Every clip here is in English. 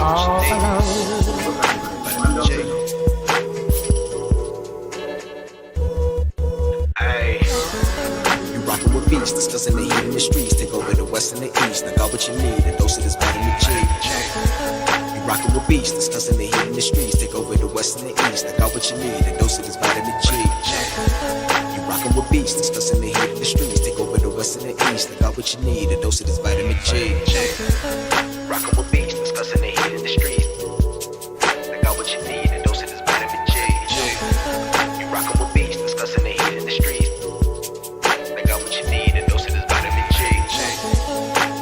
all alone. You rockin' with beats, discussing the heat in the streets. Take over the west and the east. Now got what you need, a dose of this vitamin G. You rockin' with beats, discussing the heat in the streets. Take over the west and the east. Now got what you need, a dose of this vitamin G. You rockin' with beats, discussing the heat in the streets. Take over the west and the east. Now got what you need, a dose of this vitamin G. Rockin' with beats, discussing the heat in the streets. Now got what you need, a dose of this vitamin G. You rockin' with beats, discussing the heat in the streets. Now got what you need, a dose of this vitamin G.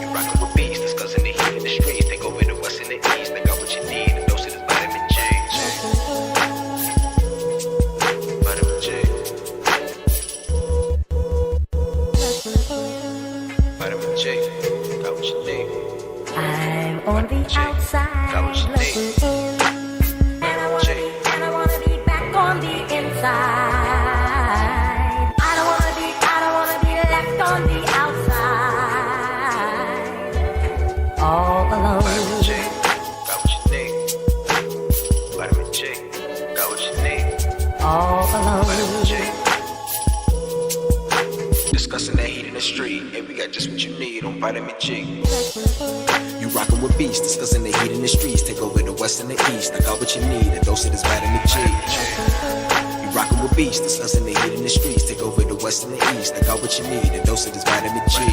You rockin' with beats, discussing the heat in the streets. Take over the west and the east. Now got what you need, a dose of this vitamin G. Vitamin G. Vitamin G. Got what you need. I'm on the outside looking in, and I wanna be back on the inside. I don't wanna be left on the outside, all alone. Vitamin G, got what you need. Vitamin G, got what you need. All alone. Vitamin G. Discussing that heat in the street, and we got just what you need on Vitamin G. You rockin' with beats, discussing the heat in the streets. Take over the west and the east. I got what you need, a dose of this vitamin G. You rockin' with beats, discussing the heat in the streets. Take over the west and the east. I got what you need, a dose of this vitamin G.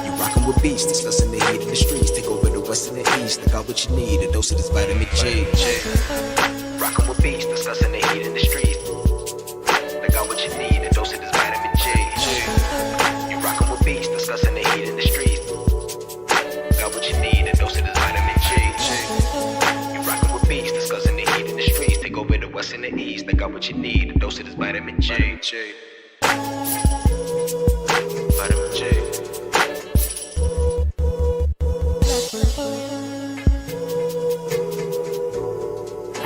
You rockin' with beats, discussing the heat in the streets. Take over the west and the east. I got what you need, a dose of this vitamin G. Rockin' with beats, discussing the heat in the streets. I got what you need, a dose of this vitamin G. You rockin' with beats, discussing the heat in the streets. Got what you need, a dose of this vitamin G. You rockin' with beats, discussing the heat in the streets. Take over the west and the east. I got what you need, a dose of this vitamin G. Vitamin G.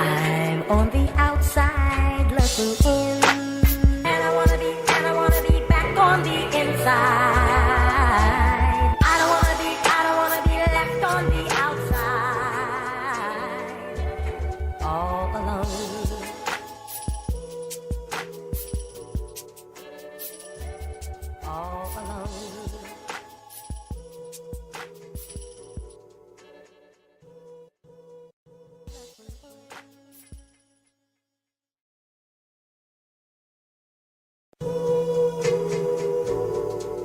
I'm on the outside looking in, and I wanna be back on the inside. I don't wanna be left on the outside, all alone. All alone.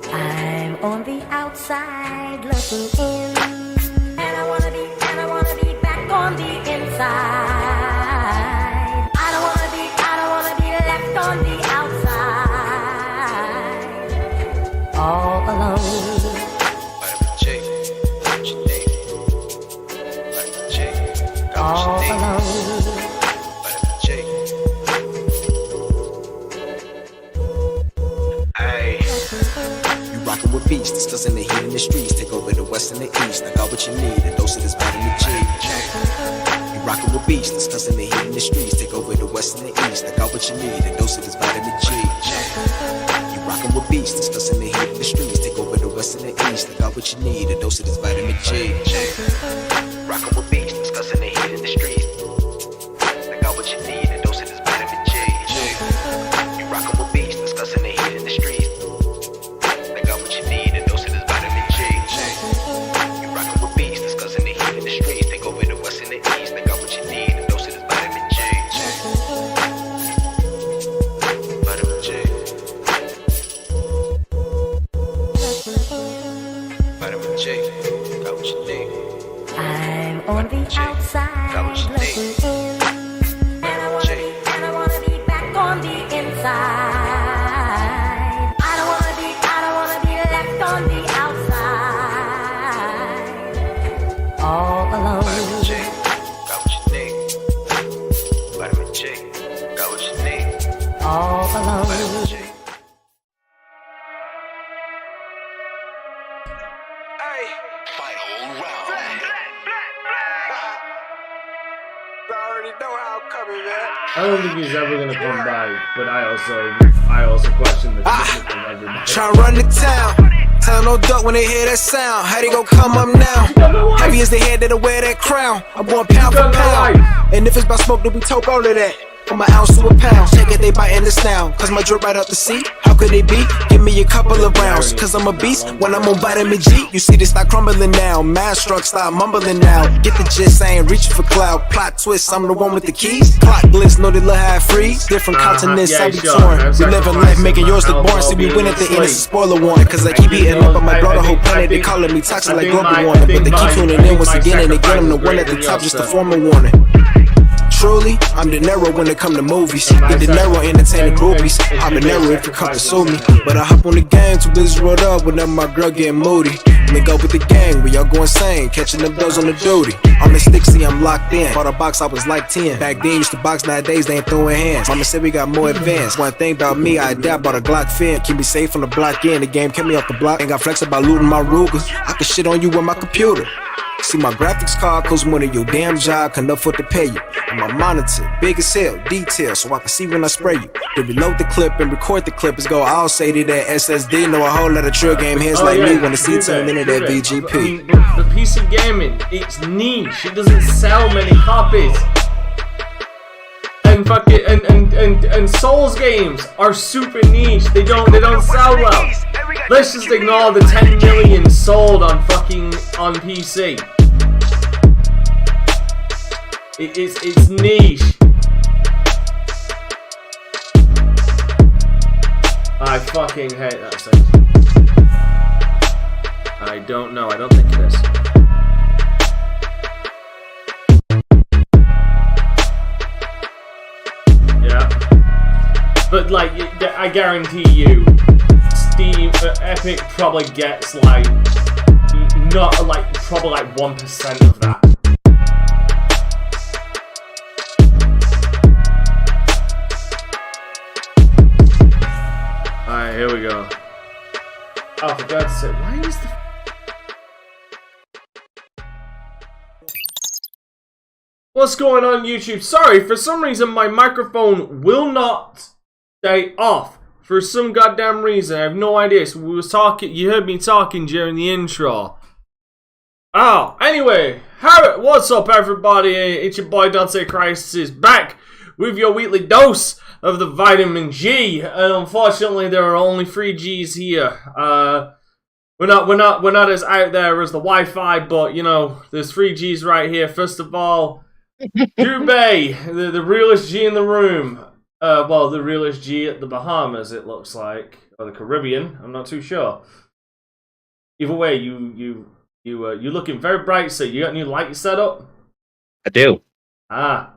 I'm on the outside looking in, and I wanna be back on the inside. I don't wanna be left on the outside, all alone. Vitamin G, got what you need. Vitamin G, got what All you need. alone. Vitamin G. Ay. You rockin' with beats, discussing the heat in the streets. Take over the west and the east. I got what you need, a dose of this vitamin G. You rockin' with beats, discussing the heat in the streets. Take over the west and the east. I got what you need, a dose of this vitamin G. You rockin' with beats, discussing the heat in the streets. Take over the west and the east. I got what you need, a dose of this vitamin G. Rockin' with beats, discussing the heat in the streets. I got what you need, a dose of this vitamin G. You rockin' with beats, discussing the heat in the streets. I got what you need, a dose of this vitamin G. You rockin' with beats, discussing the heat in the streets. Take over the west and the east. I got what you need, a dose of this vitamin G. Vitamin G. Vitamin G. Got what you need. I'm on the outside looking in, and I wanna be back on the inside. I don't wanna be left on the outside, all alone. Vitamin G, got what you need. Vitamin G, got what you need. All alone. Vitamin G. Hey, final round. I already know how I'm coming, man. I don't think he's ever gonna come back, but I also question the commitment of everybody. Try run the town. Tell no duck when they hear that sound. How they gon' come up now? Have Baby is the head that'll wear that crown. I'm going pound for pound. And if it's about smoke, then we talk all of that. From an ounce to a pound, take it, they biting this now. Cause my drip right out the seat, how could they be? Give me a couple of rounds, cause I'm a beast when I'm on vitamin G. You see they start crumbling now, mad struck start mumbling now. Get the gist, I ain't reaching for clout. Plot twist, I'm the one with the keys. Clock glitz, know they little half freeze. Different continents, I be torn. We living life, making yours look boring. See, we win at the end, it's a spoiler warning. Cause I keep eating up on my blood, the whole planet. They calling me toxic like global warming. But they keep tuning in once again, and they get them the one at the top just to form a warning. Truly, I'm De Niro when it come to movies. Get De Niro entertaining groupies. I'm De Niro if you come to sue me. But I hop on the game, too busy rolled up whenever my girl getting moody. Link up with the gang, we all go insane, catching them bills on the duty. I'm in Stixie, I'm locked in. Bought a box, I was like 10. Back then, used to box, nowadays they ain't throwing hands. Mama said we got more advanced. One thing about me, I adapt, bought a Glock fin. Keep me safe from the block in. The game kept me off the block. Ain't got flex about looting my Ruger. I can shit on you with my computer. See, my graphics card costs more than your damn job can afford to pay you. And my monitor, big as hell, detail, so I can see when I spray you. To reload the clip and record the clip is go all say to that SSD. Know a whole lot of trill game heads like me when the see turn into that VGP. I mean, the PC gaming, it's niche. It doesn't sell many copies. And fucking and Souls games are super niche. They don't sell well. Let's just ignore the 10 million sold on PC. It's niche. I fucking hate that thing. I don't know. I don't think it is. Yeah. But like, I guarantee you, Steam, Epic probably gets like, not like, probably like 1% of that. Alright, here we go. Oh, for God's sake, why is the... What's going on, YouTube? Sorry, for some reason my microphone will not stay off. For some goddamn reason, I have no idea. So we was talking, you heard me talking during the intro. Oh, anyway, what's up everybody? It's your boy Dante Christ is back with your weekly dose of the vitamin G. And unfortunately, there are only 3 Gs here. We're not as out there as the Wi-Fi, but you know, there's 3 Gs right here. First of all, Jubei, the realest G in the room. Well, the realest G at the Bahamas, it looks like, or the Caribbean. I'm not too sure. Either way, you looking very bright. So you got a new light set up? I do. Ah,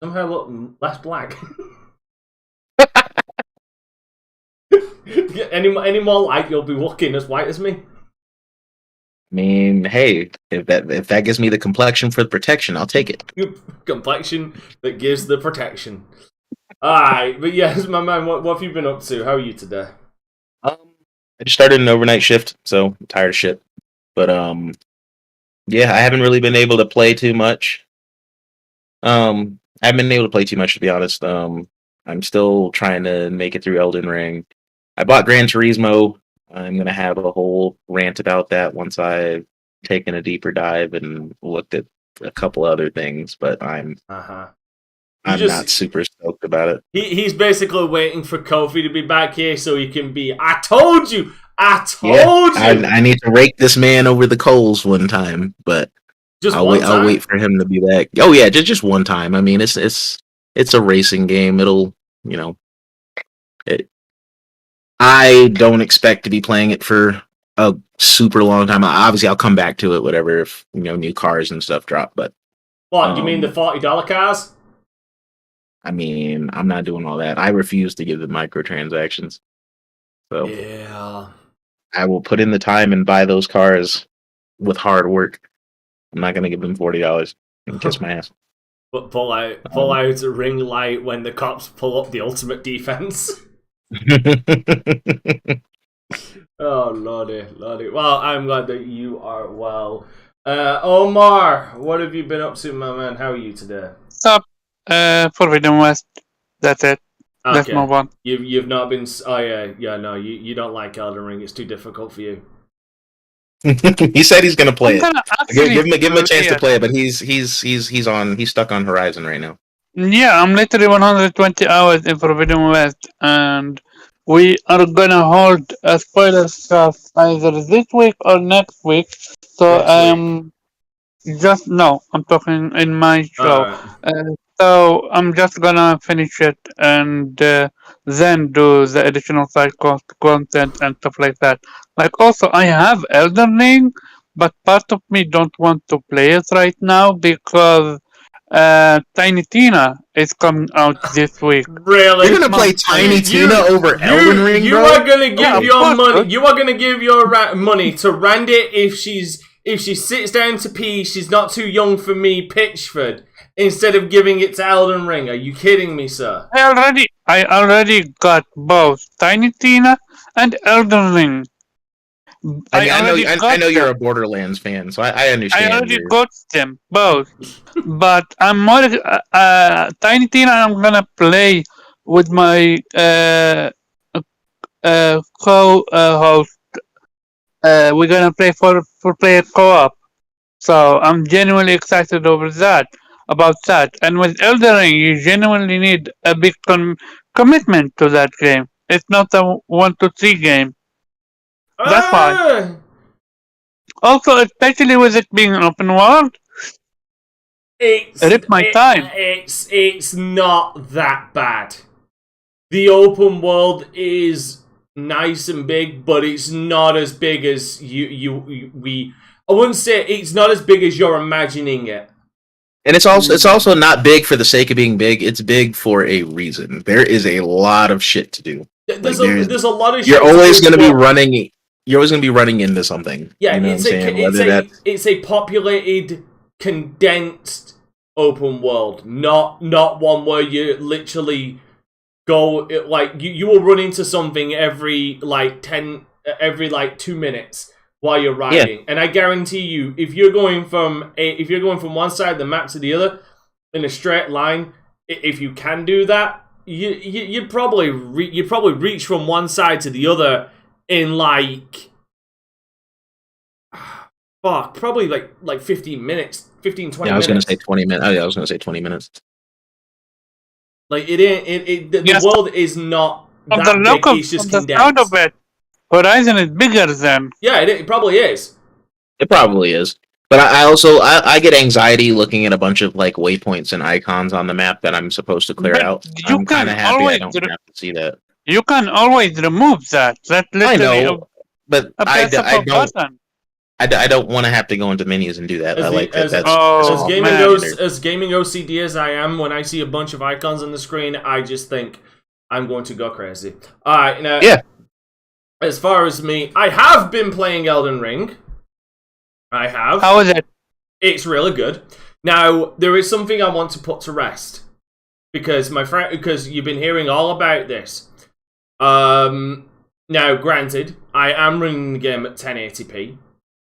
somehow look less black. any more light, you'll be looking as white as me. I mean, hey, if that gives me the complexion for the protection, I'll take it. Complexion that gives the protection. Alright, but yes, my man, what have you been up to? How are you today? I just started an overnight shift, so I'm tired of shit. But yeah, I haven't really been able to play too much. I haven't been able to play too much, to be honest. I'm still trying to make it through Elden Ring. I bought Gran Turismo. I'm gonna have a whole rant about that once I've taken a deeper dive and looked at a couple other things. But I'm not super stoked about it. He's basically waiting for Kofi to be back here so he can be. I told you. I need to rake this man over the coals one time, but I'll wait for him to be back. Oh yeah, just one time. I mean, it's a racing game. It'll, you know, I don't expect to be playing it for a super long time. Obviously, I'll come back to it, whatever, if you know new cars and stuff drop. But what you mean the $40 cars? I mean, I'm not doing all that. I refuse to give the microtransactions. So yeah, I will put in the time and buy those cars with hard work. I'm not going to give them $40 and kiss my ass. But pull out a ring light when the cops pull up the ultimate defense. Oh lordy. Well, I'm glad that you are well. Omar, what have you been up to, my man? How are you today? Stop. Forbidden West. That's it. Okay. Let's move on. You've not been. Oh yeah. No. You don't like Elden Ring. It's too difficult for you. He said he's gonna play I'm it. gonna actually Give him a chance play to it. play it, but he's stuck on Horizon right now. Yeah, I'm literally 120 hours in Forbidden West, and we are gonna hold a spoiler stuff either this week or next week. So I'm talking in my show. Alright. So I'm just gonna finish it and then do the additional content and stuff like that. Like also, I have Elden Ring, but part of me don't want to play it right now because Tiny Tina is coming out this week. Really? You're gonna play Tiny Tina over Elden Ring, you bro? are gonna give Yeah, of your course, money. dude. You are gonna give your money to Randy if she sits down to pee. She's not too young for me, Pitchford. Instead of giving it to Elden Ring. Are you kidding me, sir? I already got both Tiny Tina and Elden Ring. I know got you're them. a Borderlands fan, so I I understand. already got them both, but I'm more Tiny Tina. I'm gonna play with my co-host. We're gonna play for player co-op. So I'm genuinely excited about that. And with Elden Ring, you genuinely need a big commitment to that game. It's not a 1 to 3 game. That's why. Ah! Also, especially with it being an open world, rip my time. It's not that bad. The open world is nice and big, but it's not as big as we. I wouldn't say it's not as big as you're imagining it. And it's also not big for the sake of being big. It's big for a reason. There is a lot of shit to do. There's a lot of shit. You're always going to be running. You're always going to be running into something. Yeah, you know it's a populated, condensed open world, not one where you literally go like you will run into something every 2 minutes while you're riding. Yeah. And I guarantee you, if you're going from one side of the map to the other in a straight line, if you can do that, you'd probably reach from one side to the other in probably like 15 minutes, 15, 20 minutes. Yeah, I was going to say 20 minutes. Oh, yeah, I was going to say 20 minutes. Like, the world is not that big, it's just condensed. Out of it, Horizon is bigger than... Yeah, it probably is. It probably is. But I get anxiety looking at a bunch of, like, waypoints and icons on the map that I'm supposed to clear out. I'm kind of happy I don't have to see that. You can always remove that. That's literally I know, but I don't want to have to go into menus and do that. As gaming OCD as I am, when I see a bunch of icons on the screen, I just think I'm going to go crazy. Alright, now, yeah. As far as me, I have been playing Elden Ring. I have. How is it? It's really good. Now, there is something I want to put to rest. Because you've been hearing all about this. Now, granted, I am running the game at 1080p.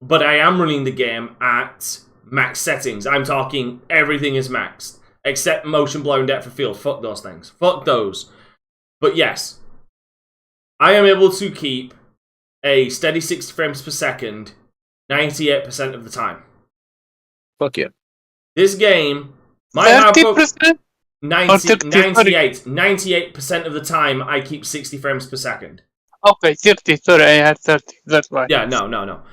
But I am running the game at max settings. I'm talking everything is maxed. Except motion blur and depth of field. Fuck those things. Fuck those. But yes. I am able to keep a steady 60 frames per second 98% of the time. Fuck yeah. This game... 30%? 98% of the time I keep 60 frames per second. Okay, 30. Sorry, I had 30. That's right. Yeah, no.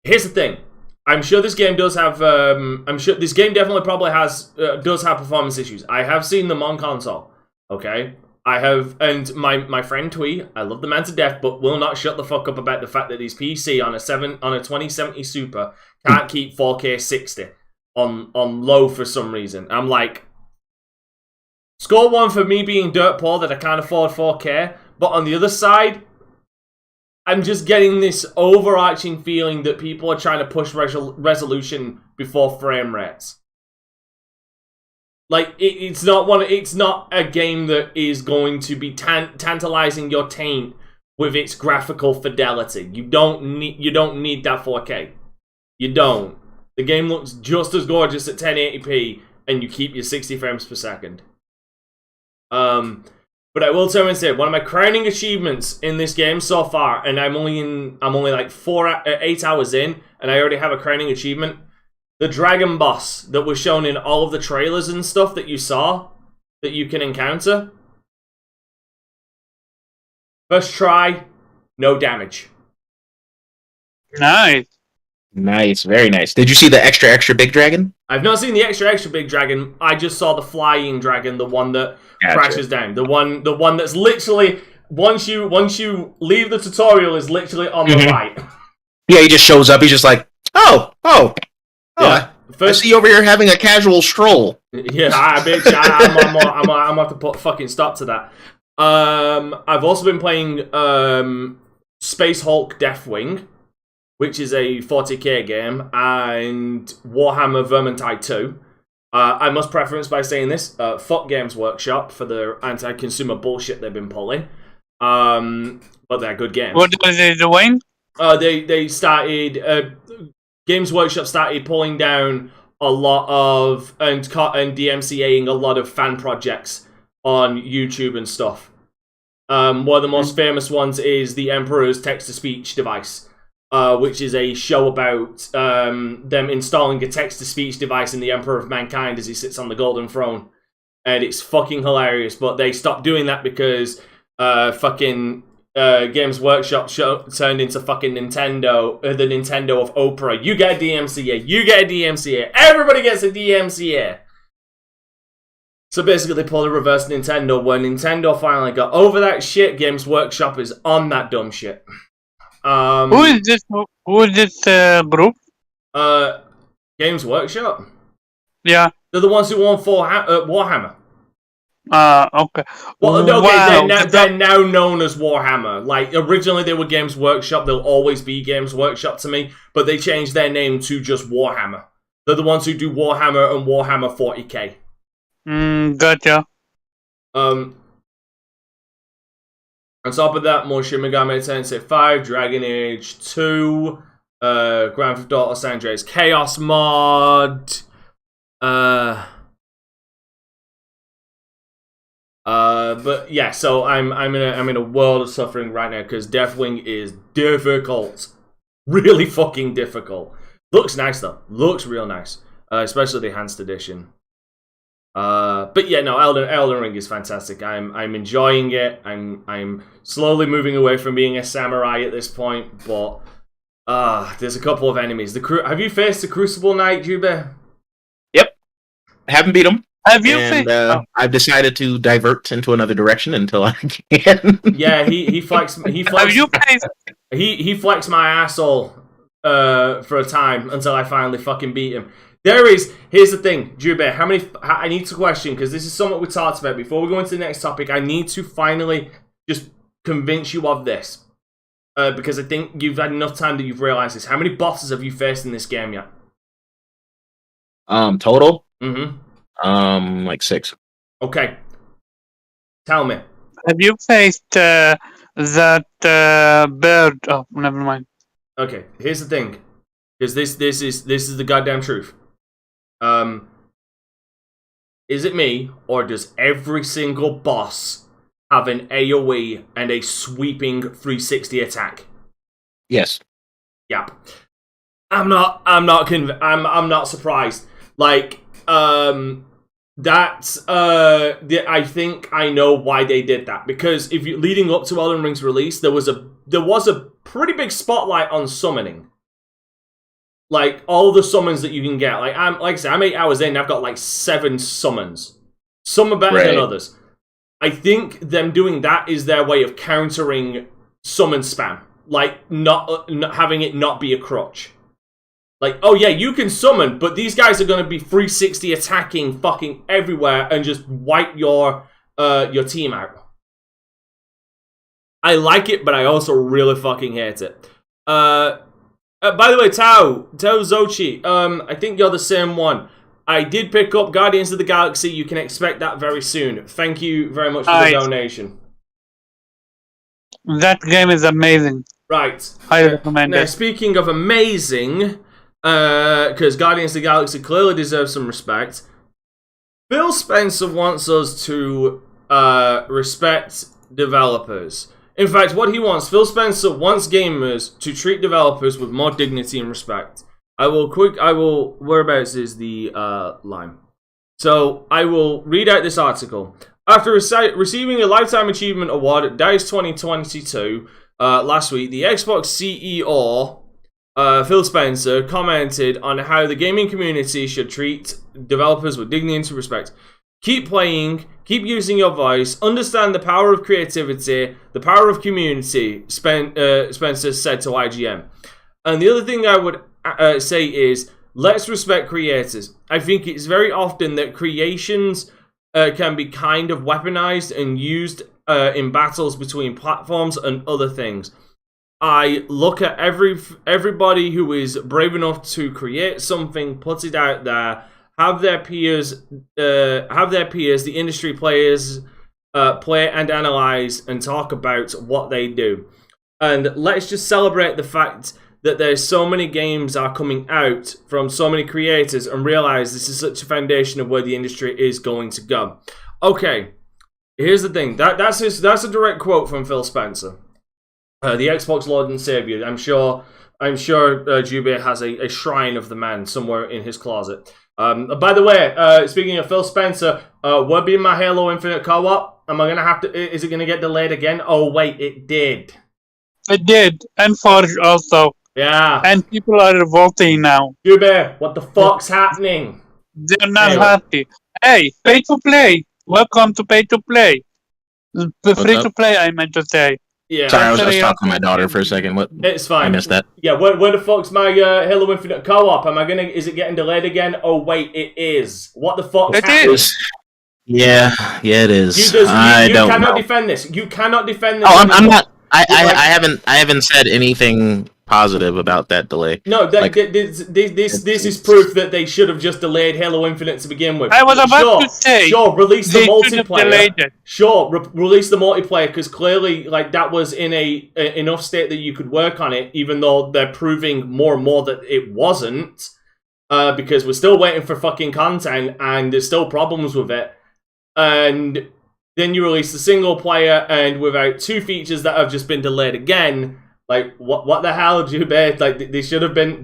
Here's the thing. I'm sure this game does have. I'm sure this game definitely probably does have performance issues. I have seen them on console. Okay, I have, and my friend Twee, I love the man to death, but will not shut the fuck up about the fact that his PC on a 2070 Super can't keep 4K 60 on low for some reason. I'm like, score one for me being dirt poor that I can't afford 4K, but on the other side, I'm just getting this overarching feeling that people are trying to push resolution before frame rates. Like, it's not a game that is going to be tantalizing your taint with its graphical fidelity. You don't need that 4K. You don't. The game looks just as gorgeous at 1080p, and you keep your 60 frames per second. But I will tell you and say, one of my crowning achievements in this game so far, and I'm only like 8 hours in, and I already have a crowning achievement. The dragon boss that was shown in all of the trailers and stuff that you saw, that you can encounter. First try, no damage. Nice. Nice, very nice. Did you see the extra big dragon? I've not seen the extra big dragon. I just saw the flying dragon, the one that crashes down. The one that's literally once you leave the tutorial is literally on the right. Yeah, he just shows up. He's just like, oh. Yeah. I see you over here having a casual stroll. Yeah, bitch. I'm gonna have to put fucking stop to that. I've also been playing Space Hulk Deathwing, which is a 40k game, and Warhammer Vermintide 2. I must preference by saying this, fuck Games Workshop for the anti-consumer bullshit they've been pulling. But they're good games. What are they doing? They started... Games Workshop started pulling down a lot of... and DMCAing a lot of fan projects on YouTube and stuff. One of the most famous ones is the Emperor's text-to-speech device. Which is a show about them installing a text-to-speech device in the Emperor of Mankind as he sits on the Golden Throne. And it's fucking hilarious, but they stopped doing that because Games Workshop turned into fucking Nintendo, the Nintendo of Oprah. You get a DMCA, you get a DMCA, everybody gets a DMCA. So basically they pulled a reverse Nintendo. When Nintendo finally got over that shit, Games Workshop is on that dumb shit. Who is this? Who is this group? Games Workshop. Yeah. They're the ones who won Warhammer. Okay. Well, okay, Wow. they're now known as Warhammer. Like, originally they were Games Workshop. They'll always be Games Workshop to me. But they changed their name to just Warhammer. They're the ones who do Warhammer and Warhammer 40k. Gotcha. On top of that, more Shin Megami Tensei 5, Dragon Age 2, Grand Theft Auto San Andreas Chaos mod, but yeah, so I'm in a world of suffering right now because Deathwing is difficult, really fucking difficult. Looks nice though, looks real nice, especially the enhanced edition. But yeah, no, Elden Ring is fantastic. I'm enjoying it. I'm slowly moving away from being a samurai at this point, but there's a couple of enemies. Have you faced the Crucible Knight, Jube? Yep. Haven't beat him. Have you And faced? I've decided to divert into another direction until I can. Yeah, he flexed Have you faced? he flexed my asshole for a time until I finally fucking beat him. Here's the thing, Jube, I need to question, because this is something we talked about. Before we go into the next topic, I need to finally just convince you of this. Because I think you've had enough time that you've realised this. How many bosses have you faced in this game yet? Total? Mm-hmm. Like 6. Okay. Tell me. Have you faced that bird? Oh, never mind. Okay, here's the thing. Because this is the goddamn truth. Is it me, or does every single boss have an AoE and a sweeping 360 attack? Yes. Yep. I'm not surprised. Like, that's I think I know why they did that, because leading up to Elden Ring's release, there was a pretty big spotlight on summoning. Like, all the summons that you can get. Like I said, I'm 8 hours in, I've got like 7 summons. Some are better than others. I think them doing that is their way of countering summon spam. Like, not having it not be a crutch. Like, oh yeah, you can summon, but these guys are going to be 360 attacking fucking everywhere and just wipe your team out. I like it, but I also really fucking hate it. By the way, Tao Zochi, I think you're the same one. I did pick up Guardians of the Galaxy. You can expect that very soon. Thank you very much for the donation. That game is amazing. Right. I recommend now, it. speaking of amazing, because Guardians of the Galaxy clearly deserves some respect, Phil Spencer wants us to respect developers. In fact, what he wants, Phil Spencer wants gamers to treat developers with more dignity and respect. Whereabouts is the line? So, I will read out this article. After receiving a Lifetime Achievement Award at DICE 2022 last week, the Xbox CEO, Phil Spencer, commented on how the gaming community should treat developers with dignity and respect. Keep playing, keep using your voice, understand the power of creativity, the power of community, Spencer said to IGN. And the other thing I would say is, let's respect creators. I think it's very often that creations can be kind of weaponized and used in battles between platforms and other things. I look at everybody who is brave enough to create something, put it out there, have their peers, the industry players, play and analyze and talk about what they do. And let's just celebrate the fact that there's so many games are coming out from so many creators and realize this is such a foundation of where the industry is going to go. Okay, here's the thing. That's a direct quote from Phil Spencer, the Xbox Lord and Savior. I'm sure Jubei has a shrine of the man somewhere in his closet. By the way, speaking of Phil Spencer, will be my Halo Infinite co-op? Am I gonna have to? Is it gonna get delayed again? Oh wait, it did. It did, and Forge also. Yeah. And people are revolting now. Jubei, what the fuck's happening? They're not happy. Hey, pay to play. Welcome to pay to play. The free to play, I meant to say. Yeah. Sorry, I was talking to my daughter for a second. What? It's fine. I missed that. Yeah, where the fuck's my Halo Infinite co-op? Is it getting delayed again? Oh wait, it is. What the fuck's happening? Yeah, it is. You don't cannot know. defend this. You cannot defend this. Oh, I'm not. I haven't said anything positive about that delay. No, this is proof that they should have just delayed Halo Infinite to begin with. I was about to say, release the multiplayer. Sure, release the multiplayer, because clearly, like, that was in a enough state that you could work on it, even though they're proving more and more that it wasn't. Because we're still waiting for fucking content, and there's still problems with it. And then you release the single player, and without two features that have just been delayed again. Like, what the hell, Jubei? Like, they should have been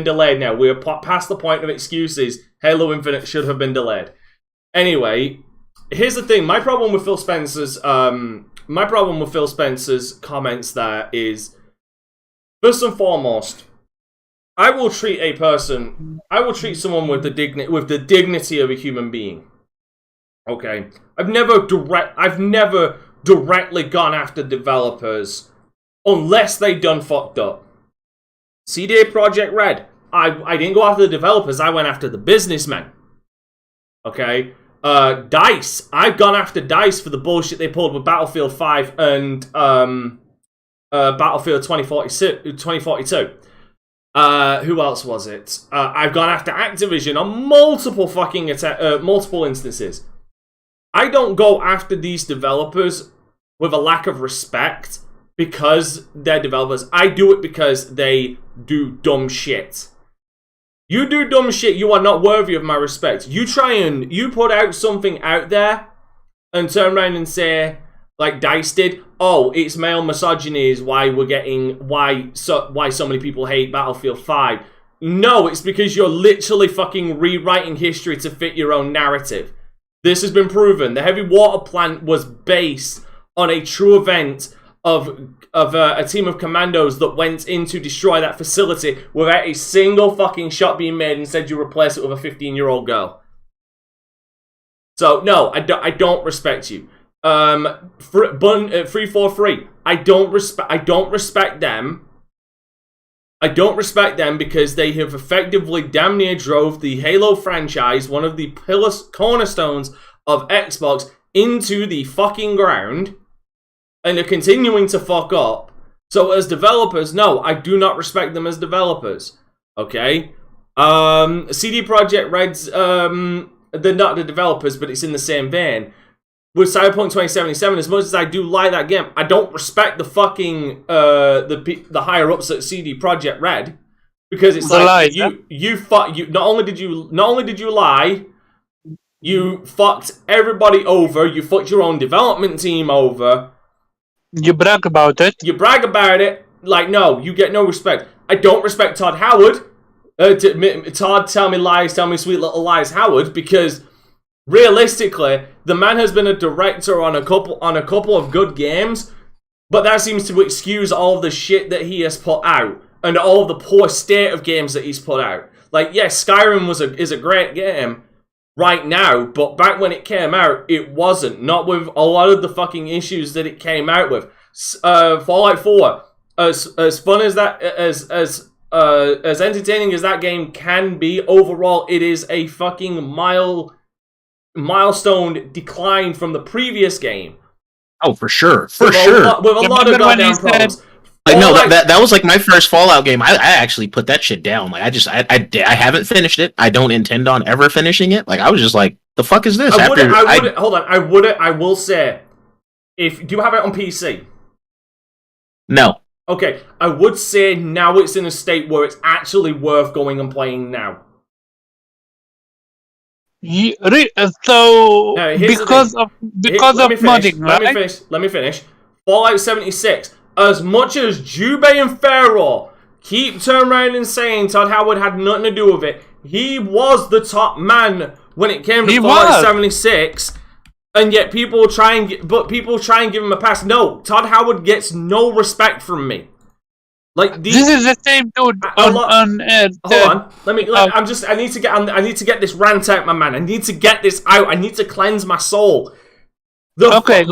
delayed now. We're past the point of excuses. Halo Infinite should have been delayed. Anyway, here's the thing. My problem with Phil Spencer's comments there is, first and foremost, I will treat someone with the dignity of a human being. Okay? I've never directly gone after developers unless they done fucked up. CD Projekt Red, I didn't go after the developers, I went after the businessmen. Okay? DICE, I've gone after DICE for the bullshit they pulled with Battlefield 5 and Battlefield 2042. Who else was it? I've gone after Activision on multiple instances. I don't go after these developers with a lack of respect because they're developers. I do it because they do dumb shit. You do dumb shit, you are not worthy of my respect. You put out something out there and turn around and say, like DICE did, oh, it's male misogyny is why so many people hate Battlefield 5. No, it's because you're literally fucking rewriting history to fit your own narrative. This has been proven. The heavy water plant was based on a true event of a team of commandos that went in to destroy that facility without a single fucking shot being made, and said you replace it with a 15-year-old girl. So, no, I don't respect you. 343. I don't respect them. I don't respect them because they have effectively damn near drove the Halo franchise, one of the cornerstones of Xbox, into the fucking ground. And they're continuing to fuck up. So as developers, no, I do not respect them as developers. Okay? CD Projekt Red's, they're not the developers, but it's in the same vein. With Cyberpunk 2077, as much as I do like that game, I don't respect the fucking, the higher-ups at CD Projekt Red. Because it's like, not only did you lie, You fucked everybody over. You fucked your own development team over. You brag about it. You brag about it. Like, no, you get no respect. I don't respect Todd Howard. Todd, tell me lies, tell me sweet little lies, Howard, because realistically, the man has been a director on a couple of good games, but that seems to excuse all of the shit that he has put out and all of the poor state of games that he's put out. Like, yes, Skyrim is a great game right now, but back when it came out, it wasn't. Not with a lot of the fucking issues that it came out with. Fallout 4, as fun as that, as entertaining as that game can be, overall, it is a fucking milestone decline from the previous game. Oh, for sure, With a lot of goddamn problems. Like, no, that was like my first Fallout game. I actually put that shit down. Like, I haven't finished it. I don't intend on ever finishing it. Like, I was just like, the fuck is this? I will say, do you have it on PC? No. Okay, I would say now it's in a state where it's actually worth going and playing now. So because of modding, right? Let me finish. Fallout 76. As much as Jubei and Pharaoh keep turning around and saying Todd Howard had nothing to do with it, he was the top man when it came to Fallout 76. And yet people try and give him a pass. No, Todd Howard gets no respect from me. Like this is the same dude hold on. I need to get this rant out, my man. I need to get this out. I need to cleanse my soul. The fucking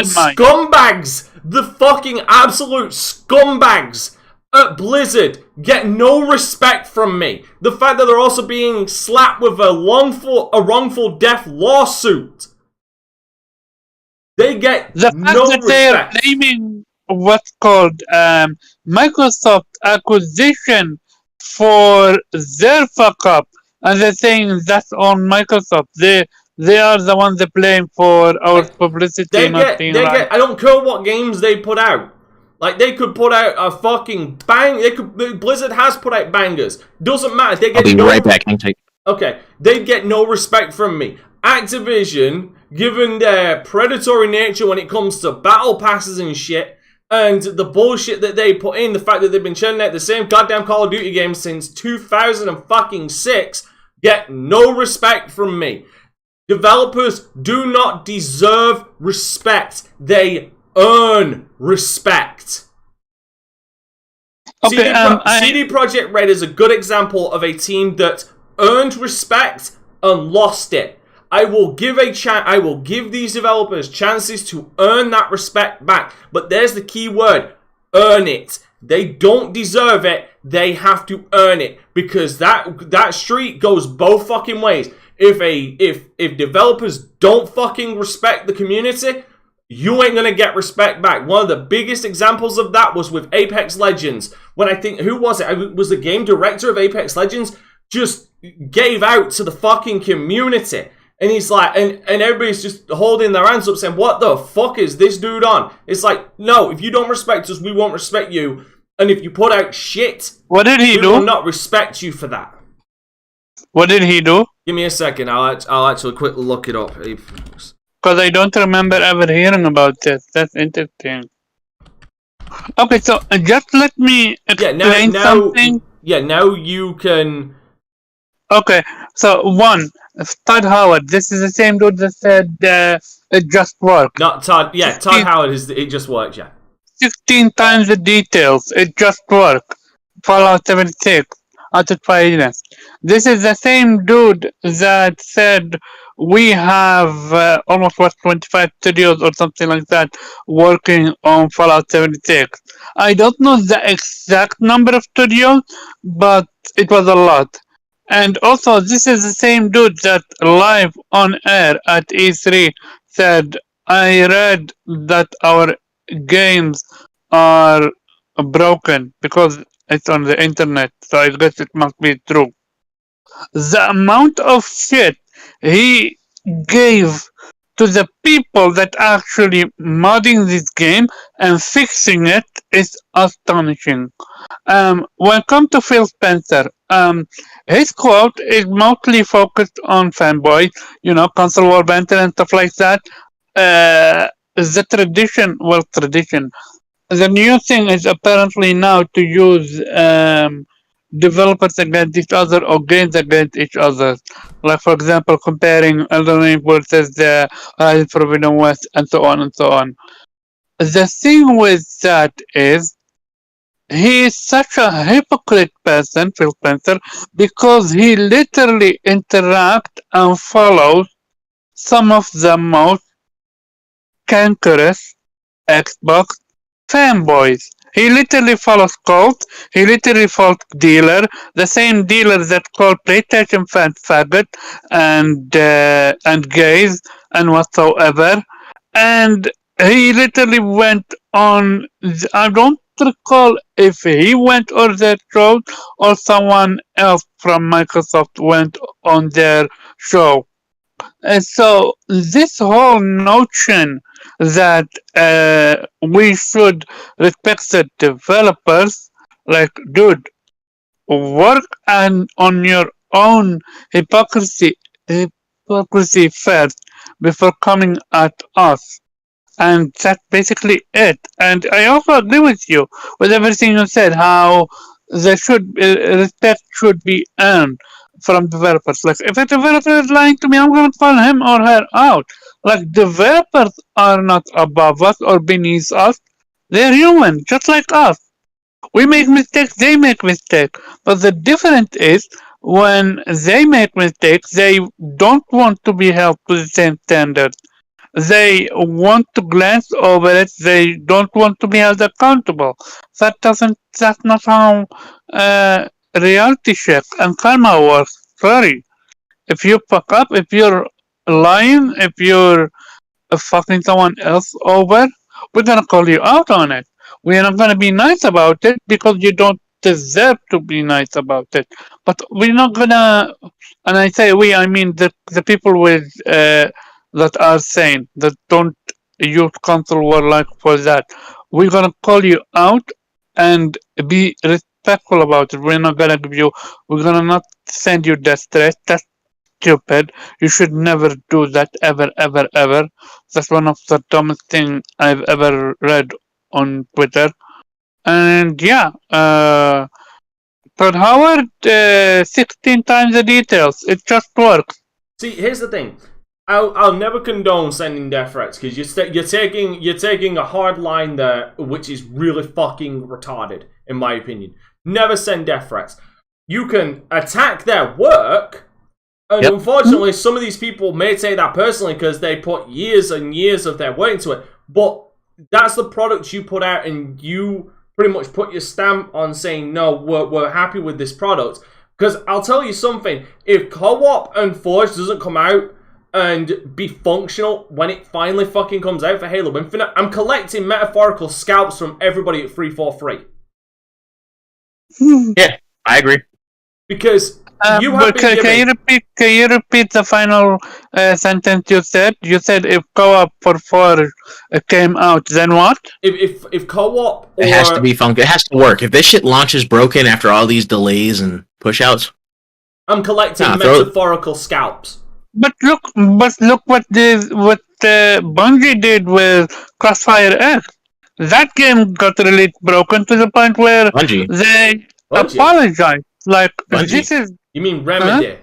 scumbags, the fucking absolute scumbags at Blizzard get no respect from me. The fact that they're also being slapped with a wrongful death lawsuit. They get no respect. The fact that they're blaming what's called Microsoft acquisition for their fuck up, and they're saying that's on Microsoft. They are the ones that blame for our publicity. I don't care what games they put out. Like, they could put out a fucking bang. Blizzard has put out bangers. Doesn't matter. They get right back. Okay, they get no respect from me. Activision, given their predatory nature when it comes to battle passes and shit, and the bullshit that they put in, the fact that they've been churning out the same goddamn Call of Duty games since 2006, get no respect from me. Developers do not deserve respect. They earn respect. Okay, CD Projekt Red is a good example of a team that earned respect and lost it. I will give these developers chances to earn that respect back. But there's the key word: earn it. They don't deserve it. They have to earn it, because that street goes both fucking ways. If developers don't fucking respect the community, you ain't gonna get respect back. One of the biggest examples of that was with Apex Legends. When I think, who was it? It was the game director of Apex Legends just gave out to the fucking community. And he's like, and everybody's just holding their hands up saying, what the fuck is this dude on? It's like, no, if you don't respect us, we won't respect you. And if you put out shit, what did he do? We will not respect you for that. What did he do? Give me a second. I'll actually quickly look it up. Because I don't remember ever hearing about this. That's interesting. Okay, so just let me explain something. Yeah, now you can... Okay, so one, Todd Howard. This is the same dude that said it just worked. Not Todd. Yeah, Todd Howard it just worked. Yeah. 16 times the details. It just worked. Fallout 76. Out of finance. This is the same dude that said we have almost 25 studios or something like that working on Fallout 76. I don't know the exact number of studios, but it was a lot. And also, this is the same dude that live on air at E3 said, I read that our games are broken because it's on the internet, so I guess it must be true. The amount of shit he gave to the people that actually modding this game and fixing it is astonishing. When it comes to Phil Spencer, his quote is mostly focused on fanboy, console war banter and stuff like that. The tradition. The new thing is apparently now to use developers against each other or games against each other. Like, for example, comparing Elden Ring versus the Horizon Forbidden West and so on and so on. The thing with that is he is such a hypocrite person, Phil Spencer, because he literally interacts and follows some of the most cankerous Xbox fanboys. He literally follows Colt. He literally follows Dealer, the same dealer that called PlayStation fans faggot and gays and whatsoever. And he literally went on. I don't recall if he went on their show or someone else from Microsoft went on their show. And so this whole notion that we should respect the developers, like, dude, work on your own hypocrisy first before coming at us. And that's basically it. And I also agree with you with everything you said, how respect should be earned from developers. Like, if a developer is lying to me, I'm going to call him or her out. Like, developers are not above us or beneath us. They're human, just like us. We make mistakes, they make mistakes. But the difference is, when they make mistakes, they don't want to be held to the same standard. They want to glance over it. They don't want to be held accountable. That's not how reality check and karma works. Sorry. If you fuck up, if you're lying, if you're fucking someone else over, we're gonna call you out on it. We're not gonna be nice about it because you don't deserve to be nice about it. But we're not gonna, and I say we, I mean the people with that are sane, that don't use console war like for that. We're gonna call you out and be respectful about it. We're gonna not send you death threats. That's stupid. You should never do that, ever, ever, ever. That's one of the dumbest thing I've ever read on Twitter. And yeah, but Howard, 16 times the details. It just works. See, here's the thing. I'll never condone sending death threats because you're taking a hard line there, which is really fucking retarded, in my opinion. Never send death threats. You can attack their work, and unfortunately, some of these people may take that personally because they put years and years of their work into it. But that's the product you put out, and you pretty much put your stamp on saying, no, we're happy with this product. Because I'll tell you something, if Co-op and Forge doesn't come out and be functional when it finally fucking comes out for Halo Infinite, I'm collecting metaphorical scalps from everybody at 343. Yeah, I agree. Because you have been Can you repeat the final sentence you said? You said if Co-op for Forge came out, then what? If Co-op It has to be funky. It has to work. If this shit launches broken after all these delays and push-outs, I'm collecting metaphorical scalps. But look what Bungie did with Crossfire X. That game got released broken to the point where they apologized. Like, this is... You mean Remedy? Huh?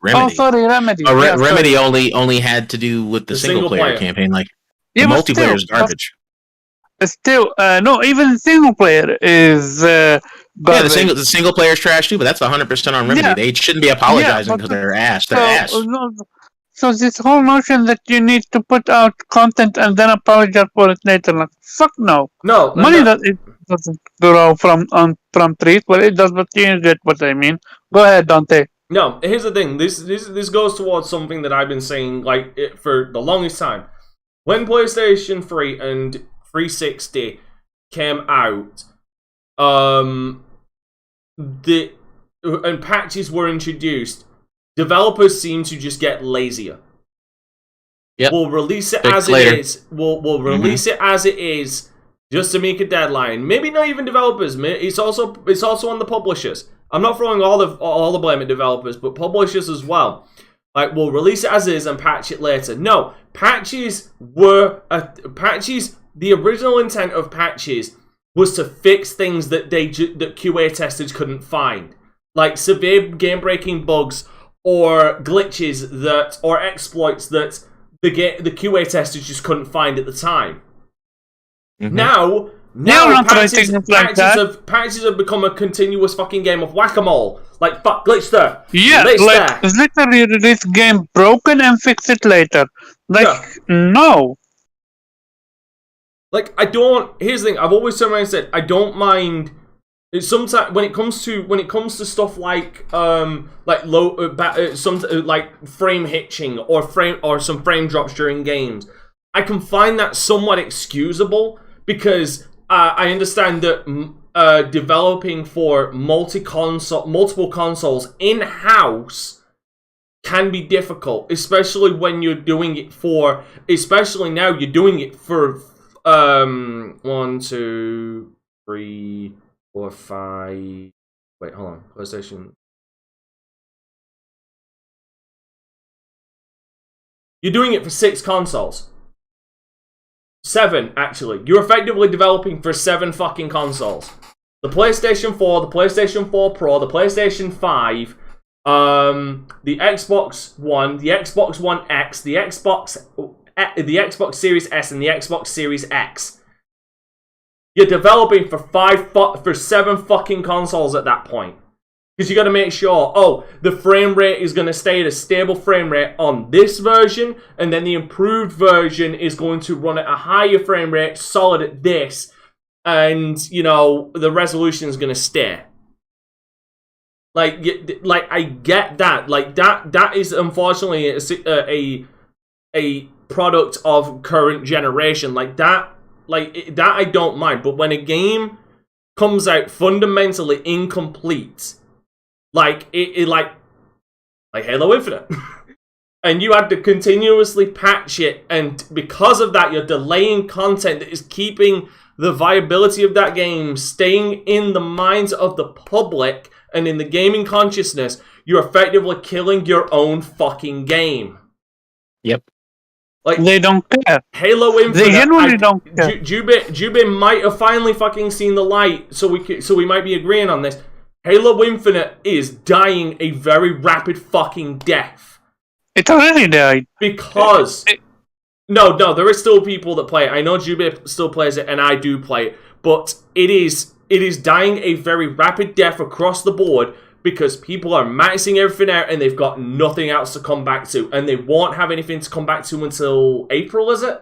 Remedy. Oh, sorry, Remedy. Remedy only had to do with the single player campaign. Like, the multiplayer is garbage. Still, no, even single player is garbage. Yeah, the single player is trash too, but that's 100% on Remedy. Yeah. They shouldn't be apologizing because they're ass. So this whole notion that you need to put out content and then apologize for it later, like, fuck no. No. Money doesn't grow from trees, but it does, but you get what I mean. Go ahead, Dante. No, here's the thing. This goes towards something that I've been saying for the longest time. When PlayStation 3 and 360 came out, and patches were introduced, developers seem to just get lazier. Yep. We'll release it Fix as later. it is. We'll release it as it is, just to meet a deadline. Maybe not even developers. It's also on the publishers. I'm not throwing all the blame at developers, but publishers as well. Like, we'll release it as is and patch it later. No, patches were patches. The original intent of patches was to fix things that that QA testers couldn't find, like severe game-breaking bugs or glitches or exploits that the QA testers just couldn't find at the time. Mm-hmm. Now patches have become a continuous fucking game of whack-a-mole. Like, fuck, glitch there. Yeah, glitch like, there. literally release game broken and fix it later. Like, no. Like, here's the thing, I've always turned around and said, I don't mind. Sometimes when it comes to stuff like like frame hitching or some frame drops during games, I can find that somewhat excusable, because I understand that developing for multiple consoles in-house can be difficult, especially when you're doing it for, especially now you're doing it for 1, 2, 3, 4, 5. Wait, hold on. PlayStation. You're doing it for 6 consoles. 7, actually. You're effectively developing for 7 fucking consoles. The PlayStation 4, the PlayStation 4 Pro, the PlayStation 5, the Xbox One, the Xbox One X, the Xbox Series S, and the Xbox Series X. You're developing for 7 fucking consoles at that point. Because you got to make sure, the frame rate is going to stay at a stable frame rate on this version, and then the improved version is going to run at a higher frame rate, solid at this, and, you know, the resolution is going to stay. Like, I get that. Like, that is unfortunately a product of current generation. Like that I don't mind. But when a game comes out fundamentally incomplete, like like Halo Infinite, and you had to continuously patch it, and because of that, you're delaying content that is keeping the viability of that game staying in the minds of the public and in the gaming consciousness, you're effectively killing your own fucking game. Yep. Like, they don't care. Halo Infinite. They genuinely don't care. Jubei might have finally fucking seen the light, so we might be agreeing on this. Halo Infinite is dying a very rapid fucking death. It already died. Because... No, there is still people that play it. I know Jubei still plays it, and I do play it. But it is dying a very rapid death across the board, because people are maxing everything out and they've got nothing else to come back to. And they won't have anything to come back to until April, is it?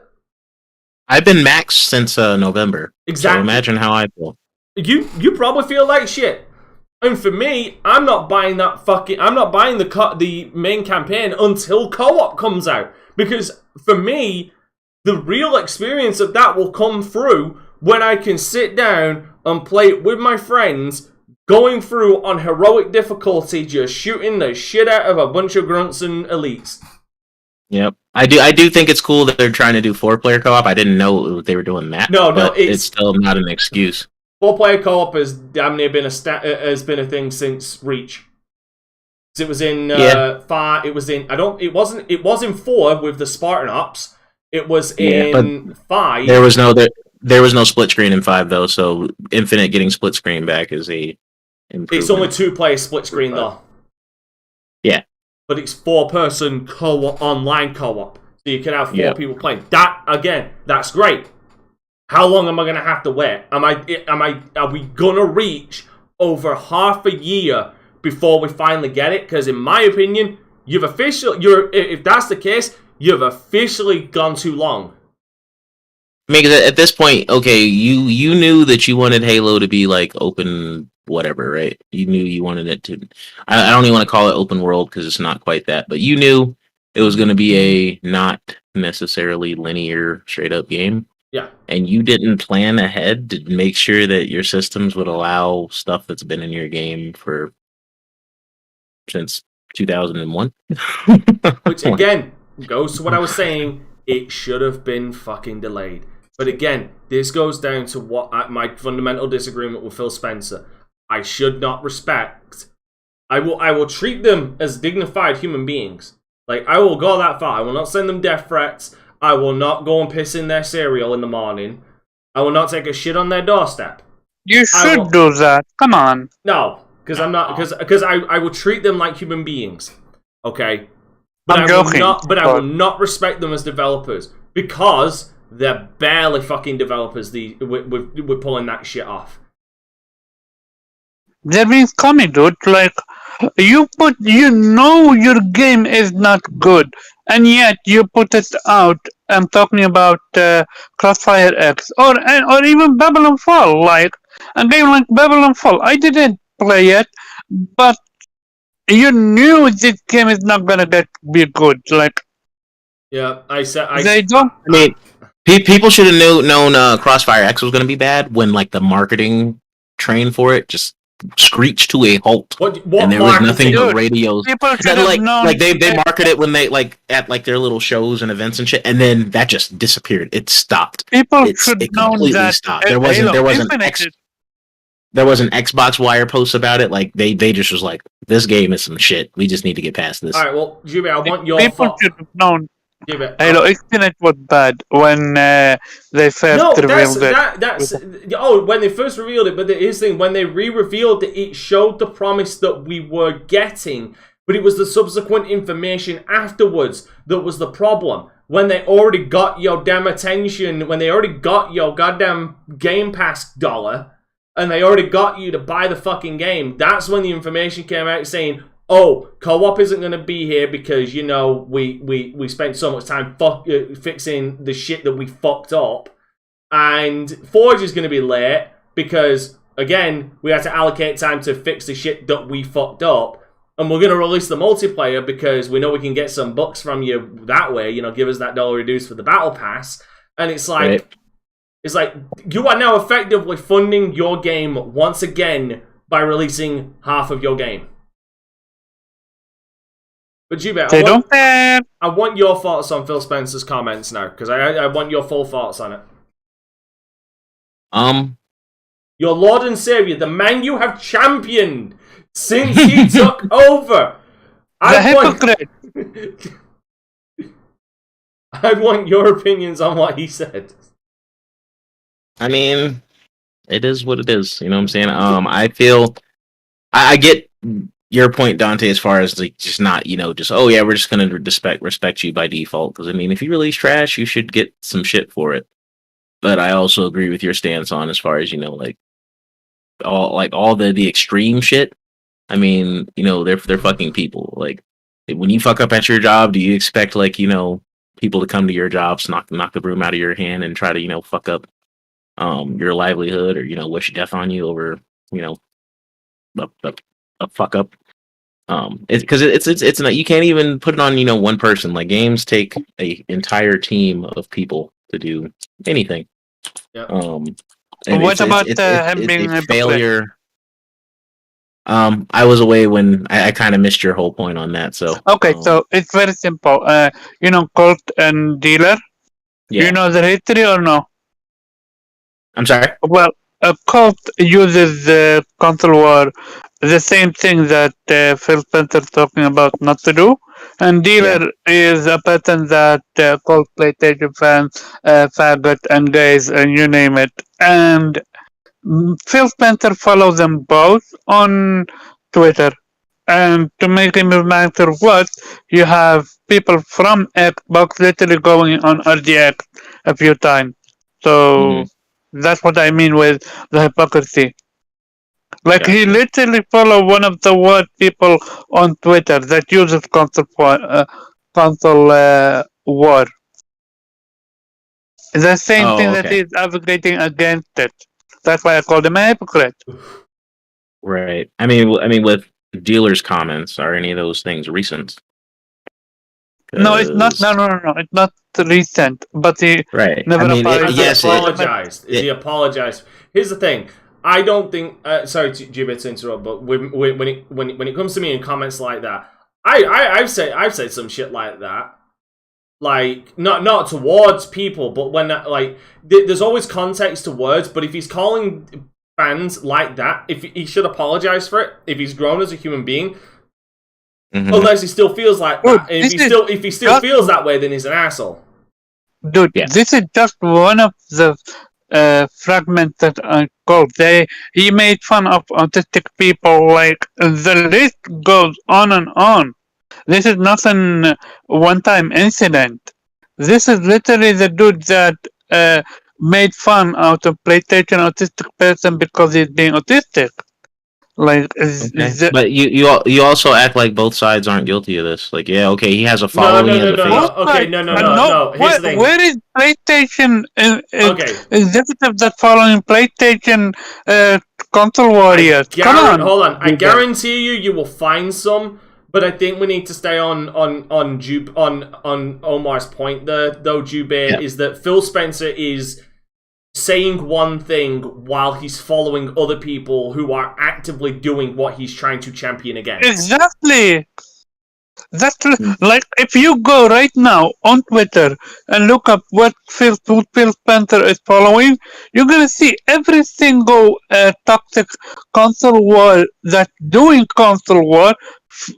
I've been maxed since November. Exactly. So imagine how I feel. You probably feel like shit. And for me, I'm not buying the main campaign until co-op comes out. Because for me, the real experience of that will come through when I can sit down and play it with my friends, going through on heroic difficulty, just shooting the shit out of a bunch of grunts and elites. Yep. I do think it's cool that they're trying to do 4-player co-op. I didn't know they were doing that. No, it's still not an excuse. 4-player co-op has damn near been a thing since Reach. It was in 5. It was in. It was in 4 with the Spartan Ops. It was in 5. There was no split screen in 5 though. So Infinite getting split screen back is a improvement. It's only 2-player split screen though. Yeah, but it's 4-person co-op, online co-op, so you can have 4 people playing. That again, that's great. How long am I gonna have to wait? Are we gonna reach over half a year before we finally get it? Because in my opinion, if that's the case, you've officially gone too long. I mean, at this point, okay, you knew that you wanted Halo to be like open whatever, right? You knew you wanted it to. I don't even want to call it open world because it's not quite that, but you knew it was going to be a not necessarily linear, straight up game. Yeah. And you didn't plan ahead to make sure that your systems would allow stuff that's been in your game for since 2001. Which again, goes to what I was saying. It should have been fucking delayed. But again, this goes down to my fundamental disagreement with Phil Spencer. I should not respect. I will treat them as dignified human beings. Like, I will go that far. I will not send them death threats. I will not go and piss in their cereal in the morning. I will not take a shit on their doorstep. You should do that. Come on. No, because I'm not. Because I will treat them like human beings. Okay, but I'm joking. I will not respect them as developers because they're barely fucking developers. We're pulling that shit off. That means coming, dude. Like, you know your game is not good, and yet you put it out. I'm talking about Crossfire X or even Babylon Fall. Like a game like Babylon Fall, I didn't play it, but you knew this game is not gonna be good. Like, yeah, they don't. I mean, people should have known Crossfire X was going to be bad when like the marketing train for it just screeched to a halt, what and there was nothing but Dude, radios. People should have known. Like they market it when they like at like their little shows and events and shit, and then that just disappeared. It stopped. People It should know completely that. stopped. There wasn't Xbox Wire posts about it. Like they just was like, this game is some shit. We just need to get past this. All right, well, Jimmy, I want your People thoughts. should have known. Halo Infinite was bad when they first revealed it. When they first revealed it, but here's the thing, when they re-revealed it, it showed the promise that we were getting, but it was the subsequent information afterwards that was the problem. When they already got your damn attention, when they already got your goddamn Game Pass dollar, and they already got you to buy the fucking game, that's when the information came out saying, oh, co-op isn't going to be here because, you know, we spent so much time fixing the shit that we fucked up. And Forge is going to be late because, again, we had to allocate time to fix the shit that we fucked up. And we're going to release the multiplayer because we know we can get some bucks from you that way. You know, give us that dollar reduced for the battle pass. And it's like, Right. It's like, you are now effectively funding your game once again by releasing half of your game. But Jubei, They don't care. I want your thoughts on Phil Spencer's comments now, because I want your full thoughts on it. Your Lord and Savior, the man you have championed since he took over. Hypocrite. I want your opinions on what he said. I mean, it is what it is. You know what I'm saying? I feel I get your point, Dante, as far as like just not, you know, just oh yeah, we're just gonna respect you by default. Because I mean, if you release trash, you should get some shit for it. But I also agree with your stance on as far as, you know, like all the extreme shit. I mean, you know, they're fucking people. Like when you fuck up at your job, do you expect like, you know, people to come to your jobs, knock the broom out of your hand and try to, you know, fuck up your livelihood or, you know, wish death on you over, you know, a fuck up. Because it's not, you can't even put it on, you know, one person. Like games take a entire team of people to do anything. Yeah. And What about him being a failure? I was away when I kind of missed your whole point on that. So Okay, so it's very simple. You know, Colt and Dealer. yeah. You know the history or no? I'm sorry. Well, Colt uses the console war, the same thing that Phil Spencer talking about not to do, and Dealer is a person that Colt PlayStation fans, faggot and gays and you name it, and Phil Spencer follows them both on Twitter. And to make him matter what, you have people from Xbox literally going on RGX a few times. So that's what I mean with the hypocrisy. Like he literally followed one of the worst people on Twitter that uses console war. The same thing that he's advocating against it. That's why I called him a hypocrite. Right. I mean, with Dealer's comments, are any of those things recent? No, it's not. No. It's not recent. But he never apologized. He apologized. Here's the thing. I don't think. Sorry, Jubei, to interrupt, but when it comes to me in comments like that, I've said some shit like that, like not towards people, but when like there's always context to words. But if he's calling fans like that, if he should apologize for it, if he's grown as a human being. Unless he still feels like that. And if he still feels that way, then he's an asshole. Dude, this is just one of the fragments that I called. He made fun of autistic people. Like the list goes on and on. This is not a one-time incident. This is literally the dude that made fun out of PlayStation autistic person because he's being autistic. Like, but you also act like both sides aren't guilty of this. Like, yeah, okay, he has a following. No. Okay, no. Here's the thing. Where is PlayStation executive that following PlayStation console warriors? Come on, hold on. I guarantee you will find some. But I think we need to stay on Omar's point there, though. Jubei is that Phil Spencer is saying one thing while he's following other people who are actively doing what he's trying to champion against. Exactly. That's like if you go right now on Twitter and look up what Phil Spencer is following, you're gonna see every single toxic console war that's doing console war.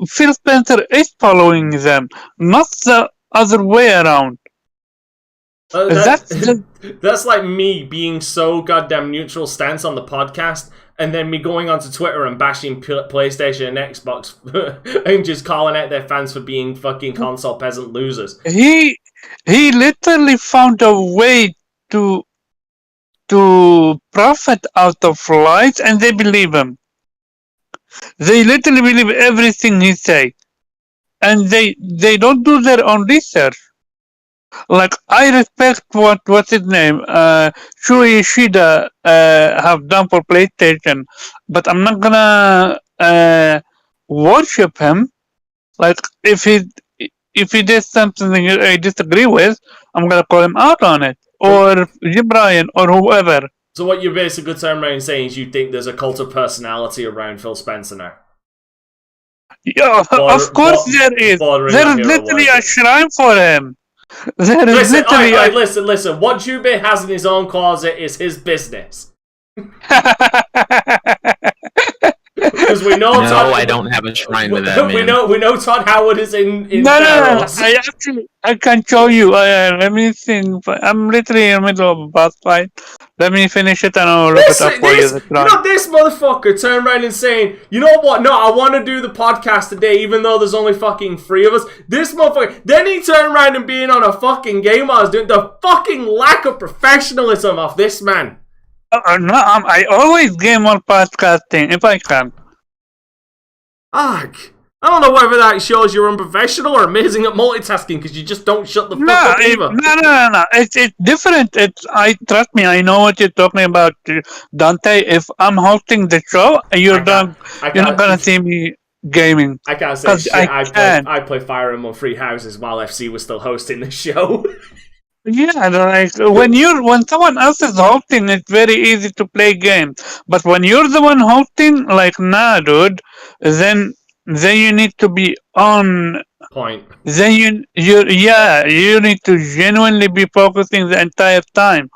Phil Spencer is following them, not the other way around. That's like me being so goddamn neutral stance on the podcast, and then me going onto Twitter and bashing PlayStation and Xbox and just calling out their fans for being fucking console peasant losers. He literally found a way to profit out of lies, and they believe him. They literally believe everything he say, and they don't do their own research. Like, I respect what's his name, Shuei Ishida, have done for PlayStation, but I'm not gonna worship him. Like, if he did something I disagree with, I'm gonna call him out on it, or Jim Ryan, or whoever. So what you're basically turning around and saying is you think there's a cult of personality around Phil Spencer now? Yeah, of course there is. There's literally a shrine for him. Listen. What Jubei has in his own closet is his business. Because we know Todd, I don't have a shrine with that, man. We know Todd Howard is in No. I can show you. Let me think. I'm literally in the middle of a boss fight. Let me finish it and I'll look it up for you. This motherfucker turned around and saying, you know what? No, I want to do the podcast today, even though there's only fucking 3 of us. This motherfucker. Then he turned around and being on a fucking game I was doing. The fucking lack of professionalism of this man. No, I always game on podcasting if I can. Fuck. I don't know whether that shows you're unprofessional or amazing at multitasking because you just don't shut the fuck up either. No. It's different. Trust me, I know what you're talking about, Dante. If I'm hosting the show, you're not gonna see me gaming. I can't say shit. I play Fire Emblem Free Houses while FC was still hosting the show. Yeah, like when someone else is hosting, it's very easy to play games. But when you're the one hosting, like, nah, dude, then you need to be on point. Then you need to genuinely be focusing the entire time,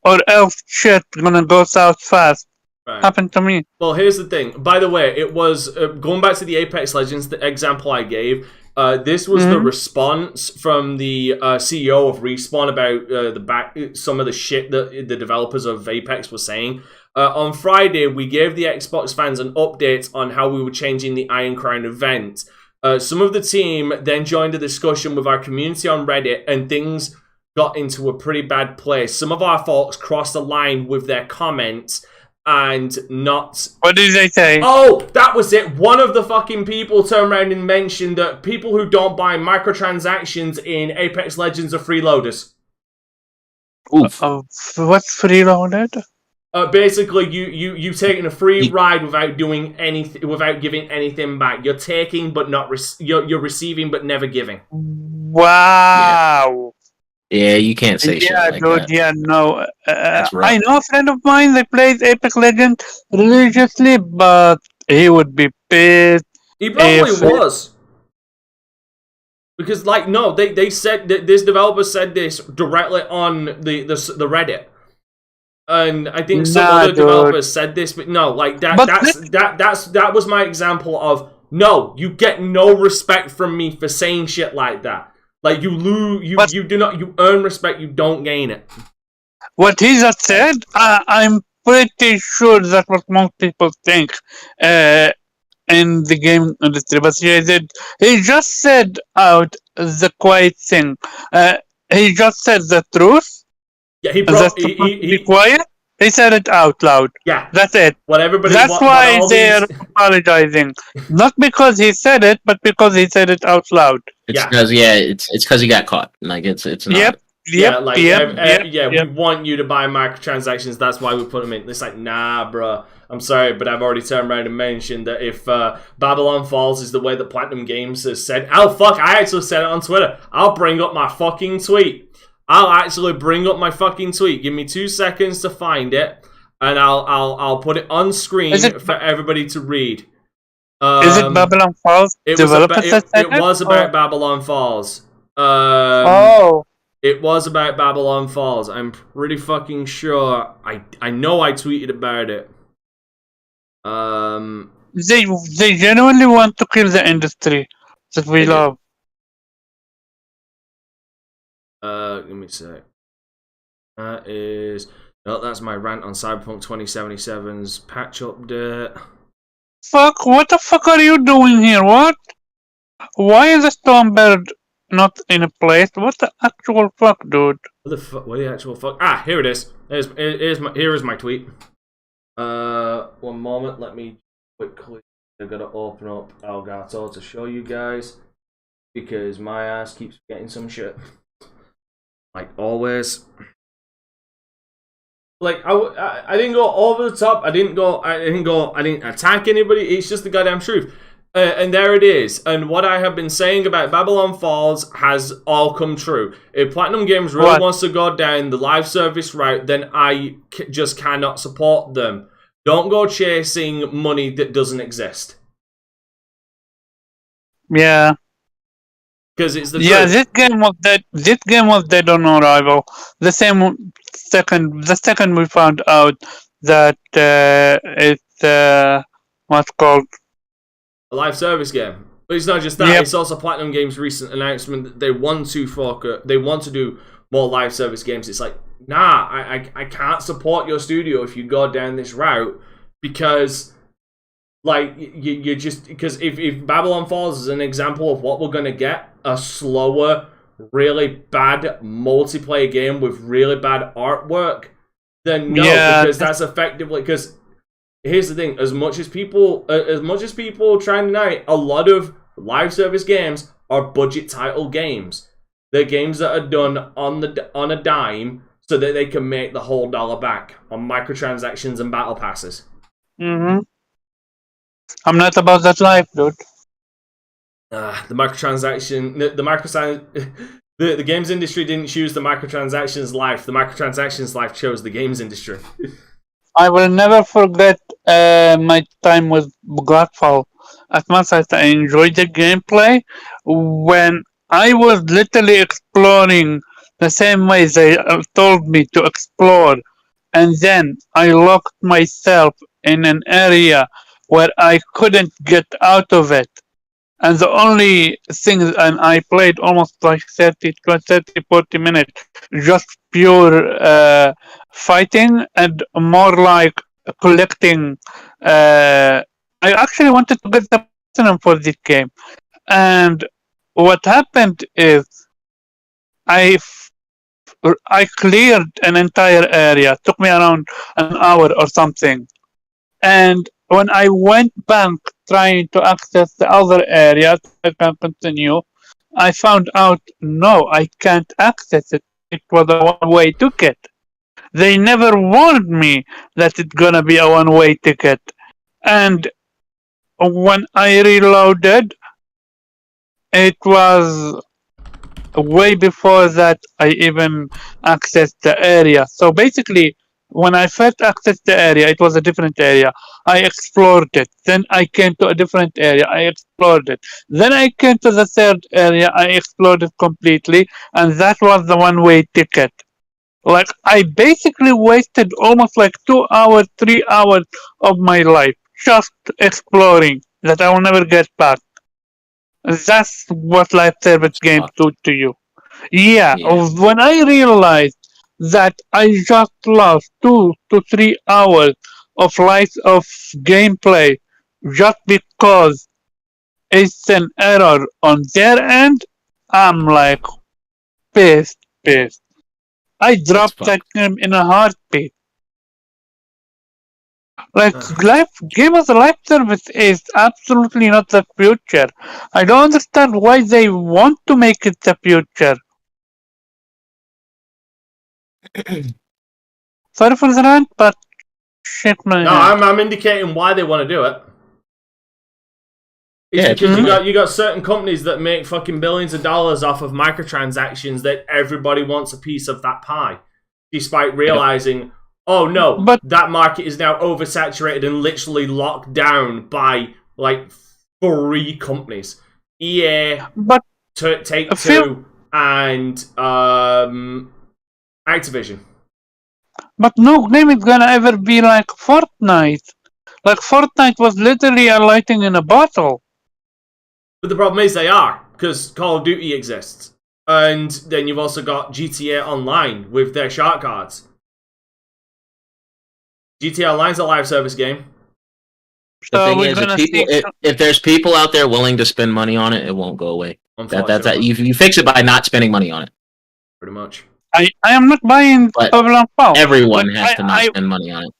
or else shit gonna go south fast. Right. Happened to me. Well, here's the thing. By the way, it was going back to the Apex Legends, the example I gave. This was the response from the CEO of Respawn about some of the shit that the developers of Apex were saying. On Friday, we gave the Xbox fans an update on how we were changing the Iron Crown event. Some of the team then joined a discussion with our community on Reddit, and things got into a pretty bad place. Some of our folks crossed the line with their comments and not... What did they say? Oh, that was it. One of the fucking people turned around and mentioned that people who don't buy microtransactions in Apex Legends are freeloaders. Oof. What's freeloaded? Basically, you taking a free ride without doing anything, without giving anything back. You're taking, but not you're receiving, but never giving. Wow. Yeah, you can't say shit like dude, that. Yeah, no. I know a friend of mine that plays Apex Legends religiously, but he would be pissed. He probably was. Because, like, no, they said that this developer said this directly on the Reddit. And I think some other developers said this, but no, like that was my example of no, you get no respect from me for saying shit like that. Like you earn respect, you don't gain it. What he just said, I'm pretty sure that's what most people think in the game industry. But he just said out the quiet thing. He just said the truth. Yeah, he be quiet. He said it out loud. Yeah, that's it. That's why they're apologizing, not because he said it, but because he said it out loud. It's because it's because he got caught. Like it's not. We want you to buy microtransactions. That's why we put them in. It's like, nah, bro. I'm sorry, but I've already turned around and mentioned that if Babylon Falls is the way that Platinum Games has said, I actually said it on Twitter. I'll bring up my fucking tweet. I'll actually bring up my fucking tweet. Give me 2 seconds to find it, and I'll put it on screen for everybody to read. Is it Babylon Falls? It was about Babylon Falls. It was about Babylon Falls. I'm pretty fucking sure. I know I tweeted about it. They genuinely want to kill the industry that we love. Let me see. That's my rant on Cyberpunk 2077's patch update. Fuck, what the fuck are you doing here? What? Why is the Stormbird not in a place? What the actual fuck, dude? What the actual fuck? Ah, here it is. Here is my tweet. One moment, let me quickly. I've got to open up Elgato to show you guys because my ass keeps getting some shit. Like always. Like I didn't go over the top. I didn't attack anybody. It's just the goddamn truth. And there it is. And what I have been saying about Babylon Falls has all come true. If Platinum Games really wants to go down the live service route, then I just cannot support them. Don't go chasing money that doesn't exist. Yeah. Because it's the truth. This game was dead on arrival. The second we found out that it's what's called a live service game. But it's not just that. It's also Platinum Games' recent announcement that they want to focus. They want to do more live service games. It's like, nah, I can't support your studio if you go down this route because. Like, you just... Because if Babylon Falls is an example of what we're going to get, a slower, really bad multiplayer game with really bad artwork, then no, because that's effectively... Because here's the thing, as much as people try and deny, a lot of live service games are budget title games. They're games that are done on a dime so that they can make the whole dollar back on microtransactions and battle passes. Mm-hmm. I'm not about that life, dude. The games industry didn't choose the microtransactions life. The microtransactions life chose the games industry. I will never forget my time with Godfall. As much as I enjoyed the gameplay, when I was literally exploring the same way they told me to explore, and then I locked myself in an area where I couldn't get out of it. And the only thing, and I played almost like 30, 40 minutes, just pure fighting and more like collecting. I actually wanted to get the platinum for this game. And what happened is I cleared an entire area. It took me around an hour or something. And when I went back trying to access the other areas, I can continue, I found out, no, I can't access it. It was a one-way ticket. They never warned me that it's going to be a one-way ticket. And when I reloaded, it was way before that I even accessed the area. So basically, When I first accessed the area, it was a different area. I explored it. Then I came to a different area. I explored it. Then I came to the third area. I explored it completely. And that was the one-way ticket. Like, I basically wasted almost like 2 hours, 3 hours of my life just exploring that I will never get back. That's what life service games do to you. Yeah, Yeah. when I realized that I just lost 2 to 3 hours of life of gameplay just because it's an error on their end, I'm like pissed. I dropped that fucked. game in a heartbeat. Like game as a life service is absolutely not the future. I don't understand why they want to make it the future. Sorry for the rant, but shit my No, hand. I'm indicating why they want to do it. It's Yeah, because mhm. you got certain companies that make fucking billions of dollars off of microtransactions that everybody wants a piece of that pie, despite realizing, oh no, But that market is now oversaturated and literally locked down by like 3 companies: EA, but Take I feel Two, and Activision. but no game is gonna ever be like Fortnite. Like Fortnite was literally a lightning in a bottle. But the problem is they are, because Call of Duty exists. And then you've also got GTA Online with their shark cards. GTA Online's a live service game. The So thing we're is, gonna see. if there's people out there willing to spend money on it, it won't go away. That's Unfortunately, you fix it by not spending money on it. pretty much. I am not buying But Pavlov Pau. everyone Like, has to not spend money on it.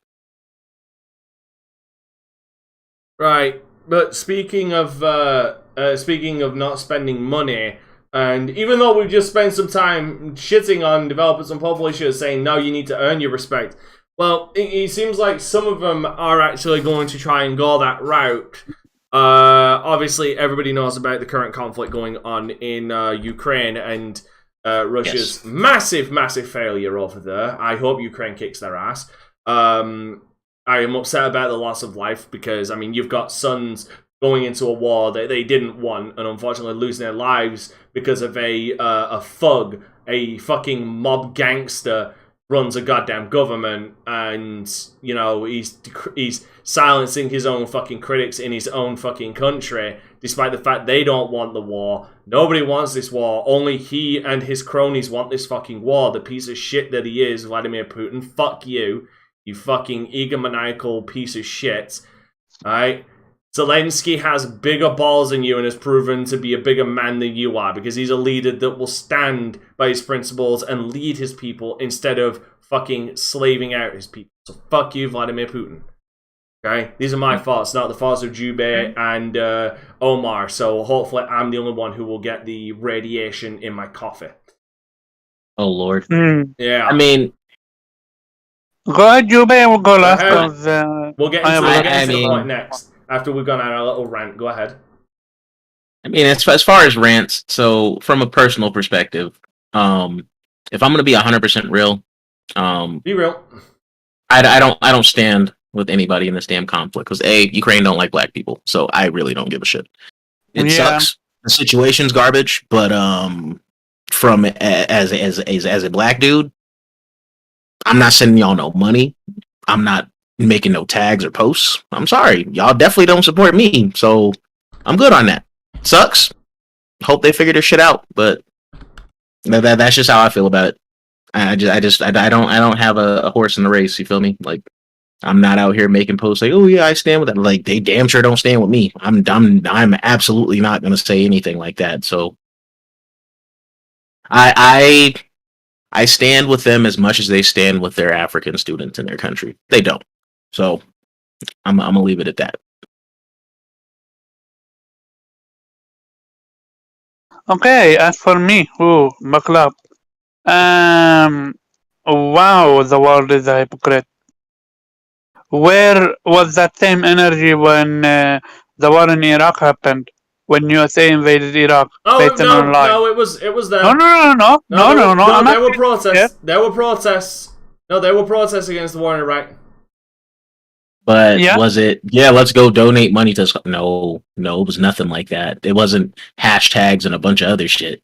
Right, but speaking of not spending money, and even though we've just spent some time shitting on developers and publishers saying no, you need to earn your respect, well, it seems like some of them are actually going to try and go that route. Obviously, everybody knows about the current conflict going on in Ukraine and Russia's massive failure over there. I hope Ukraine kicks their ass. I am upset about the loss of life because, I mean, you've got sons going into a war that they didn't want and unfortunately losing their lives because of a thug, a fucking mob gangster runs a goddamn government, and, you know, he's silencing his own fucking critics in his own fucking country, despite the fact they don't want the war. Nobody wants this war. Only he and his cronies want this fucking war. The piece of shit that he is, Vladimir Putin. Fuck you. You fucking egomaniacal piece of shit. Alright? Zelensky has bigger balls than you and has proven to be a bigger man than you are because he's a leader that will stand by his principles and lead his people instead of fucking slaving out his people. So fuck you, Vladimir Putin. Okay? These are my thoughts, not the thoughts of Jubei and Omar. So hopefully I'm the only one who will get the radiation in my coffee. Oh Lord. Yeah. I mean, Go ahead, Jubei. We'll go last ahead. because We'll get into the point next. After we've gone on our little rant. Go ahead. I mean, as far as rants, so from a personal perspective, if I'm going to be 100% real, be real. I don't stand with anybody in this damn conflict because Ukraine don't like black people, so I really don't give a shit. It sucks. The situation's garbage, but from as a black dude, I'm not sending y'all no money. I'm not making no tags or posts. I'm sorry, y'all definitely don't support me, so I'm good on that. Sucks. Hope they figure their shit out, but that's just how I feel about it. I don't have a horse in the race. You feel me? Like, I'm not out here making posts like, oh yeah, I stand with them. Like, they damn sure don't stand with me. I'm absolutely not gonna say anything like that. So I stand with them as much as they stand with their African students in their country. They don't. So I'm gonna leave it at that. Okay, as for me, buckle up. Wow, the world is a hypocrite. Where was that same energy when the war in Iraq happened? When USA invaded Iraq? No, it was there. No. There were protests. No, they were protesting against the war in Iraq. But Yeah. was it? Yeah, let's go donate money to. No, it was nothing like that. It wasn't hashtags and a bunch of other shit.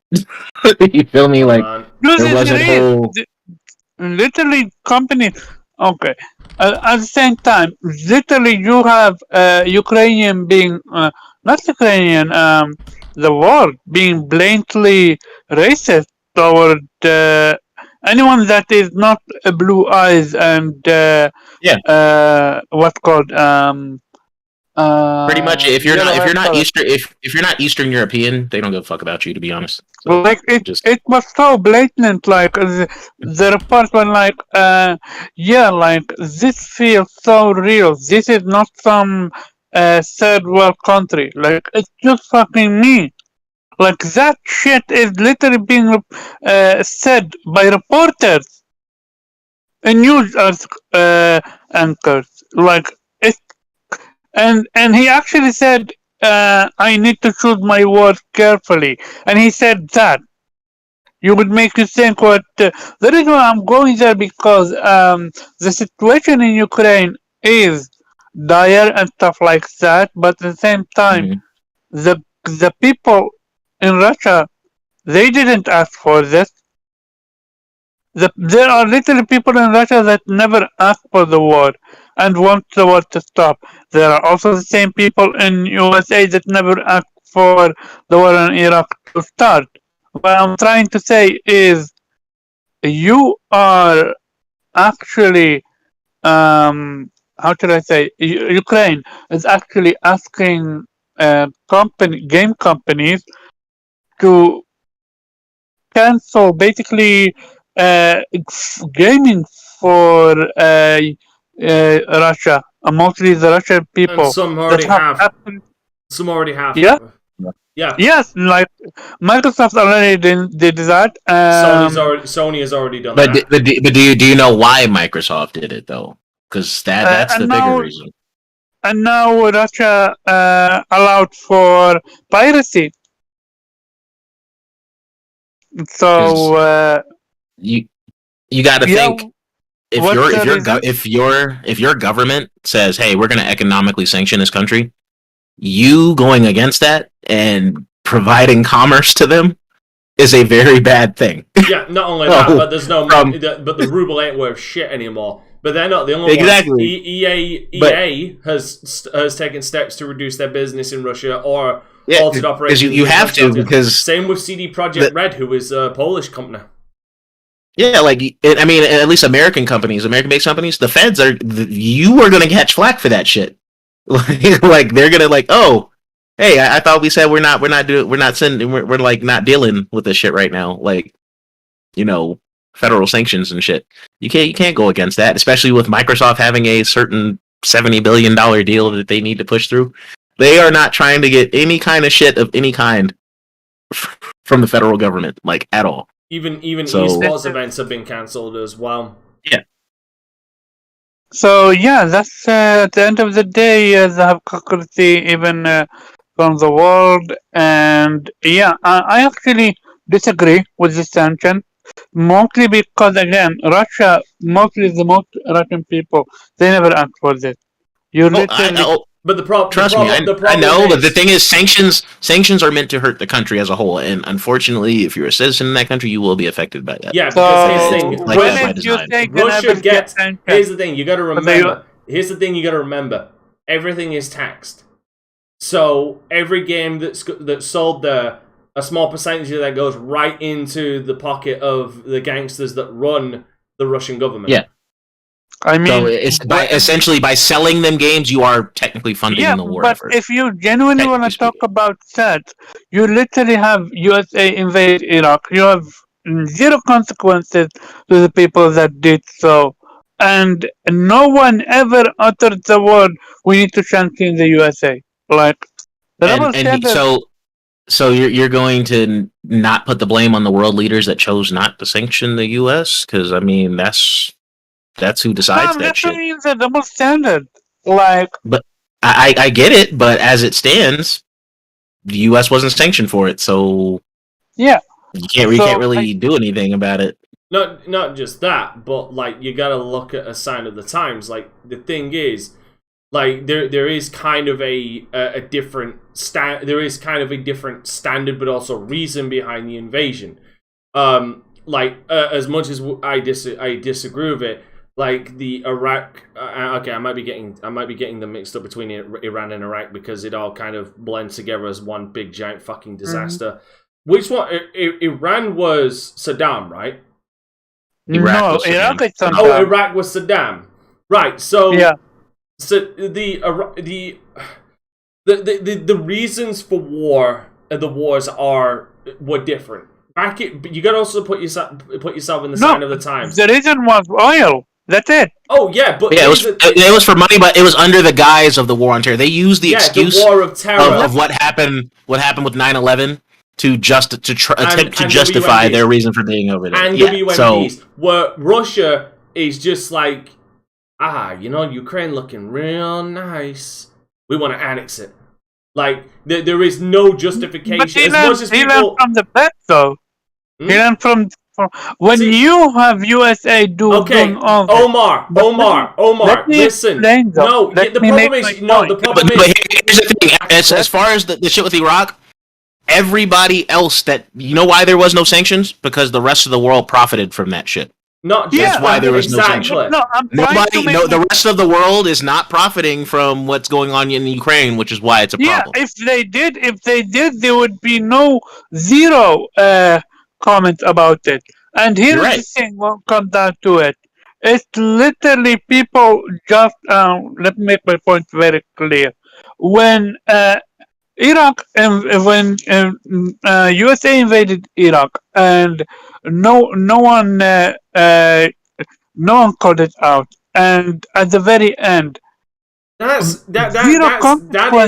You feel me? Like Man. Because there wasn't whole. literally company. Okay. At the same time, literally you have Ukrainian being not Ukrainian, the world being blatantly racist toward anyone that is not blue eyes and what's called Pretty much, if you're yellow hair not color. if you're not Eastern European, they don't give a fuck about you. To be honest, so Like it, just it was so blatant. Like the report were like, yeah, like this feels so real. This is not some third world country. Like it's just fucking me. Like that shit is literally being said by reporters and news anchors. Like it, and he actually said, I need to choose my words carefully. And he said that. You would make you think what the reason why I'm going there because the situation in Ukraine is dire and stuff like that, but at the same time, Mhm. the people in Russia they didn't ask for this. There are literally people in Russia that never asked for the war and want the war to stop. There are also the same people in USA that never asked for the war in Iraq to start. What I'm trying to say is you are actually how should I say Ukraine is actually asking game companies to cancel basically gaming for Russia, mostly the Russian people. And some already have. Some already have. Yeah. Yeah. Yes, like Microsoft already did that. Sony has already done But that. but do you know why Microsoft did it though? Because that's the and bigger now- reason. And now Russia allowed for piracy. So You got to yeah, think if what's your the if your reason? if your government says, "Hey, we're going to economically sanction this country," you going against that and providing commerce to them is a very bad thing. Yeah, not only that, but there's no. From- but the ruble ain't worth shit anymore. But they're not the only Exactly. ones. EA has taken steps to reduce their business in Russia or Yeah, altered operations. because you have to, because same with CD Projekt Red, who is a Polish company. yeah, like I mean, at least American-based companies, the feds you are going to catch flack for that shit. Like they're gonna like, oh, hey, I thought we said we're not dealing with this shit right now. Like, you know, federal sanctions and shit. You can't go against that, especially with Microsoft having a certain $70 billion deal that they need to push through. They are not trying to get any kind of shit of any kind from the federal government, like at all. Even So- esports events have been cancelled as well. So yeah, that's at the end of the day, the hypocrisy even from the world, and yeah, I actually disagree with this sanction, mostly because again, Russia, mostly the most Russian people, they never asked for this. You literally, But the problem, Trust me, I problem know, is, but the thing is, sanctions are meant to hurt the country as a whole, and unfortunately, if you're a citizen in that country, you will be affected by that. yeah, so because here's the thing, like when that by did you design. think Russia gets. sanctioned? Here's the thing you got to But they- remember. Here's the thing you got to remember. Everything is taxed. So every game that's sold there, a small percentage of that goes right into the pocket of the gangsters that run the Russian government. Yeah. I mean, So it's essentially by selling them games, you are technically funding yeah, the war but effort. if you genuinely want to Technically talk about that, you literally have USA invade Iraq. You have zero consequences to the people that did so. And no one ever uttered the word, we need to sanction the USA. Like, the double And standard. so you're going to not put the blame on the world leaders that chose not to sanction the U.S. Because I mean that's who decides No, that that's what shit. means a double standard. Like, I get it, but as it stands, the U.S. wasn't sanctioned for it, so yeah. you can't really do anything about it. not just that, but like you gotta look at a sign of the times. Like the thing is, like there is kind of a different there is kind of a different standard, but also reason behind the invasion. As much as I disagree with it, like the Iraq. Okay, I might be getting them mixed up between Iran and Iraq because it all kind of blends together as one big giant fucking disaster. Mm-hmm. Which one? Iran was Saddam, right? Iraq is Saddam. Oh, Iraq was Saddam. Right. So yeah. So the reasons for war, the wars were different. You gotta also put yourself in the sign of the times. The reason was oil. That's it. Oh yeah, but yeah, it was for money, but it was under the guise of the war on terror. They used the excuse the war of terror of what happened with 9/11 to attempt to justify their reason for being over there. And WMDs, where Russia is just like, Ukraine looking real nice. We want to annex it. Like there is no justification. But he learned from the best, though. He learned from when you have USA doing all this. Omar, listen. The problem is, here's the thing. As far as the shit with Iraq, everybody else why there was no sanctions? Because the rest of the world profited from that shit. That's why there was no sanctions. The rest of the world is not profiting from what's going on in Ukraine, which is why it's a problem. Yeah, if they did, there would be zero comment about it. And here's the thing: what comes down to it, it's literally people just. Let me make my point very clear. When Iraq, when USA invaded Iraq, and no one called it out, and at the very end, that is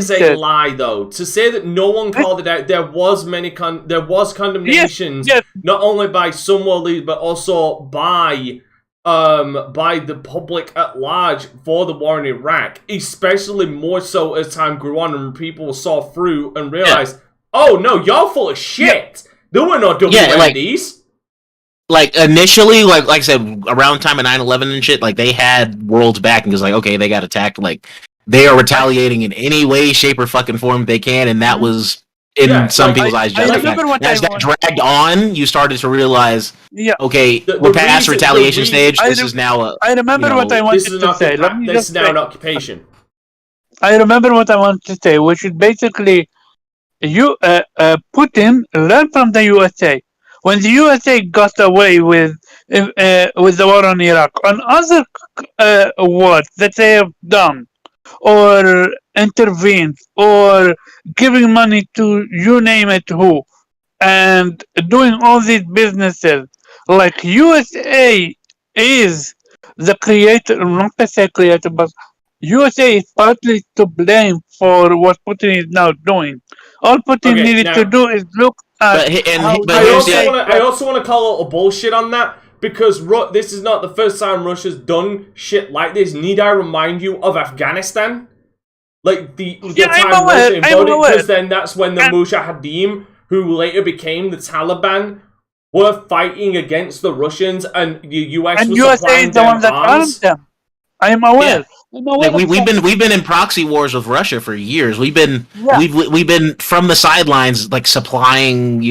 a lie, though. To say that no one called it out, there was condemnations, not only by some world leaders but also by the public at large for the war in Iraq, especially more so as time grew on and people saw through and realized, oh no, y'all full of shit. There were no WMDs. Like initially, like I said, around time of 9/11 and shit, like they had world's backing because, like, okay, they got attacked, like they are retaliating in any way, shape, or fucking form they can, and that was in some people's eyes justified. As that dragged on, you started to realize, okay, we're past retaliation stage. This is now I remember what I wanted to say. This is now an occupation. I remember what I wanted to say, which is basically, Putin learned from the USA. When the USA got away with the war on Iraq, on other wars that they have done, or intervened, or giving money to you name it who, and doing all these businesses, like USA is the creator, not to say creator, but USA is partly to blame for what Putin is now doing. All Putin needed to do is look at. I also want to call a little bullshit on that, because this is not the first time Russia's done shit like this. Need I remind you of Afghanistan? Like the time Russia invaded, because then that's when the Mujahideen, who later became the Taliban, were fighting against the Russians, and the US was supplying them arms. I am aware. Yeah. Like we've been in proxy wars with Russia for years. We've been from the sidelines, like supplying,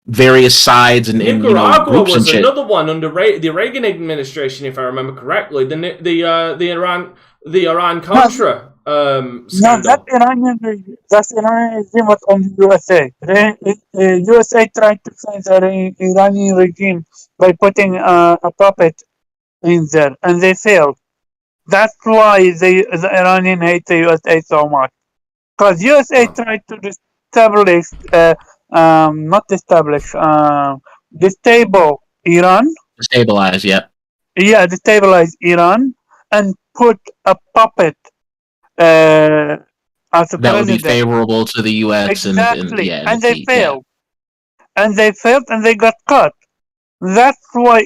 various sides and Nicaragua groups was and shit. Another one under the Reagan administration, if I remember correctly. The Iran Contra scandal. That Iranian regime was on the USA. USA tried to change the Iranian regime by putting a puppet in there, and they failed. That's why the Iranian hate the USA so much. Because USA tried to destabilize Iran. Stabilize, yeah. Yeah, destabilize Iran and put a puppet as a that would be favorable to the US. Exactly. And they failed. Yeah. And they failed and they got caught. That's why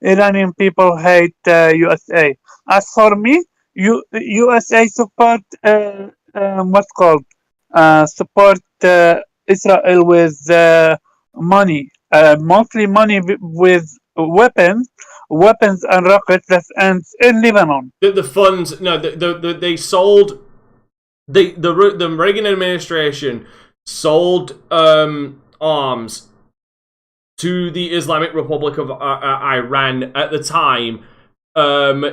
Iranian people hate USA. As for me, USA support support Israel with money, mostly money with weapons and rockets that ends in Lebanon. The funds, no, they sold, the Reagan administration sold arms to the Islamic Republic of Iran at the time,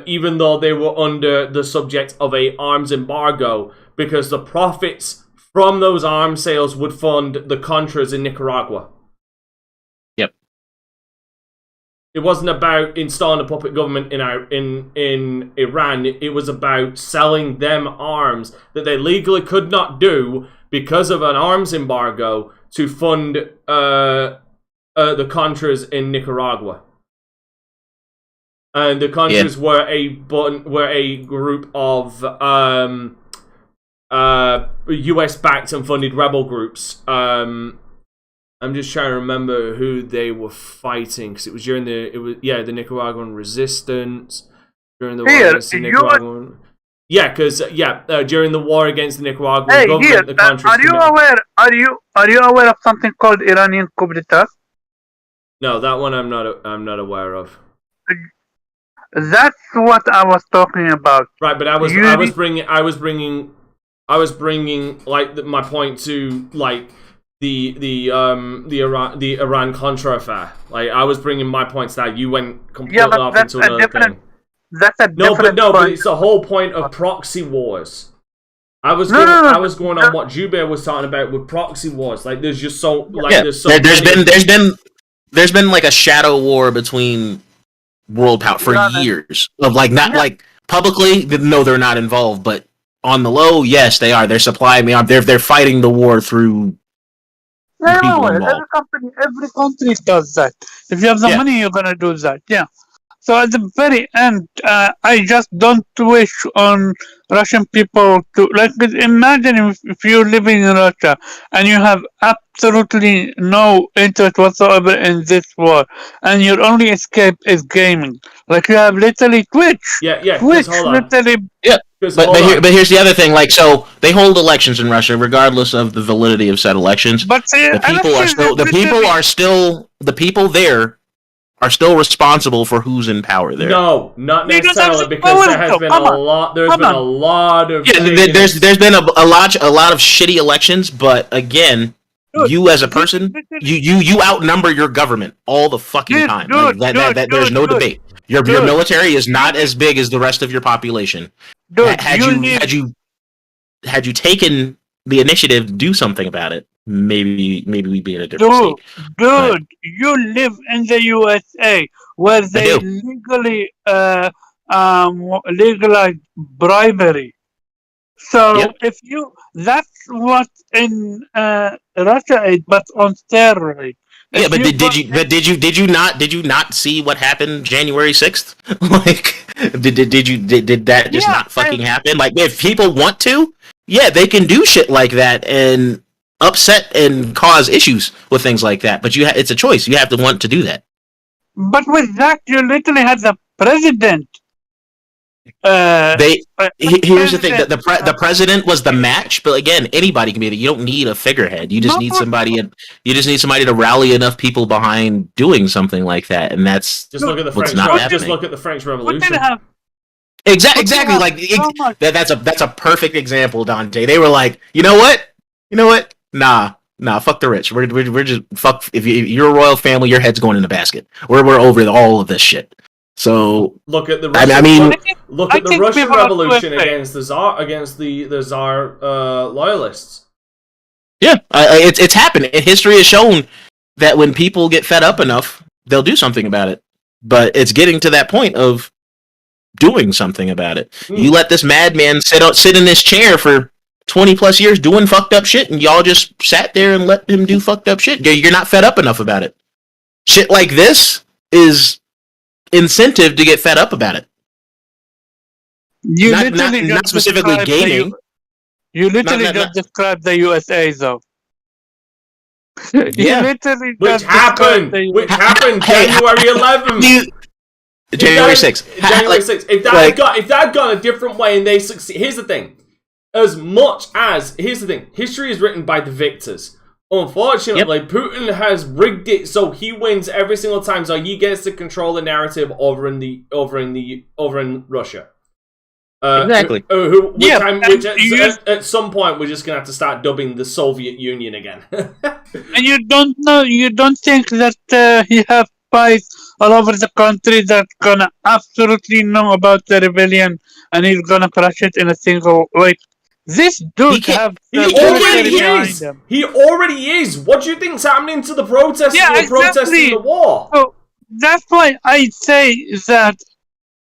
even though they were under the subject of a arms embargo, because the profits from those arms sales would fund the Contras in Nicaragua. Yep. It wasn't about installing a puppet government in Iran. It was about selling them arms that they legally could not do because of an arms embargo to fund the Contras in Nicaragua. And the Contras were a group of US-backed and funded rebel groups. I'm just trying to remember who they were fighting, because it was during the Nicaraguan resistance, during the war against the Nicaraguan. During the war against the Nicaraguan government, the Contras. Are you aware of something called Iranian coup d'état? No, that one I'm not aware of. That's what I was talking about. Right, but I was bringing like my point to like the Iran Contra affair. Like I was bringing my points that you went completely off into another thing. That's a different but it's the whole point of proxy wars. I was going on what Jubair was talking about with proxy wars. Like there's just so there's been like a shadow war between world power for years of like not like publicly, no, they're not involved, but on the low, yes, they are. They're supplying the arm. They're fighting the war through. Every country does that. If you have the money, you're gonna do that. Yeah. So at the very end, I just don't wish on Russian people to like. Imagine if you're living in Russia and you have absolutely no interest whatsoever in this war, and your only escape is gaming. Like you have literally Twitch. Twitch literally. Yeah. But here's the other thing. Like, so they hold elections in Russia, regardless of the validity of said elections. But the people there are still responsible for who's in power there. No, not necessarily, because there has been a lot. There's been a lot of there's been a lot of shitty elections, but again, you as a person, you outnumber your government all the fucking time. There's no debate. Your military is not as big as the rest of your population. Had you taken the initiative to do something about it, maybe we'd be in a different state. You live in the USA where they legally legalize bribery. So if that's what in Russia is, but on steroids. Yeah, but did you not see what happened January 6th? Like, did that just not fucking happen? Like, if people want to, they can do shit like that and upset and cause issues with things like that. But it's a choice. You have to want to do that. But with that, you literally had the president. Here's the thing: the president was the match, but again, anybody can be it. You don't need a figurehead. You just need somebody. You just need somebody to rally enough people behind doing something like that, and that's look at the French. Just look at the French Revolution. Exactly. Like that's a perfect example, Dante. They were like, you know what? Nah, fuck the rich. We're just fuck. If you're a royal family, your head's going in a basket. We're over all of this shit. So look at the Russian, look at the Russian Revolution against the Tsar loyalists. Yeah, it's happened. History has shown that when people get fed up enough, they'll do something about it. But it's getting to that point of doing something about it. You let this madman sit in this chair for 20 plus years doing fucked up shit, and y'all just sat there and let him do fucked up shit. You're not fed up enough about it. Shit like this is incentive to get fed up about it. Not specifically gaming. You literally just described the USA, though. Which happened January 11th. January 6th. January 6th. If that had gone a different way and they succeed, here's the thing. History is written by the victors. Unfortunately, Putin has rigged it so he wins every single time, so he gets to control the narrative over in Russia. Exactly. At some point we're just gonna have to start dubbing the Soviet Union again. And you don't think that he have spies all over the country that gonna absolutely know about the rebellion and he's gonna crush it in a single like this dude have He already is. What do you think's happening to the protesters who are protesting the war? So that's why I say that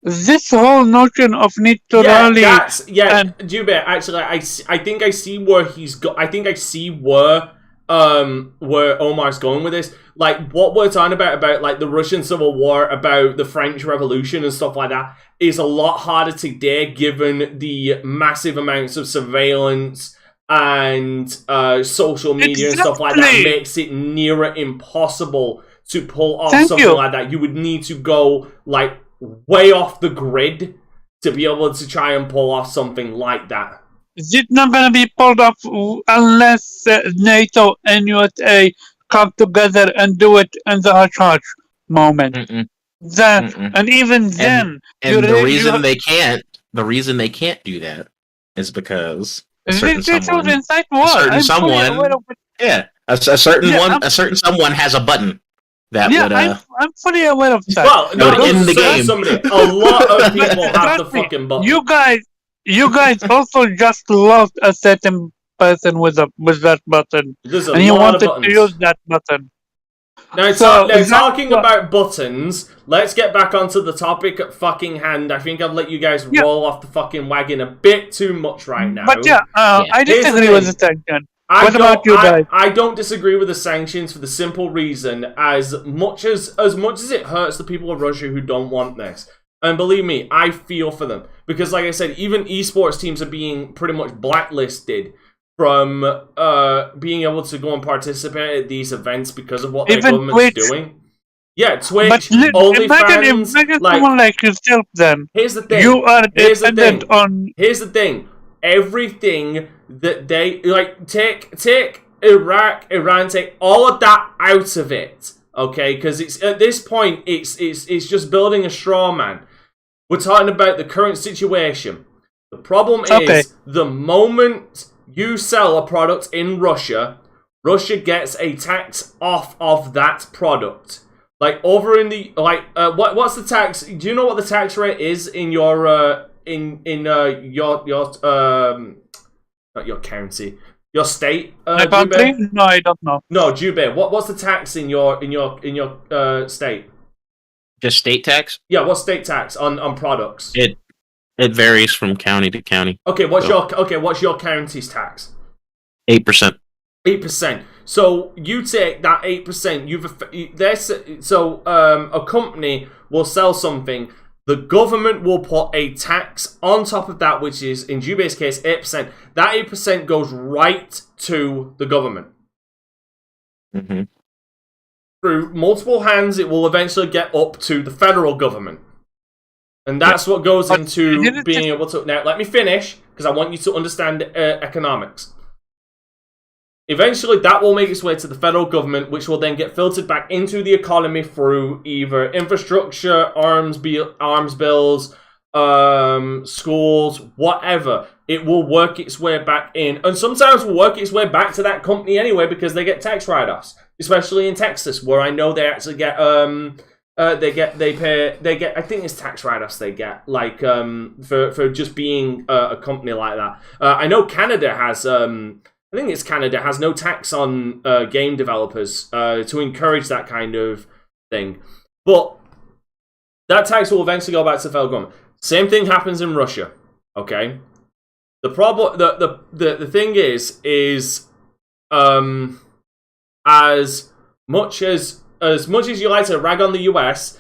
this whole notion of need to rally. Jubei, actually, I think I see where he's I think I see where Omar's going with this. Like what we're talking about like the Russian Civil War, about the French Revolution and stuff like that, is a lot harder today given the massive amounts of surveillance and social media and stuff like that. Makes it nearer impossible to pull off something like that. You would need to go like way off the grid to be able to try and pull off something like that. It's not going to be pulled off unless NATO and USA come together and do it in the hush-hush moment. And even then... the reason they can't do that is because a certain someone has a button that would I'm fully aware of that. Well, no, in the game. A lot of people have the fucking button. You guys also just lost a certain person with that button, and you wanted to use that button. Now, talking about buttons, let's get back onto the topic at fucking hand. I think I've let you guys roll off the fucking wagon a bit too much right now. But I disagree with the sanction. What about you guys? I don't disagree with the sanctions for the simple reason, as much as it hurts the people of Russia who don't want this. And believe me, I feel for them. Because like I said, even esports teams are being pretty much blacklisted from being able to go and participate at these events because of what their government's doing. Yeah, Twitch, OnlyFans. Imagine someone like yourself then. Here's the thing. You are dependent on... Here's the thing. Everything that they... Like, take Iraq, Iran, take all of that out of it. Okay? Because it's at this point, it's just building a straw man. We're talking about the current situation. The problem is, the moment you sell a product in Russia, Russia gets a tax off of that product. Like over in the what's the tax? Do you know what the tax rate is in your not your county, your state? My country? No, I don't know. No, Jubei. What's the tax in your state? Just state tax? Yeah, what's state tax on products? It varies from county to county. Okay, what's your county's tax? 8%. 8%. So you take that 8%. A company will sell something. The government will put a tax on top of that, which is in Jubei's case 8%. That 8% goes right to the government. Mm-hmm. Through multiple hands, it will eventually get up to the federal government. And that's what goes into being able to... Now, let me finish, because I want you to understand economics. Eventually, that will make its way to the federal government, which will then get filtered back into the economy through either infrastructure, arms bills, schools, whatever. It will work its way back in. And sometimes will work its way back to that company anyway, because they get tax write-offs. Especially in Texas, where I know they actually get... they get I think it's tax write-offs they get, like for just being a company like that. I know Canada has I think it's Canada has no tax on game developers to encourage that kind of thing. But that tax will eventually go back to the federal government. Same thing happens in Russia. Okay? The problem the thing is as much as you like to rag on the US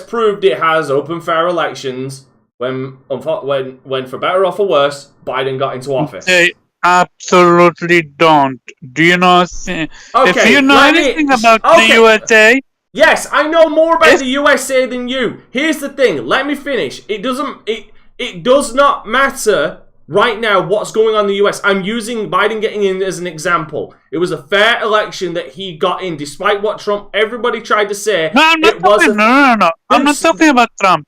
proved it has open, fair elections when for better or for worse, Biden got into office. They absolutely don't. Do you know? If you know anything about the USA... Yes, I know more about the USA than you. Here's the thing. Let me finish. It does not matter right now, what's going on in the US, I'm using Biden getting in as an example. It was a fair election that he got in, despite what everybody tried to say. No, I'm not talking. No. I'm not talking about Trump.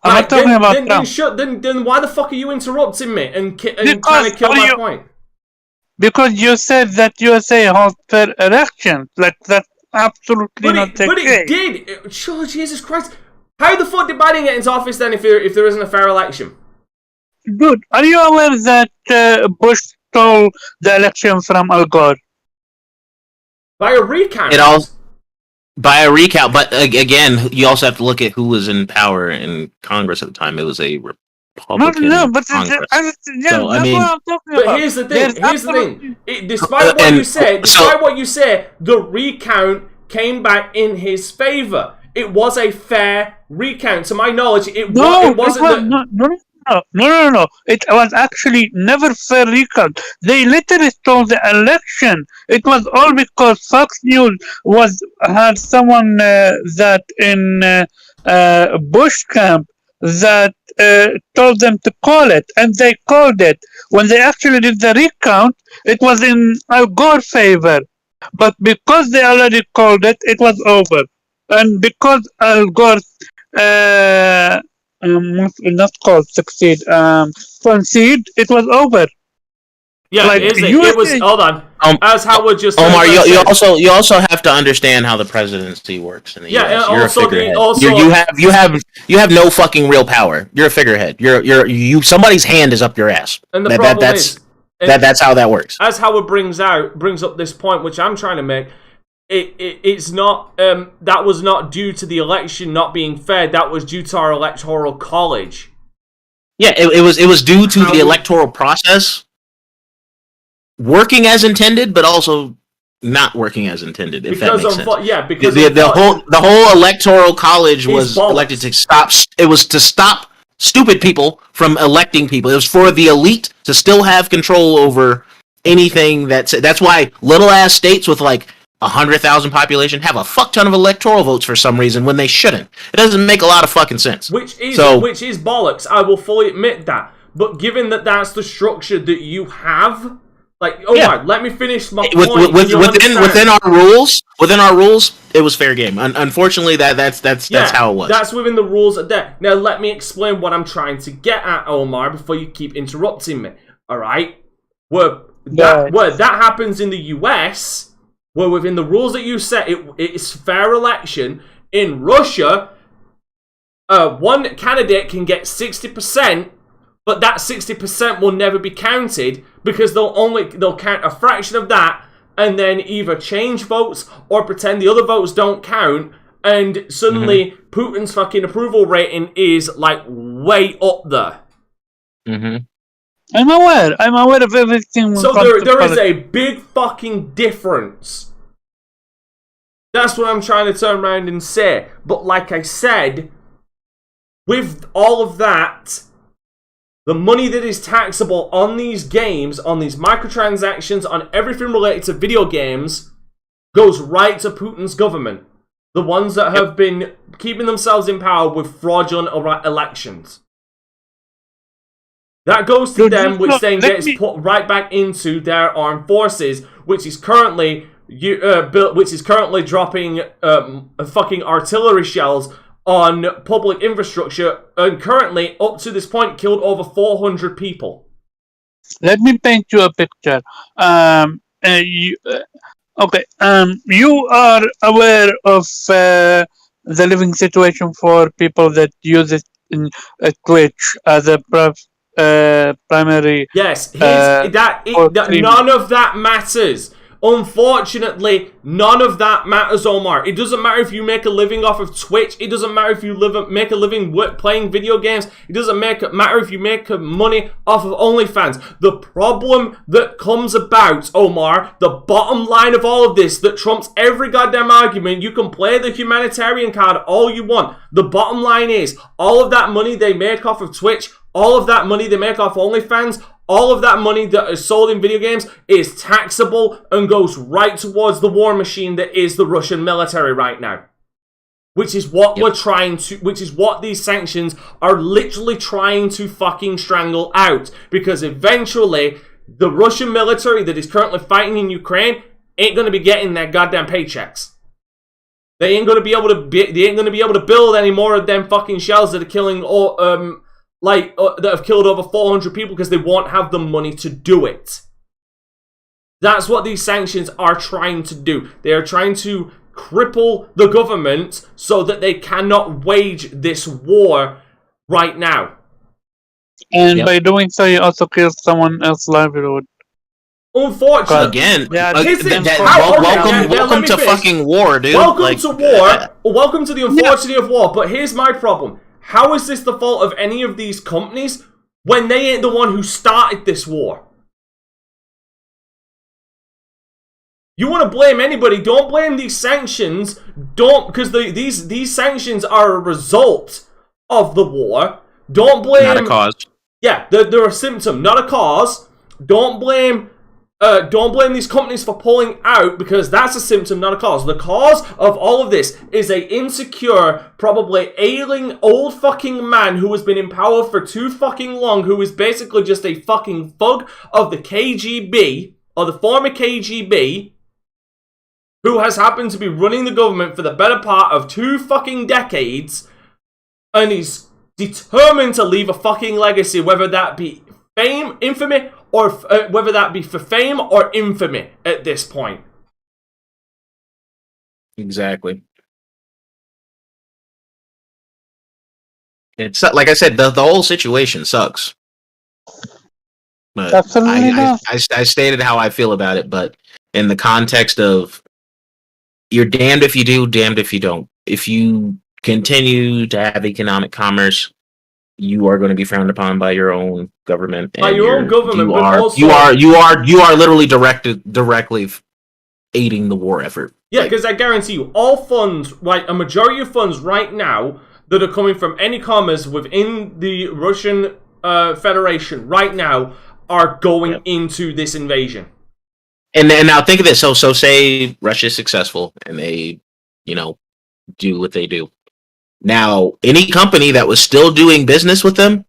I'm not talking about Trump. Then why the fuck are you interrupting me and trying to kill my point? Because you said that USA holds fair elections. Like, that's absolutely not the case. But it did. Jesus Christ. How the fuck did Biden get into office then if there isn't a fair election? Dude, are you aware that Bush stole the election from Al Gore? By a recount. By a recount, but again, you also have to look at who was in power in Congress at the time. It was a Republican Congress. So, I mean, what I'm talking but about. here's the thing. Despite what you say, the recount came back in his favor. It was a fair recount. To my knowledge, it wasn't. No. It was actually never fair recount. They literally stole the election. It was all because Fox News had someone that in Bush camp that told them to call it, and they called it. When they actually did the recount, it was in Al Gore's favor. But because they already called it, it was over. And because Al Gore not called succeed, concede, it was over. Yeah, like, it was. Hold on. As Howard just said, Omar, you also have to understand how the presidency works in the US. You're a figurehead. You have no fucking real power. You're a figurehead. Somebody's hand is up your ass. And the problem is that's how that works. As Howard brings up this point, which I'm trying to make. It's not. That was not due to the election not being fair. That was due to our electoral college. Yeah, it was due to the electoral process working as intended, but also not working as intended. If that makes sense. Because the whole electoral college was elected to stop. It was to stop stupid people from electing people. It was for the elite to still have control over anything. That's why little ass states with like 100,000 population have a fuck ton of electoral votes for some reason when they shouldn't. It doesn't make a lot of fucking sense. Which is bollocks. I will fully admit that. But given that that's the structure that you have, like, let me finish my point. Within our rules, it was fair game. Unfortunately, that's how it was. That's within the rules of that. Now, let me explain what I'm trying to get at, Omar, before you keep interrupting me. All right, where that happens in the US. Well, within the rules that you set, it's fair election. In Russia, one candidate can get 60%, but that 60% will never be counted because they'll count a fraction of that and then either change votes or pretend the other votes don't count, and suddenly Putin's fucking approval rating is like way up there. Mm-hmm. I'm aware of everything. So there is a big fucking difference. That's what I'm trying to turn around and say. But like I said, with all of that, the money that is taxable on these games, on these microtransactions, on everything related to video games, goes right to Putin's government. The ones that have been keeping themselves in power with fraudulent elections. That goes to them, which then gets put right back into their armed forces, which is currently dropping fucking artillery shells on public infrastructure, and currently, up to this point, killed over 400 people. Let me paint you a picture. You are aware of the living situation for people that use it in Twitch as a primary. Yes, none of that matters. Unfortunately, none of that matters, Omar. It doesn't matter if you make a living off of Twitch. It doesn't matter if you make a living playing video games. It doesn't matter if you make money off of OnlyFans. The problem that comes about, Omar, the bottom line of all of this that trumps every goddamn argument, you can play the humanitarian card all you want. The bottom line is, all of that money they make off of Twitch, all of that money they make off OnlyFans, all of that money that is sold in video games is taxable and goes right towards the war machine that is the Russian military right now. Which is what we're trying to, which is what these sanctions are literally trying to fucking strangle out. Because eventually, the Russian military that is currently fighting in Ukraine ain't going to be getting their goddamn paychecks. They ain't going to be able to build any more of them fucking shells that are killing, that have killed over 400 people because they won't have the money to do it. That's what these sanctions are trying to do. They are trying to cripple the government so that they cannot wage this war right now. And by doing so, you also kill someone else's livelihood. Unfortunately, again, welcome to fucking war, dude. Welcome to war. Welcome to the unfortunity of war. But here's my problem. How is this the fault of any of these companies when they ain't the one who started this war? You want to blame anybody, don't blame these sanctions. Don't, because these sanctions are a result of the war. Don't blame... Not a cause. Yeah, they're a symptom, not a cause. Don't blame these companies for pulling out, because that's a symptom, not a cause. The cause of all of this is a insecure, probably ailing old fucking man who has been in power for too fucking long, who is basically just a fucking thug of the KGB, or the former KGB, who has happened to be running the government for the better part of 2 fucking decades, and he's determined to leave a fucking legacy, whether that be fame, infamy, or whether that be for fame or infamy at this point. Exactly. It's like I said, the whole situation sucks. But Absolutely not. I stated how I feel about it, but in the context of you're damned if you do, damned if you don't. If you continue to have economic commerce, you are going to be frowned upon by your own government. By your own government, but also you are literally directly aiding the war effort. Yeah, because I guarantee you, all funds, a majority of funds right now that are coming from any commerce within the Russian Federation right now are going into this invasion. And now think of this. So say Russia is successful and they, do what they do. Now, any company that was still doing business with them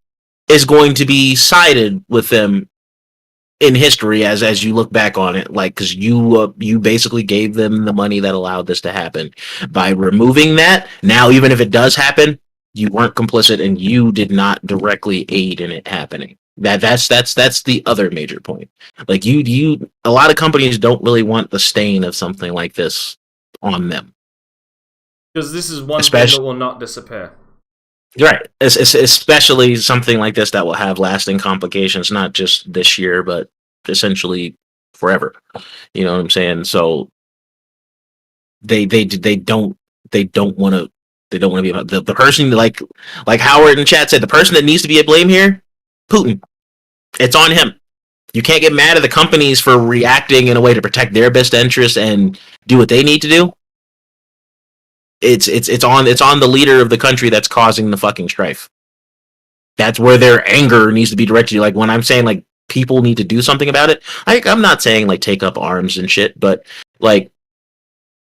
is going to be sided with them in history as you look back on it, because you basically gave them the money that allowed this to happen. By removing that, now even if it does happen, you weren't complicit and you did not directly aid in it happening. That's the other major point. Like a lot of companies don't really want the stain of something like this on them. Because this is one thing that will not disappear. Right. Especially something like this that will have lasting complications, not just this year, but essentially forever. You know what I'm saying? So they don't want to be about the person like Howard in chat said, the person that needs to be at blame here, Putin. It's on him. You can't get mad at the companies for reacting in a way to protect their best interests and do what they need to do. It's on the leader of the country that's causing the fucking strife. That's where their anger needs to be directed. Like when I'm saying people need to do something about it, I'm not saying take up arms and shit, but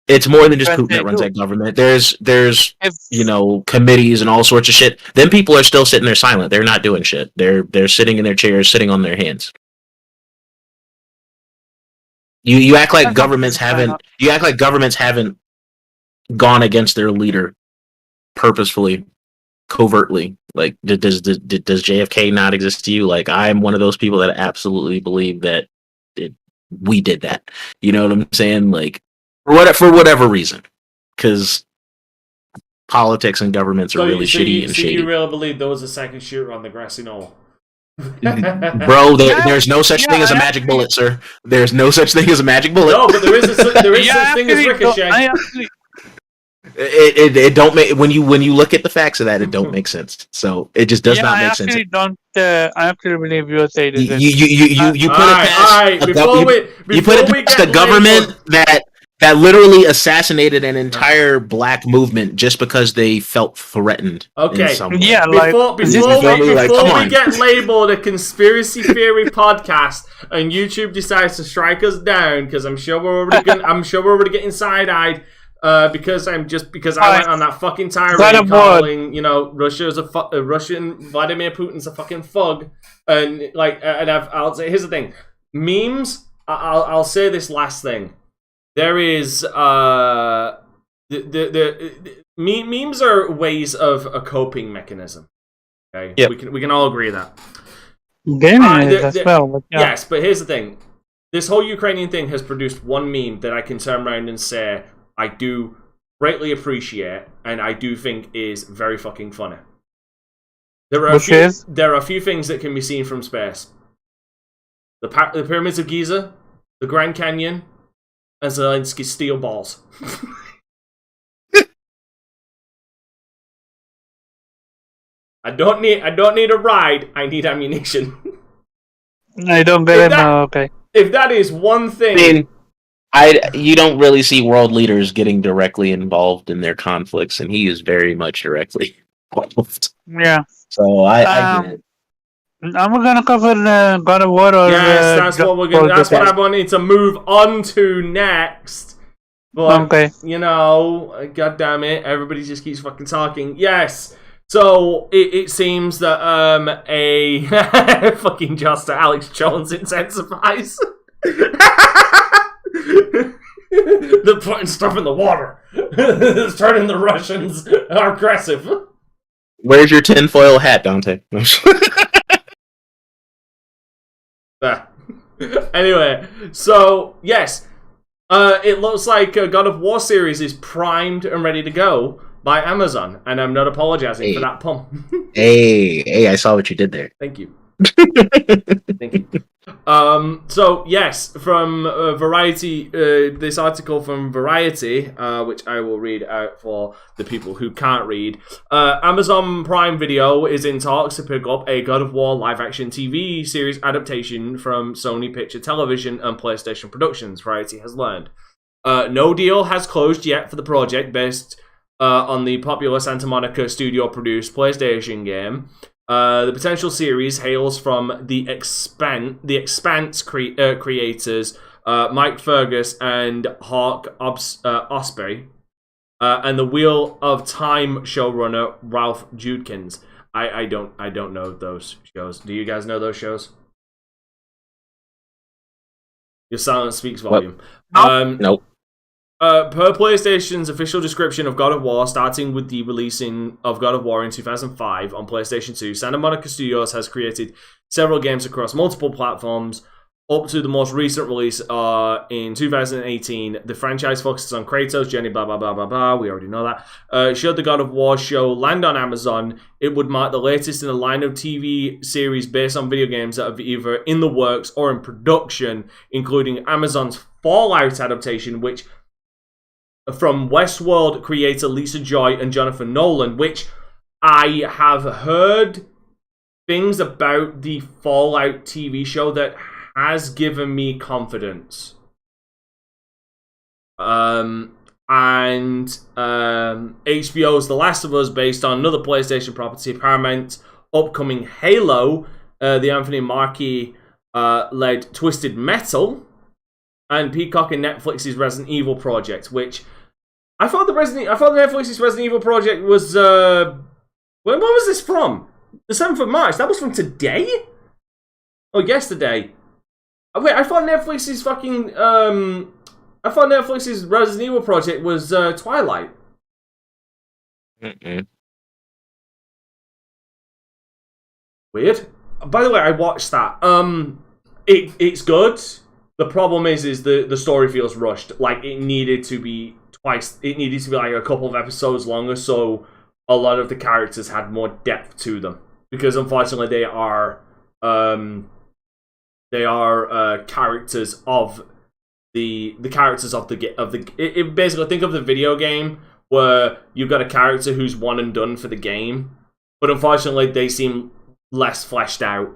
it's more than just Putin that runs that government. There's committees and all sorts of shit. Then people are still sitting there silent. They're not doing shit. They're sitting in their chairs, sitting on their hands. You act like governments haven't. You act like governments haven't gone against their leader purposefully, covertly. Like, does JFK not exist to you? Like, I'm one of those people that absolutely believe that we did that. You know what I'm saying? Like, for whatever reason, because politics and governments are really shitty and shady. You really believe there was a second shooter on the grassy knoll? Bro, there's no such thing as a magic bullet, sir. There's no such thing as a magic bullet. No, but there is such thing as ricochet. It don't make when you look at the facts of that, it don't make sense. So it just does not make sense. I actually believe you said it. You put it past a government that literally assassinated an entire black movement just because they felt threatened. Okay. In some way. Yeah, before we get labeled a conspiracy theory podcast and YouTube decides to strike us down, because I'm sure we're already getting side-eyed. because I went on that fucking tirade calling, Russia's Russian Vladimir Putin's a fucking thug, and I'll say here's the thing, memes. I'll say this last thing. There is memes are ways of a coping mechanism. Okay, yep. we can all agree that. Gaming is as well. But yeah. Yes, but here's the thing. This whole Ukrainian thing has produced one meme that I can turn around and say I do greatly appreciate and I do think is very fucking funny. There are a few things that can be seen from space. The Pyramids of Giza, the Grand Canyon, and Zelensky's steel balls. I don't need a ride, I need ammunition. I don't get it now, okay. If that is one thing... I mean, you don't really see world leaders getting directly involved in their conflicts, and he is very much directly involved. Yeah. So I get it. Are we gonna cover God of War? Or, yes, that's what we're gonna. That's what I wanted to move on to next. But okay. God damn it, everybody just keeps fucking talking. Yes. So it seems that a fucking Joster Alex Jones intensifies. They're putting stuff in the water. It's turning the Russians aggressive. Where's your tinfoil hat, Dante? Anyway, so yes, it looks like God of War series is primed and ready to go by Amazon, and I'm not apologizing for that pun. hey, I saw what you did there. Thank you. Thank you. So yes, from Variety, this article from Variety, which I will read out for the people who can't read. Amazon Prime Video is in talks to pick up a God of War live-action TV series adaptation from Sony Picture Television and PlayStation Productions, Variety has learned. No deal has closed yet for the project, based on the popular Santa Monica studio-produced PlayStation game. The potential series hails from the Expanse creators Mike Fergus and Hawk Osprey, and the Wheel of Time showrunner Ralph Judkins. I don't know those shows. Do you guys know those shows? Your silence speaks volume. Nope. Per PlayStation's official description of God of War, starting with the releasing of God of War in 2005 on PlayStation 2, Santa Monica Studios has created several games across multiple platforms. Up to the most recent release in 2018, the franchise focuses on Kratos' journey, blah, blah, blah, blah, blah. We already know that. Should the God of War show land on Amazon, it would mark the latest in a line of TV series based on video games that are either in the works or in production, including Amazon's Fallout adaptation, which from Westworld creator Lisa Joy and Jonathan Nolan, which I have heard things about the Fallout TV show that has given me confidence. HBO's The Last of Us, based on another PlayStation property, Paramount's upcoming Halo, the Anthony Mackie led Twisted Metal, and Peacock and Netflix's Resident Evil project, which I thought Netflix's Resident Evil project was when was this from? The 7th of March. That was from today? Oh, yesterday. Wait, I thought Netflix's Resident Evil project was Twilight. Weird. By the way, I watched that. It's good. The problem is the story feels rushed. Like, it needed to be twice. It needed to be like a couple of episodes longer, so a lot of the characters had more depth to them. Because unfortunately, they are characters of the basically, think of the video game where you've got a character who's one and done for the game, but unfortunately, they seem less fleshed out.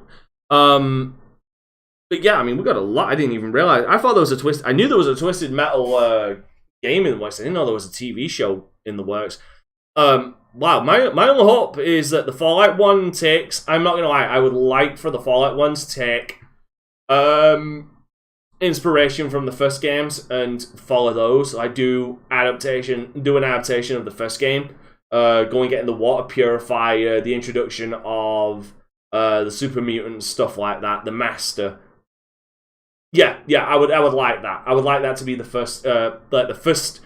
But yeah, I mean, we got a lot. I didn't even realize. I thought there was a twist. I knew there was a Twisted Metal game in the works. I didn't know there was a TV show in the works. Wow, my only hope is that the Fallout one takes. I'm not gonna lie. I would like for the Fallout ones to take inspiration from the first games and follow those. I do an adaptation of the first game. Go and get in the water purifier, the introduction of the super mutants, stuff like that, the master. Yeah, I would like that. I would like that to be the first like the first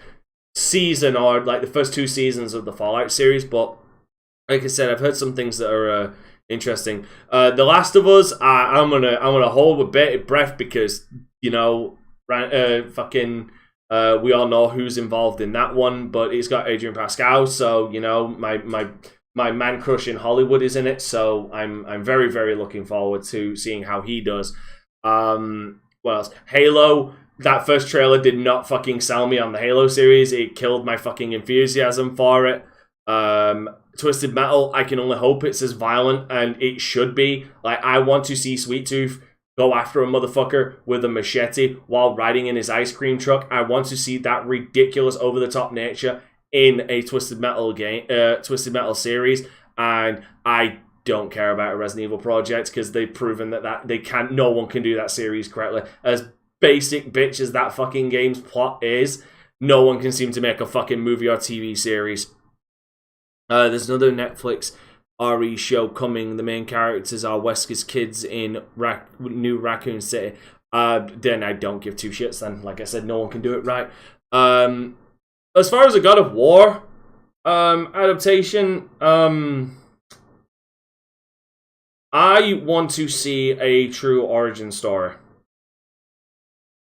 season or like the first 2 seasons of the Fallout series, but like I said, I've heard some things that are interesting. The Last of Us, I'm gonna hold a bated breath because we all know who's involved in that one, but it's got Adrian Pascal, so my man crush in Hollywood is in it, so I'm very, very looking forward to seeing how he does. What else? Halo. That first trailer did not fucking sell me on the Halo series. It killed my fucking enthusiasm for it. Twisted Metal, I can only hope it's as violent, and it should be. Like, I want to see Sweet Tooth go after a motherfucker with a machete while riding in his ice cream truck. I want to see that ridiculous, over-the-top nature in a Twisted Metal game, Twisted Metal series, and I don't care about a Resident Evil project because they've proven that no one can do that series correctly. As basic bitch as that fucking game's plot is, no one can seem to make a fucking movie or TV series. There's another Netflix RE show coming. The main characters are Wesker's kids in New Raccoon City. Then I don't give 2 shits then. Like I said, no one can do it right. As far as a God of War adaptation, I want to see a true origin story.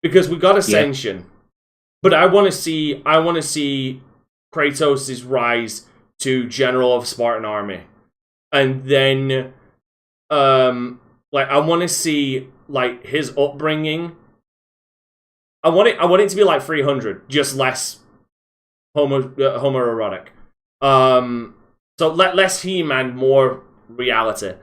Because we got Ascension. But I want to see Kratos' rise to General of Spartan Army. And then I want to see like his upbringing. I want it to be like 300, just less homoerotic. So less He-Man, more reality.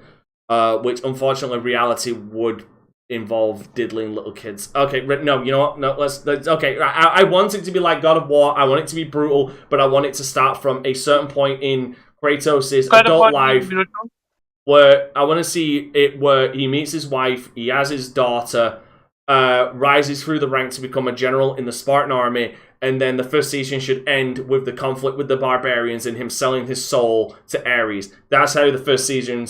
Which unfortunately reality would involve diddling little kids. Okay, no, you know what? No, let's okay. I want it to be like God of War. I want it to be brutal, but I want it to start from a certain point in Kratos' adult life, where I want to see it where he meets his wife, he has his daughter, rises through the ranks to become a general in the Spartan army, and then the first season should end with the conflict with the barbarians and him selling his soul to Ares. That's how the first season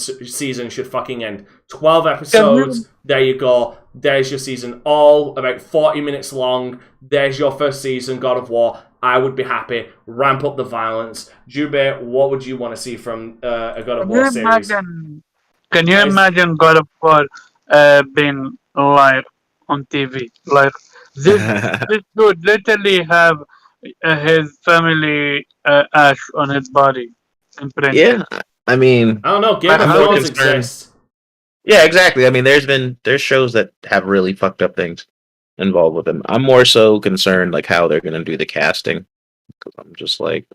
should fucking end. 12 episodes, there you go. There's your season, all about 40 minutes long. There's your first season, God of War. I would be happy. Ramp up the violence. Jube, what would you want to see from a God of War series? Can you imagine God of War being live on TV? Like, this dude literally have his family ash on his body imprinted. Yeah, I mean, I don't know. Game of Thrones exists. Yeah, exactly. I mean, there's shows that have really fucked up things involved with them. I'm more so concerned like how they're gonna do the casting, because I'm just like,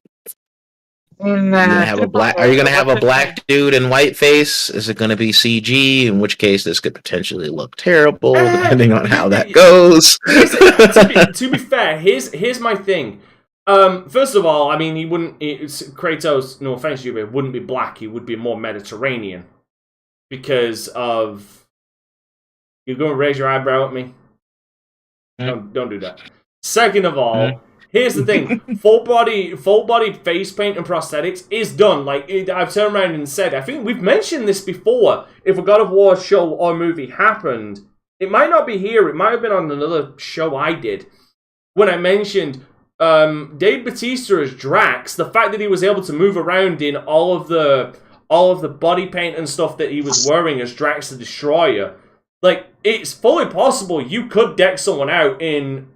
are you gonna have a black dude in white face? Is it gonna be CG? In which case, this could potentially look terrible, depending on how that goes. To be fair, here's my thing. First of all, I mean, he wouldn't. Kratos, no offense to you, but wouldn't be black. He would be more Mediterranean because of. You're gonna raise your eyebrow at me. Don't do that. Second of all. Here's the thing: full body face paint and prosthetics is done. Like I've turned around and said, I think we've mentioned this before. If a God of War show or movie happened, it might not be here. It might have been on another show I did when I mentioned Dave Bautista as Drax. The fact that he was able to move around in all of the body paint and stuff that he was wearing as Drax the Destroyer. Like, it's fully possible you could deck someone out in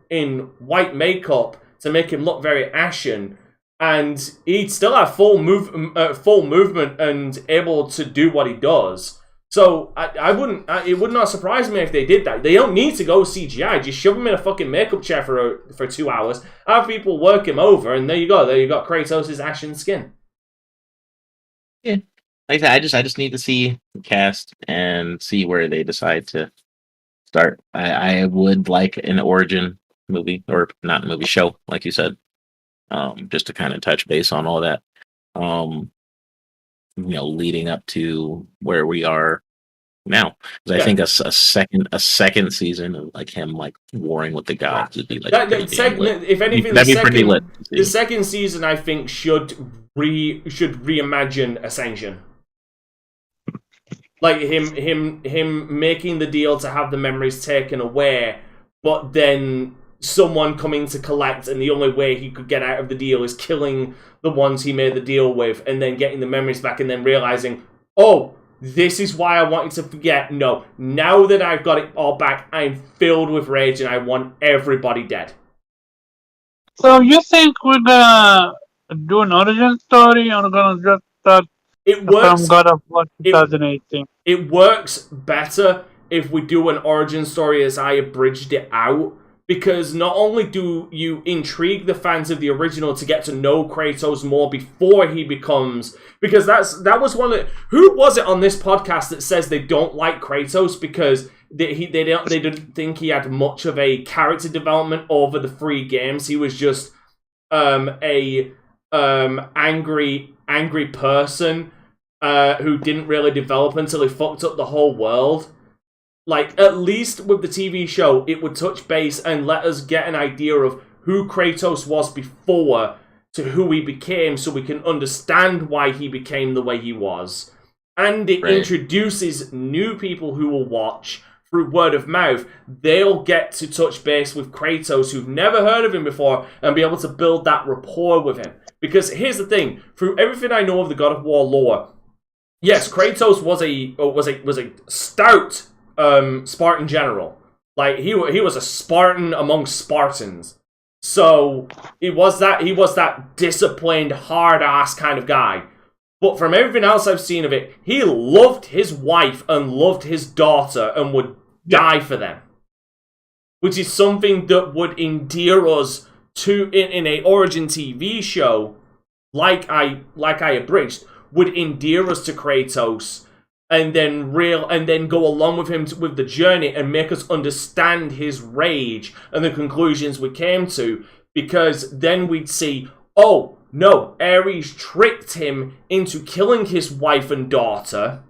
white makeup to make him look very ashen, and he'd still have full movement and able to do what he does. So it would not surprise me if they did that. They don't need to go CGI. Just shove him in a fucking makeup chair for 2 hours, have people work him over, and there you go. There you got Kratos' ashen skin. Yeah, like I said, I just need to see the cast and see where they decide to start. I would like an origin movie, or not movie, show, like you said, just to kind of touch base on all that, leading up to where we are now. Because Yeah. I think a second season of like him like warring with the gods would be like If anything, that'd be pretty lit. The second season, I think, should reimagine Ascension. Like him making the deal to have the memories taken away, but then someone coming to collect, and the only way he could get out of the deal is killing the ones he made the deal with, and then getting the memories back, and then realizing, oh, this is why I wanted to forget. No, now that I've got it all back, I'm filled with rage, and I want everybody dead. So you think we're gonna do an origin story, or gonna just start It works. from God of War 2018? It works better if we do an origin story as I abridged it out, because not only do you intrigue the fans of the original to get to know Kratos more before he becomes, because that was one of, who was it on this podcast that says they don't like Kratos because they didn't think he had much of a character development over the 3 games. He was just a angry person who didn't really develop until he fucked up the whole world. Like, at least with the TV show, it would touch base and let us get an idea of who Kratos was before to who he became, so we can understand why he became the way he was. And it introduces new people who will watch through word of mouth. They'll get to touch base with Kratos who've never heard of him before and be able to build that rapport with him. Because here's the thing, through everything I know of the God of War lore, yes, Kratos was a stout Spartan general. Like he was a Spartan among Spartans. So he was that disciplined, hard ass kind of guy. But from everything else I've seen of it, he loved his wife and loved his daughter and would die for them. Which is something that would endear us to in a Origin TV show, like I abridged, would endear us to Kratos. And then go along with him with the journey and make us understand his rage and the conclusions we came to, because then we'd see, oh no, Ares tricked him into killing his wife and daughter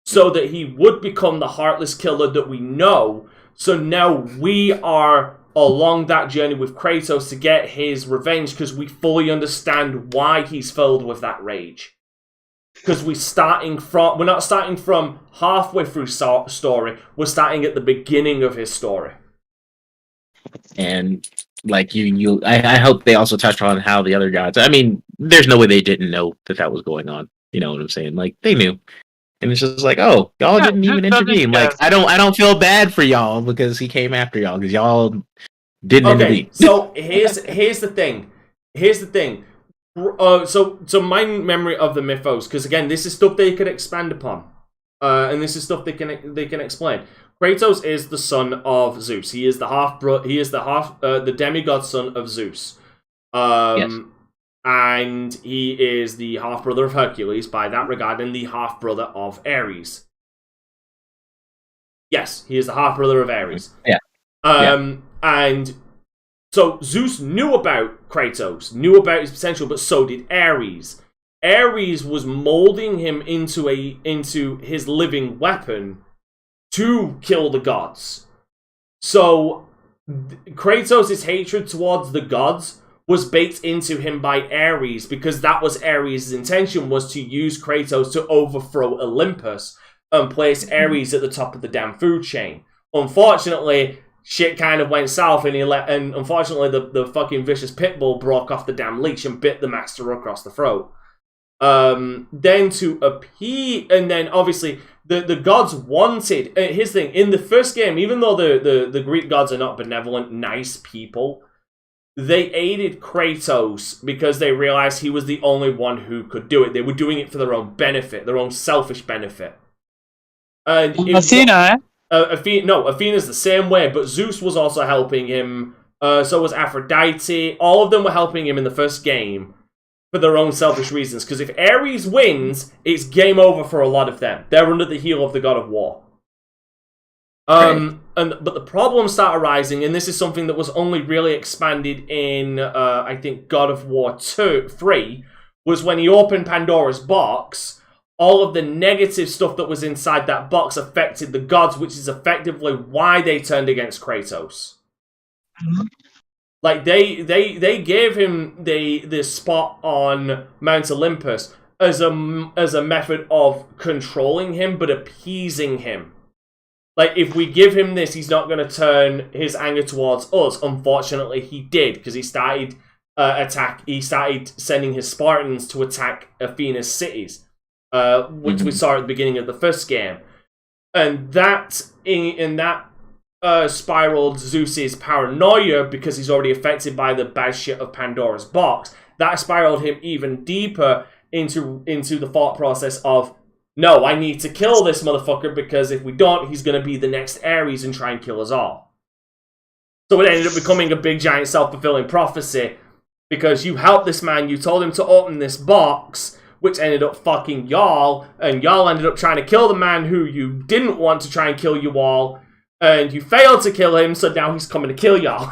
so that he would become the heartless killer that we know. So now we are along that journey with Kratos to get his revenge, because we fully understand why he's filled with that rage. Because we're not starting from halfway through story, we're starting at the beginning of his story. And like I hope they also touched on how the other gods, I mean, there's no way they didn't know that was going on. You know what I'm saying? Like, they knew. And it's just like, oh, y'all didn't even intervene. Like, I don't feel bad for y'all because he came after y'all, because y'all didn't intervene. So here's the thing. So my memory of the mythos, because again, this is stuff they could expand upon, and this is stuff they can explain. Kratos is the son of Zeus. He is the demigod son of Zeus. Yes. And he is the half brother of Hercules by that regard, and the half brother of Ares. Yes, he is the half brother of Ares. Yeah. And so Zeus knew about Kratos, knew about his potential, but so did Ares. Ares was molding him into his living weapon to kill the gods. So Kratos' hatred towards the gods was baked into him by Ares, because that was Ares' intention, was to use Kratos to overthrow Olympus and place Ares at the top of the damn food chain. Unfortunately, shit kind of went south, and unfortunately the fucking vicious pit bull broke off the damn leash and bit the master across the throat. Then to appease, and then obviously the gods wanted, here's the thing, in the first game, even though the Greek gods are not benevolent, nice people, they aided Kratos because they realized he was the only one who could do it. They were doing it for their own benefit, their own selfish benefit. Athena, Athena's the same way, but Zeus was also helping him. So was Aphrodite. All of them were helping him in the first game for their own selfish reasons. Because if Ares wins, it's game over for a lot of them. They're under the heel of the God of War. But the problems start arising, and this is something that was only really expanded in, I think, God of War 3, was when he opened Pandora's box. all of the negative stuff that was inside that box affected the gods, which is effectively why they turned against Kratos. Mhm. Like they gave him the spot on Mount Olympus as a method of controlling him but appeasing him. Like, if we give him this, he's not going to turn his anger towards us. Unfortunately, he did, because he started He started sending his Spartans to attack Athena's cities, which we saw at the beginning of the first game, and that spiraled Zeus's paranoia because he's already affected by the bad shit of Pandora's box. That spiraled him even deeper into the thought process of, no, I need to kill this motherfucker, because if we don't, he's going to be the next Ares and try and kill us all. So it ended up becoming a big, giant, self-fulfilling prophecy, because you helped this man, you told him to open this box, which ended up fucking y'all, and y'all ended up trying to kill the man who you didn't want to try and kill you all, and you failed to kill him, so now he's coming to kill y'all.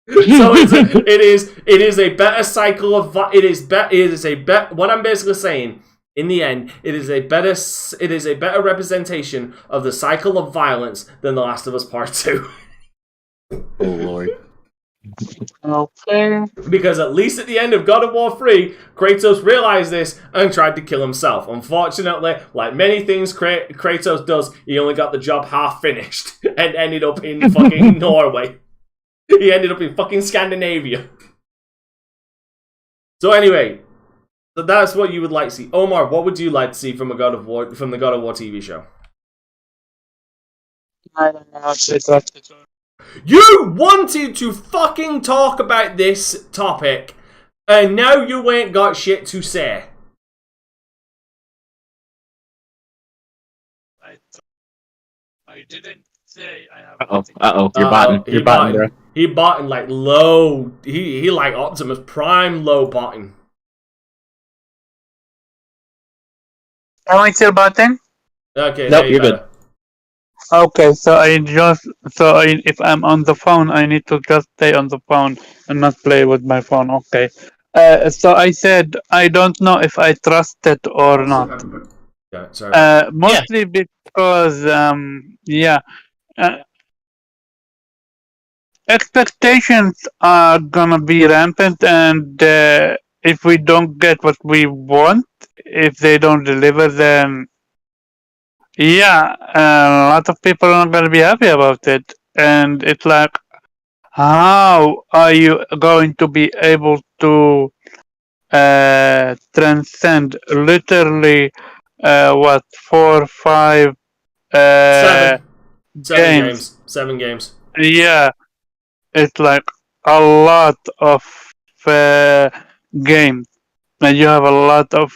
So it is a better cycle of... What I'm basically saying... In the end, it is a better representation of the cycle of violence than The Last of Us Part 2. Oh Lord. Okay. Because at least at the end of God of War 3, Kratos realized this and tried to kill himself. Unfortunately, like many things Kratos does, he only got the job half finished and ended up in fucking Norway. He ended up in fucking Scandinavia. So anyway, so that's what you would like to see. Omar, what would you like to see from the God of War TV show? I don't know. You wanted to fucking talk about this topic, and now you ain't got shit to say. I didn't say I have. You're botting. You're botting, bro. He botting like low. He like Optimus Prime low botting. Am I still button? Okay, Nope, there you're you good. go. Okay, if I'm on the phone, I need to just stay on the phone and not play with my phone. Okay. So I said I don't know if I trust it or not. Yeah, sorry. Mostly because expectations are gonna be rampant, and if we don't get what we want, if they don't deliver, then a lot of people are not gonna be happy about it. And it's like, how are you going to be able to transcend literally 4 or 5 Seven games? 7 games. Yeah, it's like a lot of games, and you have a lot of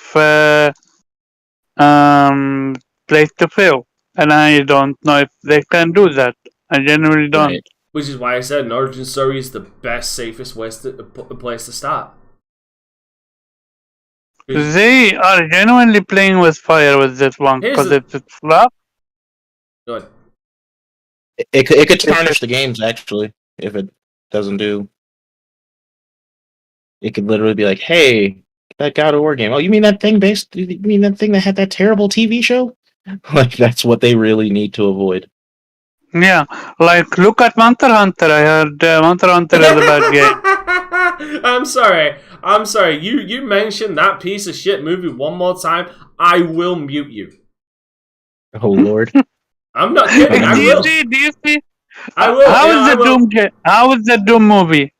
place to fill, and I don't know if they can do that. I genuinely don't. Right. Which is why I said an origin story is the best, safest place to start. They are genuinely playing with fire with this one, because if it's flop, Good. It could tarnish the games, actually, if it doesn't do. It could literally be like, hey, that God of War game. Oh, you mean that thing that had that terrible TV show? Like, that's what they really need to avoid. yeah, like look at Monster Hunter. I heard Monster Hunter is a bad game. I'm sorry. You mentioned that piece of shit movie one more time, I will mute you. Oh Lord. I'm not kidding. I Do will. you see? I will. How is the Doom movie?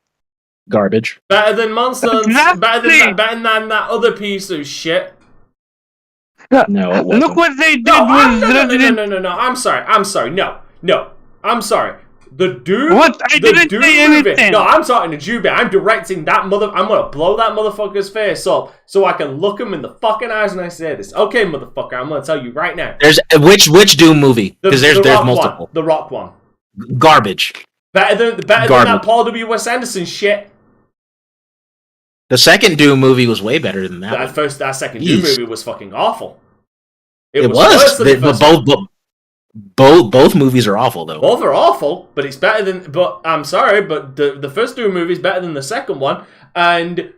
Garbage. Better than Monster Hunter. Exactly. Better than that other piece of shit. No, it wasn't. Look what they did with Resident. No. I'm sorry. No. I'm sorry. The dude. What? I didn't say anything. No, I'm talking to Jube. I'm directing that mother. I'm gonna blow that motherfucker's face up so I can look him in the fucking eyes when I say this. Okay, motherfucker. I'm gonna tell you right now. There's which Doom movie? Because there's multiple. The Rock one. Garbage. Better than that Paul W.S. Anderson shit. The second Doom movie was way better than that. That second Doom movie was fucking awful. It was. Both movies are awful though. Both are awful, but it's better than. But I'm sorry, but the first Doom movie is better than the second one, and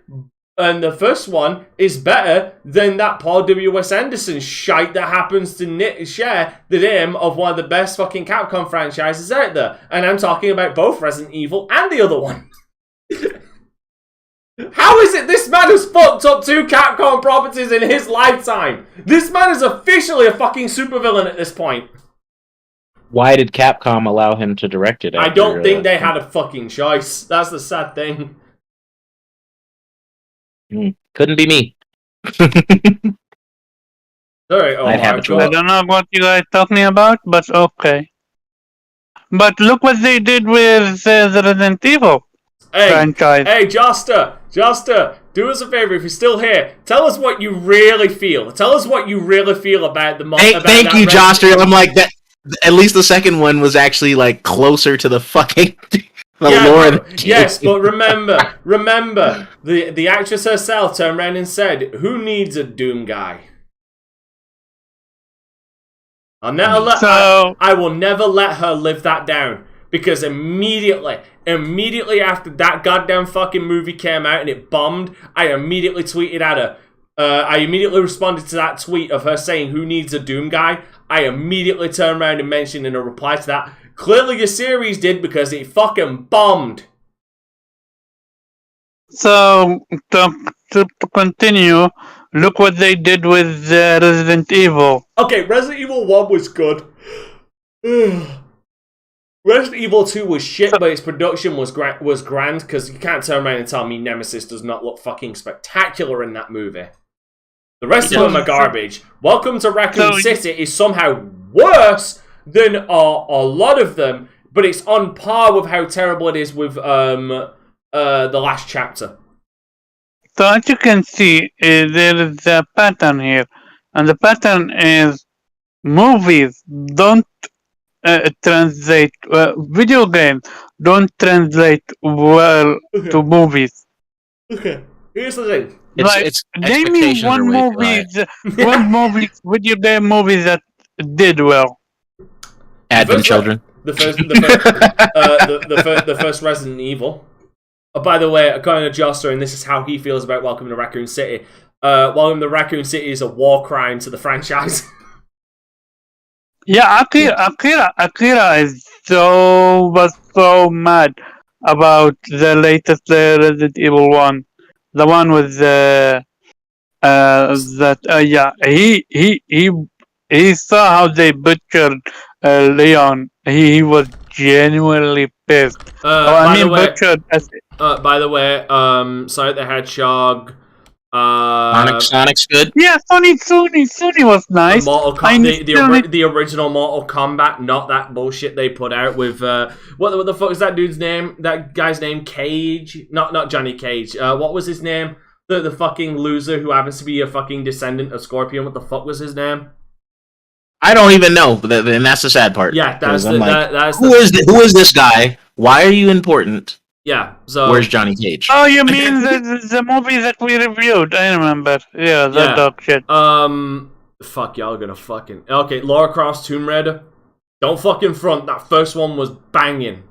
And the first one is better than that Paul W.S. Anderson shite that happens to share the name of one of the best fucking Capcom franchises out there. And I'm talking about both Resident Evil and the other one. How is it this man has fucked up 2 Capcom properties in his lifetime? This man is officially a fucking supervillain at this point. Why did Capcom allow him to direct it? I don't think they had a fucking choice. That's the sad thing. Couldn't be me. Sorry, I'd have a choice. I don't know what you guys talking about, but okay. But look what they did with the Resident Evil franchise. Hey, Joster, do us a favor if you're still here. Tell us what you really feel. Tell us what you really feel about the Thank you, Joster. I'm like that. At least the second one was actually like closer to the fucking lore. Yes, but remember, the actress herself turned around and said, "Who needs a Doom guy?" I will never let her live that down, because immediately after that goddamn fucking movie came out and it bombed, I immediately tweeted at her. I immediately responded to that tweet of her saying, "Who needs a Doom guy?" I immediately turned around and mentioned in a reply to that, "Clearly your series did, because it fucking bombed." So, to continue, look what they did with Resident Evil. Okay, Resident Evil 1 was good. Resident Evil 2 was shit, but its production was grand, because you can't turn around and tell me Nemesis does not look fucking spectacular in that movie. The rest of them are garbage. Welcome to Raccoon City is somehow worse than a lot of them, but it's on par with how terrible it is with the last chapter. So as you can see, there is a pattern here, and the pattern is movies don't translate, video games don't translate well to movies. Okay, here's the thing. Name me one video game movie that did well. Advent Children. The first Resident Evil. Oh, by the way, according to Joster, and this is how he feels about Welcome to Raccoon City. Welcome to Raccoon City is a war crime to the franchise. Yeah, Akira is was so mad about the latest Resident Evil 1. The one with he saw how they butchered Leon. He was genuinely pissed. By the way, Sonic the Hedgehog. Sonic's good. Yeah, Sonic was nice. The original Mortal Kombat, not that bullshit they put out with what the fuck is that dude's name? That guy's name? Cage? Not Johnny Cage. What was his name? The fucking loser who happens to be a fucking descendant of Scorpion. What the fuck was his name? I don't even know, and that's the sad part. Yeah, who is this guy? Why are you important? Yeah, so... Where's Johnny Cage? Oh, you mean the movie that we reviewed? I remember. Yeah, that dog shit. Fuck, y'all gonna fucking... Okay, Lara Croft's Tomb Raider. Don't fucking front, that first one was banging.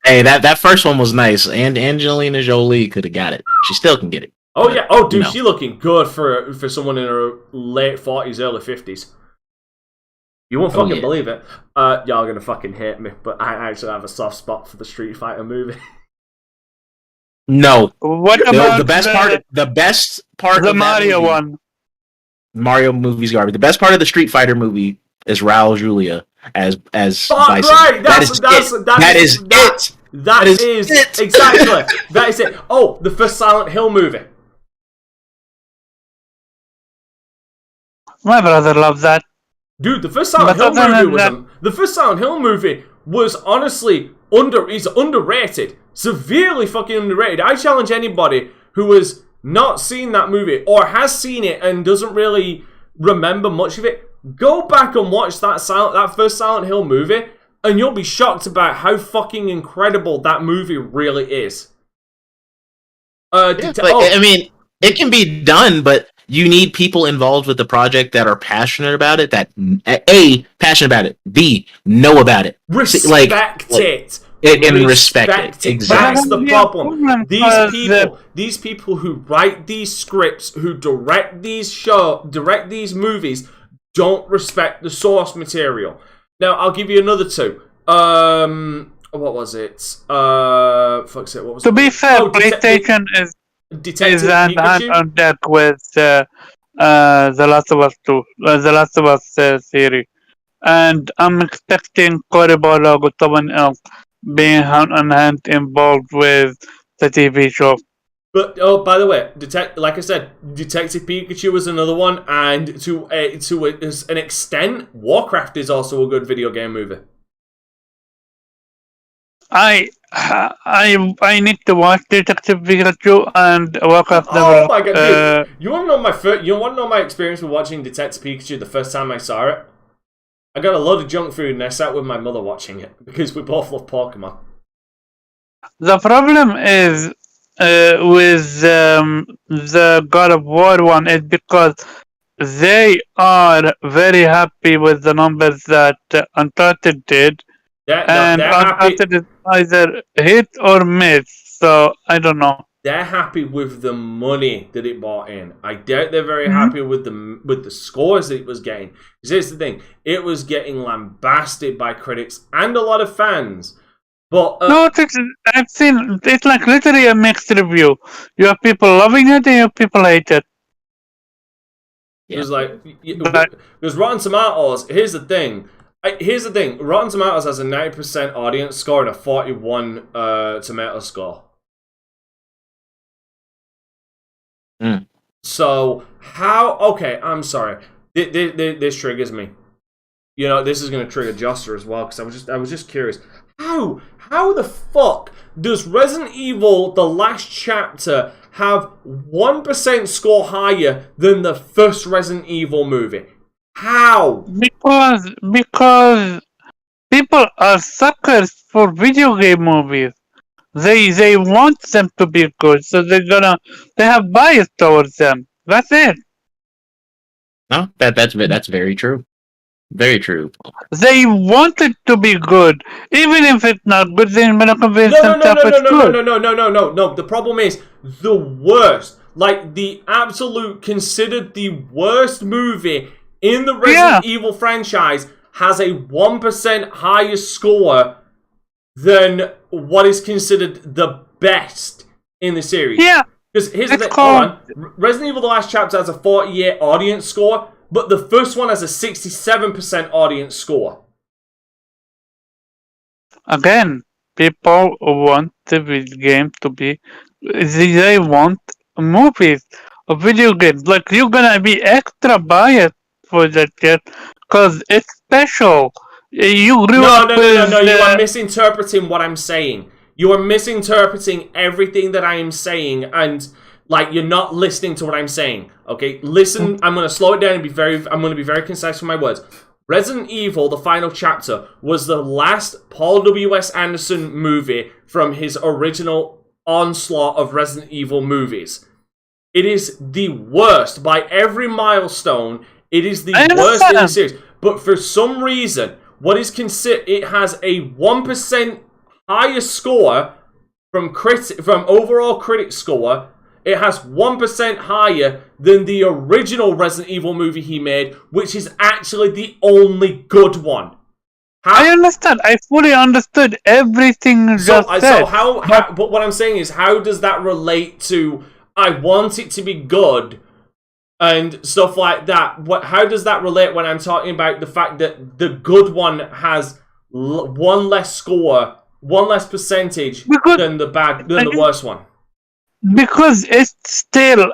Hey, that first one was nice, and Angelina Jolie could have got it. She still can get it. Oh, yeah. Oh, dude, she looking good for someone in her late 40s, early 50s. You won't fucking believe it. Y'all gonna fucking hate me, but I actually have a soft spot for the Street Fighter movie. No. What about the best part the of Mario one? Mario movie's garbage. The best part of the Street Fighter movie is Raul Julia as Bison. Right, that is it. That is it. Exactly. That is it. Oh, the first Silent Hill movie. My brother loves that. Dude, the first Silent Hill movie was honestly underrated. Severely fucking underrated. I challenge anybody who has not seen that movie or has seen it and doesn't really remember much of it, go back and watch that first Silent Hill movie and you'll be shocked about how fucking incredible that movie really is. I mean, it can be done, but you need people involved with the project that are passionate about it, that A, passionate about it, B, know about it. Respect it. and respect it. Exactly. That's the Yeah, problem. because, These people who write these scripts, who direct these movies, don't respect the source material. Now, I'll give you another two. What was it? Fuck's it. What was to it? be fair, PlayStation is Detective hand Pikachu. on deck with The Last of Us 2, The Last of Us series. And I'm expecting Cory Barlog or someone else being hand on hand involved with the TV show. But by the way, like I said, Detective Pikachu was another one, and to an extent, Warcraft is also a good video game movie. I need to watch Detective Pikachu and Warcraft. Oh my god, dude! You want to know my experience with watching Detective Pikachu the first time I saw it? I got a load of junk food and I sat with my mother watching it because we both love Pokemon. The problem is with the God of War one is because they are very happy with the numbers that Uncharted did, and Uncharted is either hit or miss. So I don't know. They're happy with the money that it brought in. I doubt they're very happy with the scores that it was getting. Because here's the thing: it was getting lambasted by critics and a lot of fans. But no, I've seen it's like literally a mixed review. You have people loving it and you have people hate it. It was like because Rotten Tomatoes. Here's the thing. Rotten Tomatoes has a 90% audience score and a 41 tomato score. So how? Okay, I'm sorry. This triggers me. You know, this is going to trigger Joster as well because I was just curious. How the fuck does Resident Evil: The Last Chapter have 1% score higher than the first Resident Evil movie? How? Because people are suckers for video game movies. They want them to be good, so they have bias towards them. That's it. No, that's very true. Very true. They want it to be good, even if it's not good. They're gonna convince themselves it's good. No. The problem is the worst, like the absolute considered the worst movie in the Resident Evil franchise has a 1% higher score than what is considered the best in the series. Yeah. Because here's the thing. Hold on. Resident Evil: The Last Chapter has a 48 audience score, but the first one has a 67% audience score. Again, people want the video game to be. They want movies or video games. Like, you're gonna be extra biased for that shit because it's special. You grew up with. No. You are misinterpreting what I'm saying. You are misinterpreting everything that I am saying, and like you're not listening to what I'm saying. Okay, listen. I'm gonna slow it down and I'm gonna be very concise with my words. Resident Evil: The Final Chapter was the last Paul W.S. Anderson movie from his original onslaught of Resident Evil movies. It is the worst by every milestone. It is the worst in the series. But for some reason, it has a 1% higher score from overall critic score. It has 1% higher than the original Resident Evil movie he made, which is actually the only good one. I understand. I fully understood everything you just said. But what I'm saying is, how does that relate to I want it to be good and stuff like that? How does that relate when I'm talking about the fact that the good one has one less score, one less percentage than the worst one? Because it's still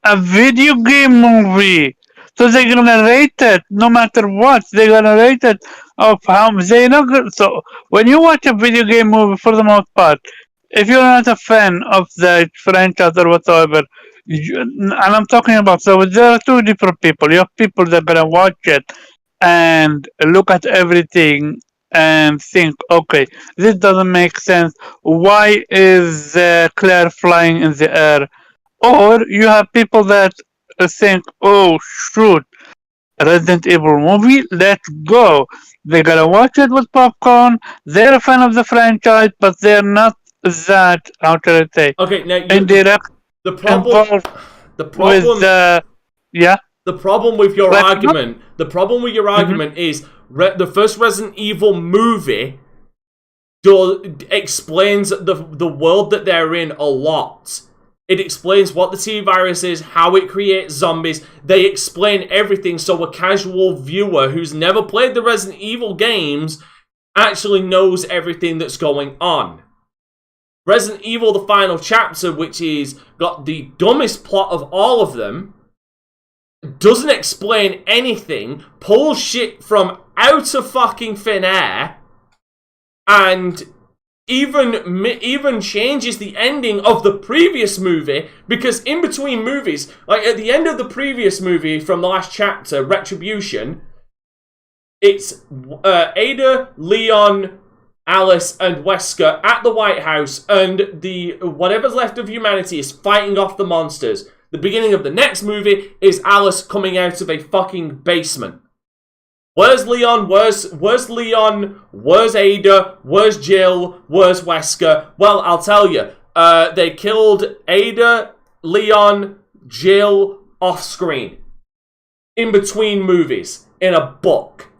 a video game movie. So they're gonna rate it no matter what. They're gonna rate it of how they're not good. So when you watch a video game movie, for the most part, if you're not a fan of the franchise or whatsoever, and I'm talking about, so there are two different people. You have people that are gonna watch it and look at everything and think, okay, this doesn't make sense. Why is Claire flying in the air? Or you have people that think, oh shoot, Resident Evil movie. Let's go. They're gonna watch it with popcorn. They're a fan of the franchise, but they're not that, how can I say, Okay, now indirect the problem, involved the with problem, the yeah. the problem with your Like, argument, the problem with your argument is the first Resident Evil movie explains the world that they're in a lot. It explains what the T-virus is, how it creates zombies. They explain everything so a casual viewer who's never played the Resident Evil games actually knows everything that's going on. Resident Evil The Final Chapter, which is got the dumbest plot of all of them, doesn't explain anything, pulls shit from out of fucking thin air, and even changes the ending of the previous movie, because in between movies, like at the end of the previous movie from the last chapter, Retribution, it's Ada, Leon, Alice, and Wesker at the White House, and the whatever's left of humanity is fighting off the monsters. The beginning of the next movie is Alice coming out of a fucking basement. Where's Leon? Where's Leon? Where's Ada? Where's Jill? Where's Wesker? Well, I'll tell you. They killed Ada, Leon, Jill off screen. In between movies. In a book.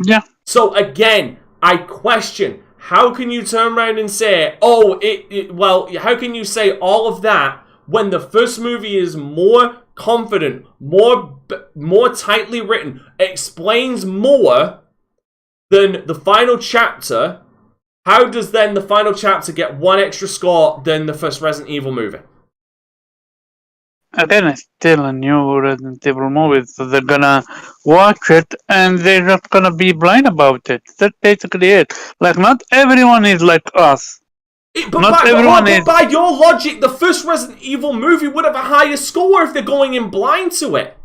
Yeah. So again, I question, how can you turn around and say, how can you say all of that when the first movie is more confident, more tightly written, explains more than the final chapter? How does then the final chapter get one extra score than the first Resident Evil movie? Again, it's still a new Resident Evil movie, so they're gonna watch it and they're not gonna be blind about it. That's basically it. Like, not everyone is like us. By your logic, the first Resident Evil movie would have a higher score if they're going in blind to it.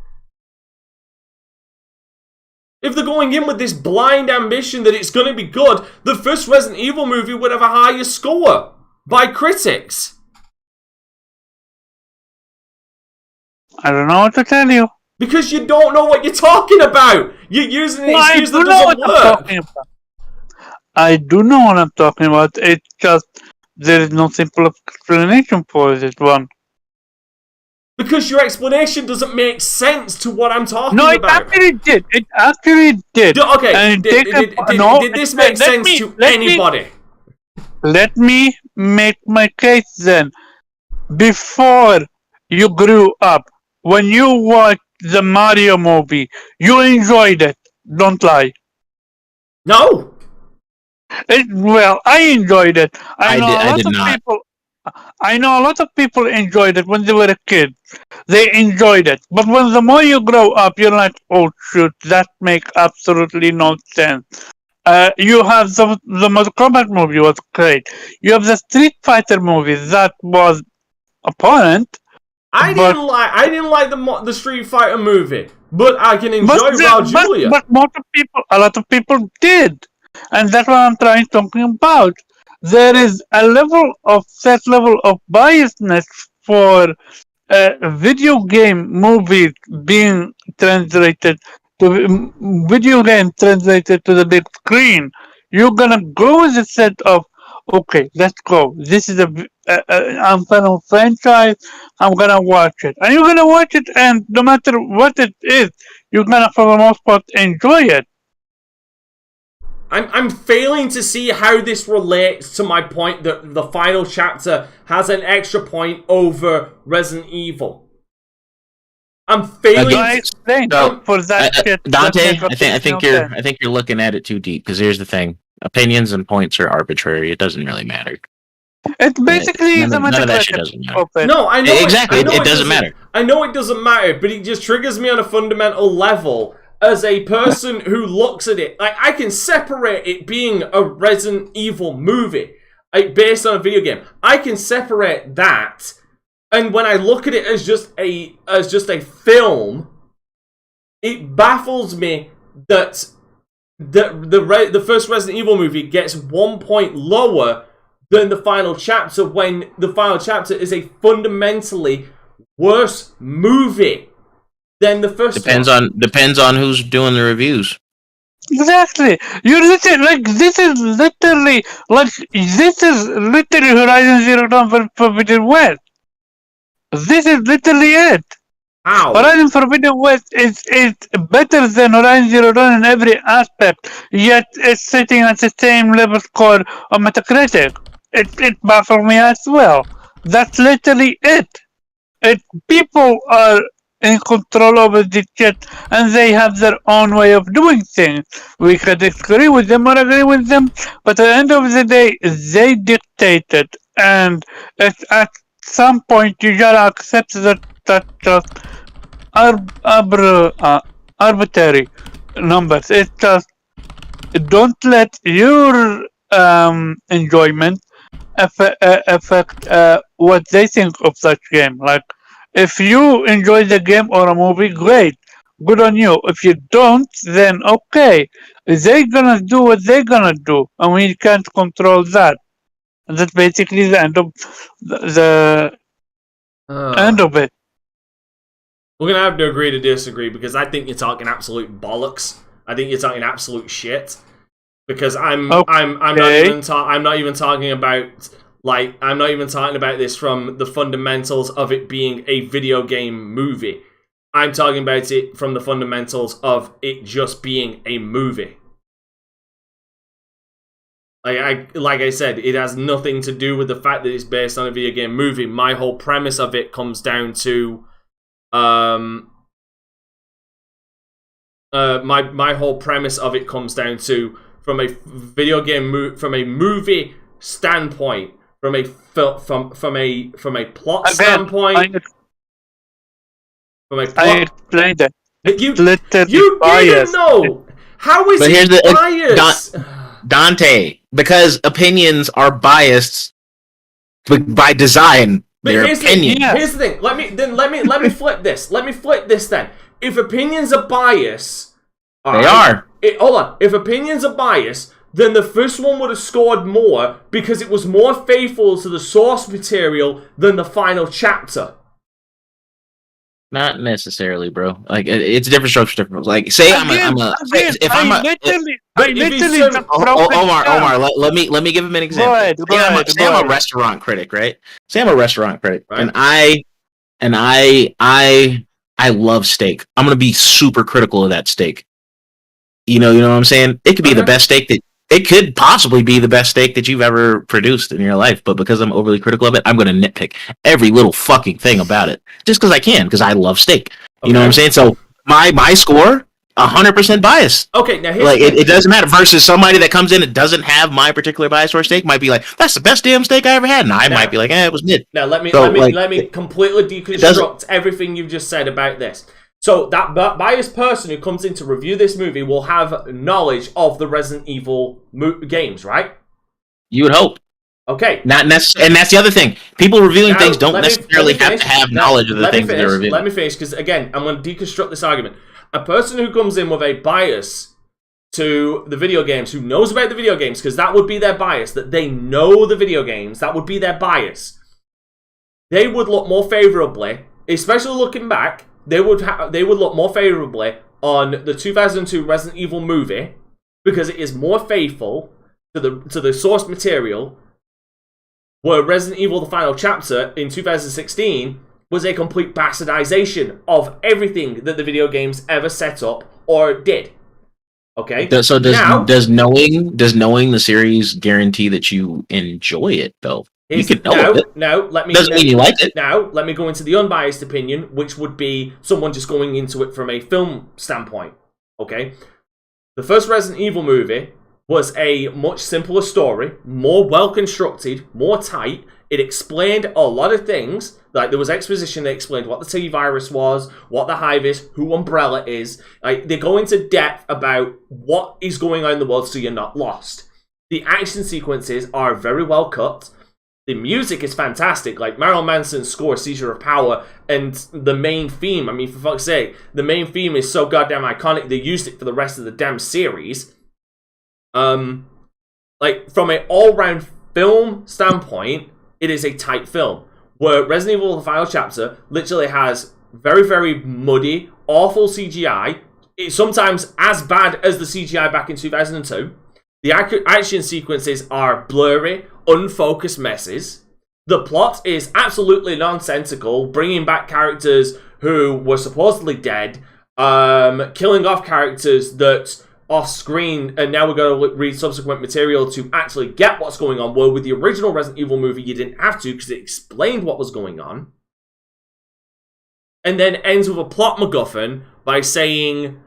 If they're going in with this blind ambition that it's going to be good, the first Resident Evil movie would have a higher score by critics. I don't know what to tell you. Because you don't know what you're talking about. You're using an excuse that doesn't work. I do know what I'm talking about. It's just there is no simple explanation for this one. Because your explanation doesn't make sense to what I'm talking about. No, it actually did. It actually did. Okay, and did this make sense to anybody? Let me make my case then. Before you grew up, when you watched the Mario movie, you enjoyed it. Don't lie. No. Well, I enjoyed it. I know a lot of people enjoyed it when they were a kid. They enjoyed it. But when the more you grow up, you're like, oh shoot, that makes absolutely no sense. You have the Mortal Kombat movie was great. You have the Street Fighter movie that was opponent. I didn't like the Street Fighter movie, but I can enjoy Raul Julia. But a lot of people did. And that's what I'm talking about. There is a level of biasness for video game movies being translated to video game translated to the big screen. You're gonna go with a set of, okay, let's go. This is I'm fan of franchise. I'm gonna watch it, and you're gonna watch it, and no matter what it is, you're gonna, for the most part, enjoy it. I'm failing to see how this relates to my point that the final chapter has an extra point over Resident Evil. I'm failing to explain for that. Dante, I think you're looking at it too deep, because here's the thing: opinions and points are arbitrary. It doesn't really matter. It's basically none of that shit doesn't matter. No, I know exactly. It doesn't matter. I know it doesn't matter, but it just triggers me on a fundamental level. As a person who looks at it, like, I can separate it being a Resident Evil movie based on a video game. I can separate that, and when I look at it as just a film, it baffles me that the first Resident Evil movie gets 1 point lower than the final chapter when the final chapter is a fundamentally worse movie. than the first one. Depends on who's doing the reviews. Exactly. You literally like this is literally Horizon Zero Dawn Forbidden West. This is literally it. How? Horizon Forbidden West is better than Horizon Zero Dawn in every aspect, yet it's sitting at the same level score on Metacritic. It baffles me as well. That's literally it. People are in control over this shit, and they have their own way of doing things. We could disagree with them or agree with them, but at the end of the day, they dictate it, and at some point you gotta accept that just arbitrary numbers. It's just don't let your enjoyment affect what they think of such game. Like, if you enjoy the game or a movie, great, good on you. If you don't, then okay, they're gonna do what they're gonna do, and we can't control that. And that's basically the end of the end of it. We're gonna have to agree to disagree, because I think you're talking absolute bollocks. I think you're talking absolute shit. Because I'm not even talking about this from the fundamentals of it being a video game movie. I'm talking about it from the fundamentals of it just being a movie. Like I said, it has nothing to do with the fact that it's based on a video game movie. My whole premise of it comes down to my whole premise of it comes down to, from a video game from a movie standpoint, from a plot standpoint, from a plot. I explained it. You didn't know. How is it biased? Dante, because opinions are biased by design. They're opinions. Here's the thing. Let me flip this. Let me flip this then. If opinions are biased, they are. Hold on. If opinions are biased, then the first one would have scored more because it was more faithful to the source material than the final chapter. Not necessarily, bro. Like, it's different strokes for different. Like, say Omar, let me give him an example. Say I'm a restaurant critic, right? Say I'm a restaurant critic, right. and I love steak. I'm gonna be super critical of that steak. You know what I'm saying? It could be the best steak it could possibly be the best steak that you've ever produced in your life, but because I'm overly critical of it, I'm going to nitpick every little fucking thing about it. Just because I can, because I love steak. You know what I'm saying? So my score, 100% biased. Okay, now it doesn't matter. Versus somebody that comes in and doesn't have my particular bias for steak might be like, that's the best damn steak I ever had. And I might be like, it was mid. Now let me completely deconstruct everything you've just said about this. So that biased person who comes in to review this movie will have knowledge of the Resident Evil games, right? You would hope. Okay. And that's the other thing. People reviewing things don't necessarily have to have knowledge of the things that they're reviewing. Let me finish, because again, I'm going to deconstruct this argument. A person who comes in with a bias to the video games, who knows about the video games, because that would be their bias, that they know the video games, that would be their bias. They would look more favorably, especially looking back. They would look more favorably on the 2002 Resident Evil movie because it is more faithful to the source material. Where Resident Evil: The Final Chapter in 2016 was a complete bastardization of everything that the video games ever set up or did. Okay. So does knowing the series guarantee that you enjoy it though? You can know it. Doesn't mean you like it. Now, let me go into the unbiased opinion, which would be someone just going into it from a film standpoint. Okay? The first Resident Evil movie was a much simpler story, more well-constructed, more tight. It explained a lot of things. Like, there was exposition that explained what the T-Virus was, what the Hive is, who Umbrella is. Like, they go into depth about what is going on in the world so you're not lost. The action sequences are very well cut. The music is fantastic, like Marilyn Manson's score, Seizure of Power, and the main theme, I mean, for fuck's sake, the main theme is so goddamn iconic, they used it for the rest of the damn series. Like, from an all-round film standpoint, it is a tight film, where Resident Evil: The Final Chapter literally has very, very muddy, awful CGI. It's sometimes as bad as the CGI back in 2002. The action sequences are blurry, unfocused messes. The plot is absolutely nonsensical, bringing back characters who were supposedly dead, killing off characters that off screen, and now we're going to read subsequent material to actually get what's going on. Where with the original Resident Evil movie, you didn't have to because it explained what was going on. And then ends with a plot MacGuffin by saying,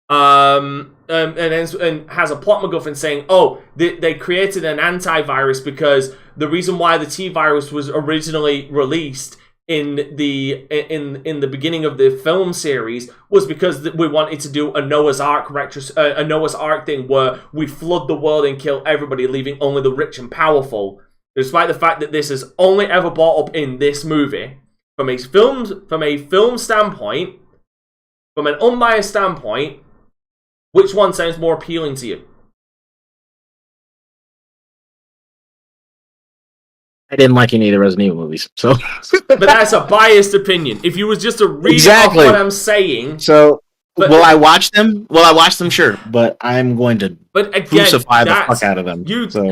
and has a plot MacGuffin saying, oh, they created an antivirus because the reason why the T-virus was originally released in the beginning of the film series was because we wanted to do a Noah's Ark thing where we flood the world and kill everybody, leaving only the rich and powerful. Despite the fact that this is only ever brought up in this movie, from a film standpoint, from an unbiased standpoint, which one sounds more appealing to you? I didn't like any of the Resident Evil movies, so. But that's a biased opinion. If you was just to read off what I'm saying, so will I watch them? Will I watch them? Sure, but I'm going to crucify the fuck out of them.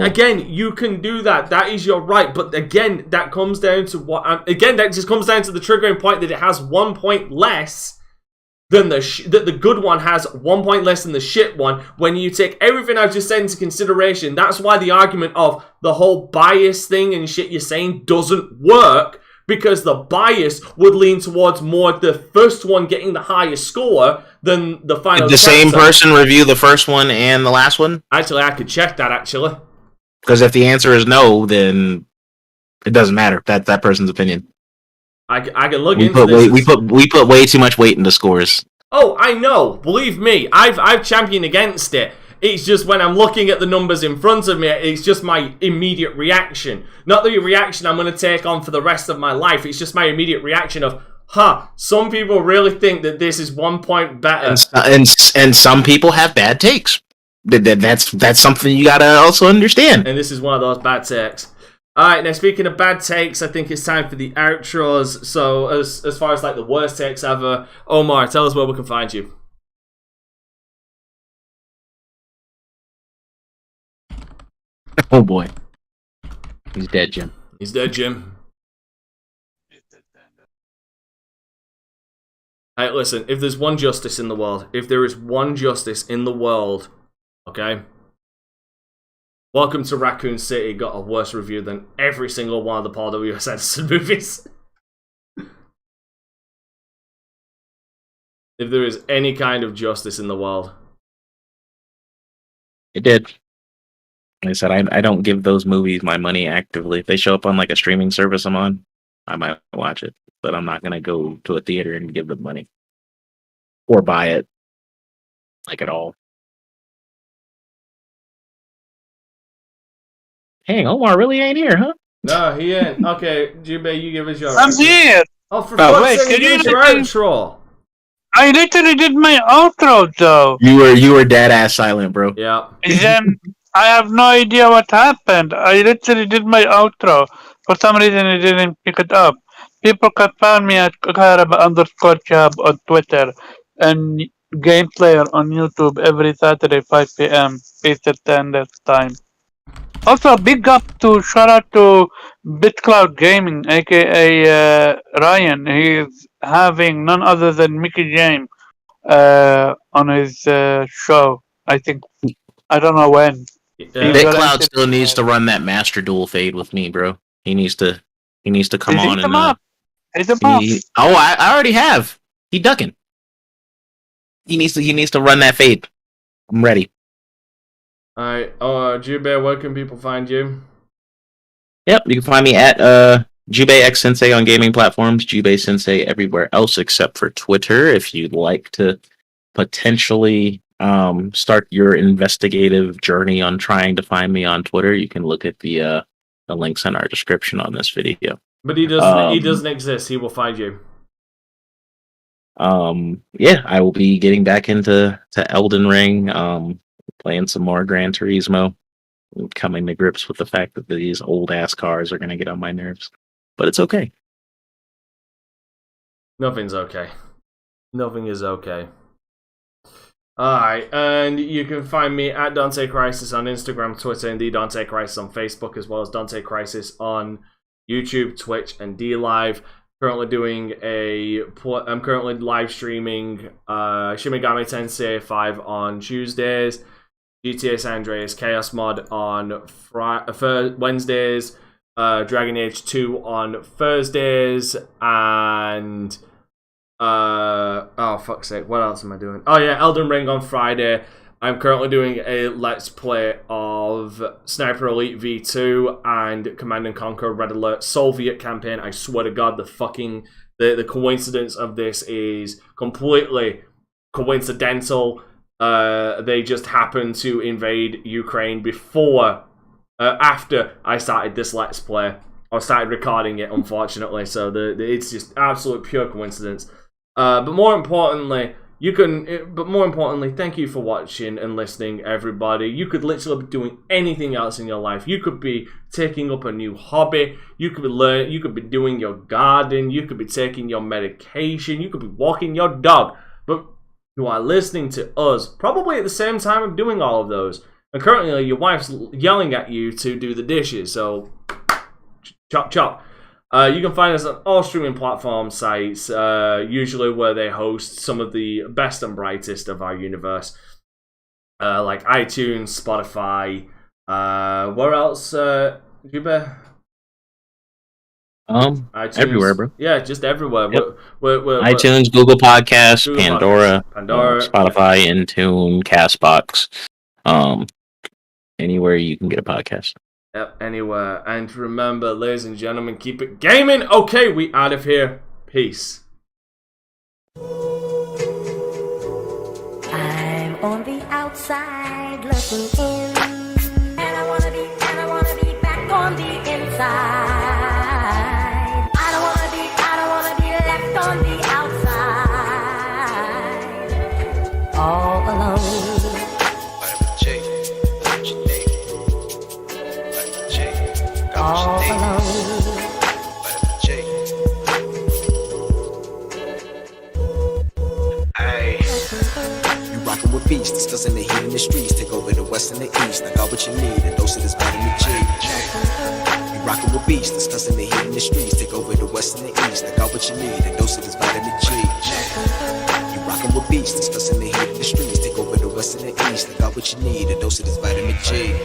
Again, you can do that. That is your right. But again, that comes down to that just comes down to the triggering point that it has 1 point less than that the good one has 1 point less than the shit one. When you take everything I've just said into consideration, that's why the argument of the whole bias thing and shit you're saying doesn't work, because the bias would lean towards more the first one getting the highest score than the final. Did the same person review the first one and the last one? Actually, I could check that, actually. Because if the answer is no, then it doesn't matter. That's that person's opinion. I can look into this. We put way too much weight into scores. Oh, I know. Believe me, I've championed against it. It's just when I'm looking at the numbers in front of me, it's just my immediate reaction. Not the reaction I'm going to take on for the rest of my life. It's just my immediate reaction of, some people really think that this is 1 point better. And some people have bad takes. That's something you gotta also understand. And this is one of those bad takes. Alright, now speaking of bad takes, I think it's time for the outros. So, as far as like the worst takes ever, Omar, tell us where we can find you. Oh boy. He's dead, Jim. He's dead, Jim. Hey, listen, if there's one justice in the world, okay? Welcome to Raccoon City got a worse review than every single one of the Paul W.S. Anderson movies. If there is any kind of justice in the world. It did. Like I said, I don't give those movies my money actively. If they show up on like a streaming service I'm on, I might watch it. But I'm not going to go to a theater and give them money. Or buy it. Like at all. Hey, Omar really ain't here, huh? No, he ain't. Okay, Jubei, you give us your I'm here! Oh, for fuck's sake, give us your outro! I literally did my outro, though. You were dead ass silent, bro. Yeah. And then I have no idea what happened. I literally did my outro. For some reason, I didn't pick it up. People can find me at _Chab on Twitter and Gameplayer on YouTube every Saturday 5 p.m. Eastern Standard Time. Also, big up to shout out to BitCloud Gaming, aka Ryan. He's having none other than Mickey James on his show. I think I don't know when. BitCloud still needs to run that Master Duel fade with me, bro. He needs to come on and I already have. He ducking. He needs to run that fade. I'm ready. Alright, Jubei, where can people find you? Yep, you can find me at Jubei X Sensei on gaming platforms, Jubei Sensei everywhere else except for Twitter. If you'd like to potentially start your investigative journey on trying to find me on Twitter, you can look at the links in our description on this video. But he doesn't exist. He will find you. Yeah, I will be getting back into Elden Ring. Playing some more Gran Turismo, coming to grips with the fact that these old ass cars are going to get on my nerves, but it's okay. Nothing's okay. Nothing is okay. Alright, and you can find me at Dante Crisis on Instagram, Twitter, and the Dante Crisis on Facebook, as well as Dante Crisis on YouTube, Twitch, and DLive. I'm currently live streaming Shin Megami Tensei 5 on Tuesdays, GTA San Andreas Chaos Mod on Wednesdays, Dragon Age 2 on Thursdays, and oh fuck's sake, what else am I doing? Oh yeah, Elden Ring on Friday. I'm currently doing a Let's Play of Sniper Elite V2 and Command & Conquer Red Alert Soviet campaign. I swear to God, the coincidence of this is completely coincidental. They just happened to invade Ukraine after I started this Let's Play. I started recording it, unfortunately, so it's just absolute pure coincidence. But more importantly, thank you for watching and listening, everybody. You could literally be doing anything else in your life. You could be taking up a new hobby. You could be doing your garden. You could be taking your medication. You could be walking your dog. But you are listening to us, probably at the same time of doing all of those. And currently, your wife's yelling at you to do the dishes. So, chop chop. You can find us on all streaming platform sites, usually where they host some of the best and brightest of our universe, like iTunes, Spotify. Where else, Jube? iTunes, everywhere, bro. Yeah, just everywhere. Yep. We're, iTunes, Google Podcasts, Google Pandora, Podcasts, Spotify, Intune, Castbox, anywhere you can get a podcast. Yep, anywhere. And remember, ladies and gentlemen, keep it gaming. Okay, we out of here. Peace. I'm on the outside looking in, and I wanna be back on the inside. I don't wanna be left on the outside, all alone. All alone. Ay, you rockin' with beasts, discussing the heat in the streets. Take over the west and the east. I got what you need, a dose of this vitamin G. You rockin' with beasts, discussing the heat in the streets. Take over the west and the east. I got what you need, a dose of this vitamin G. You rockin' with beasts, discussing the heat in the streets. Take over the west and the east. I got what you need, a dose of this vitamin G.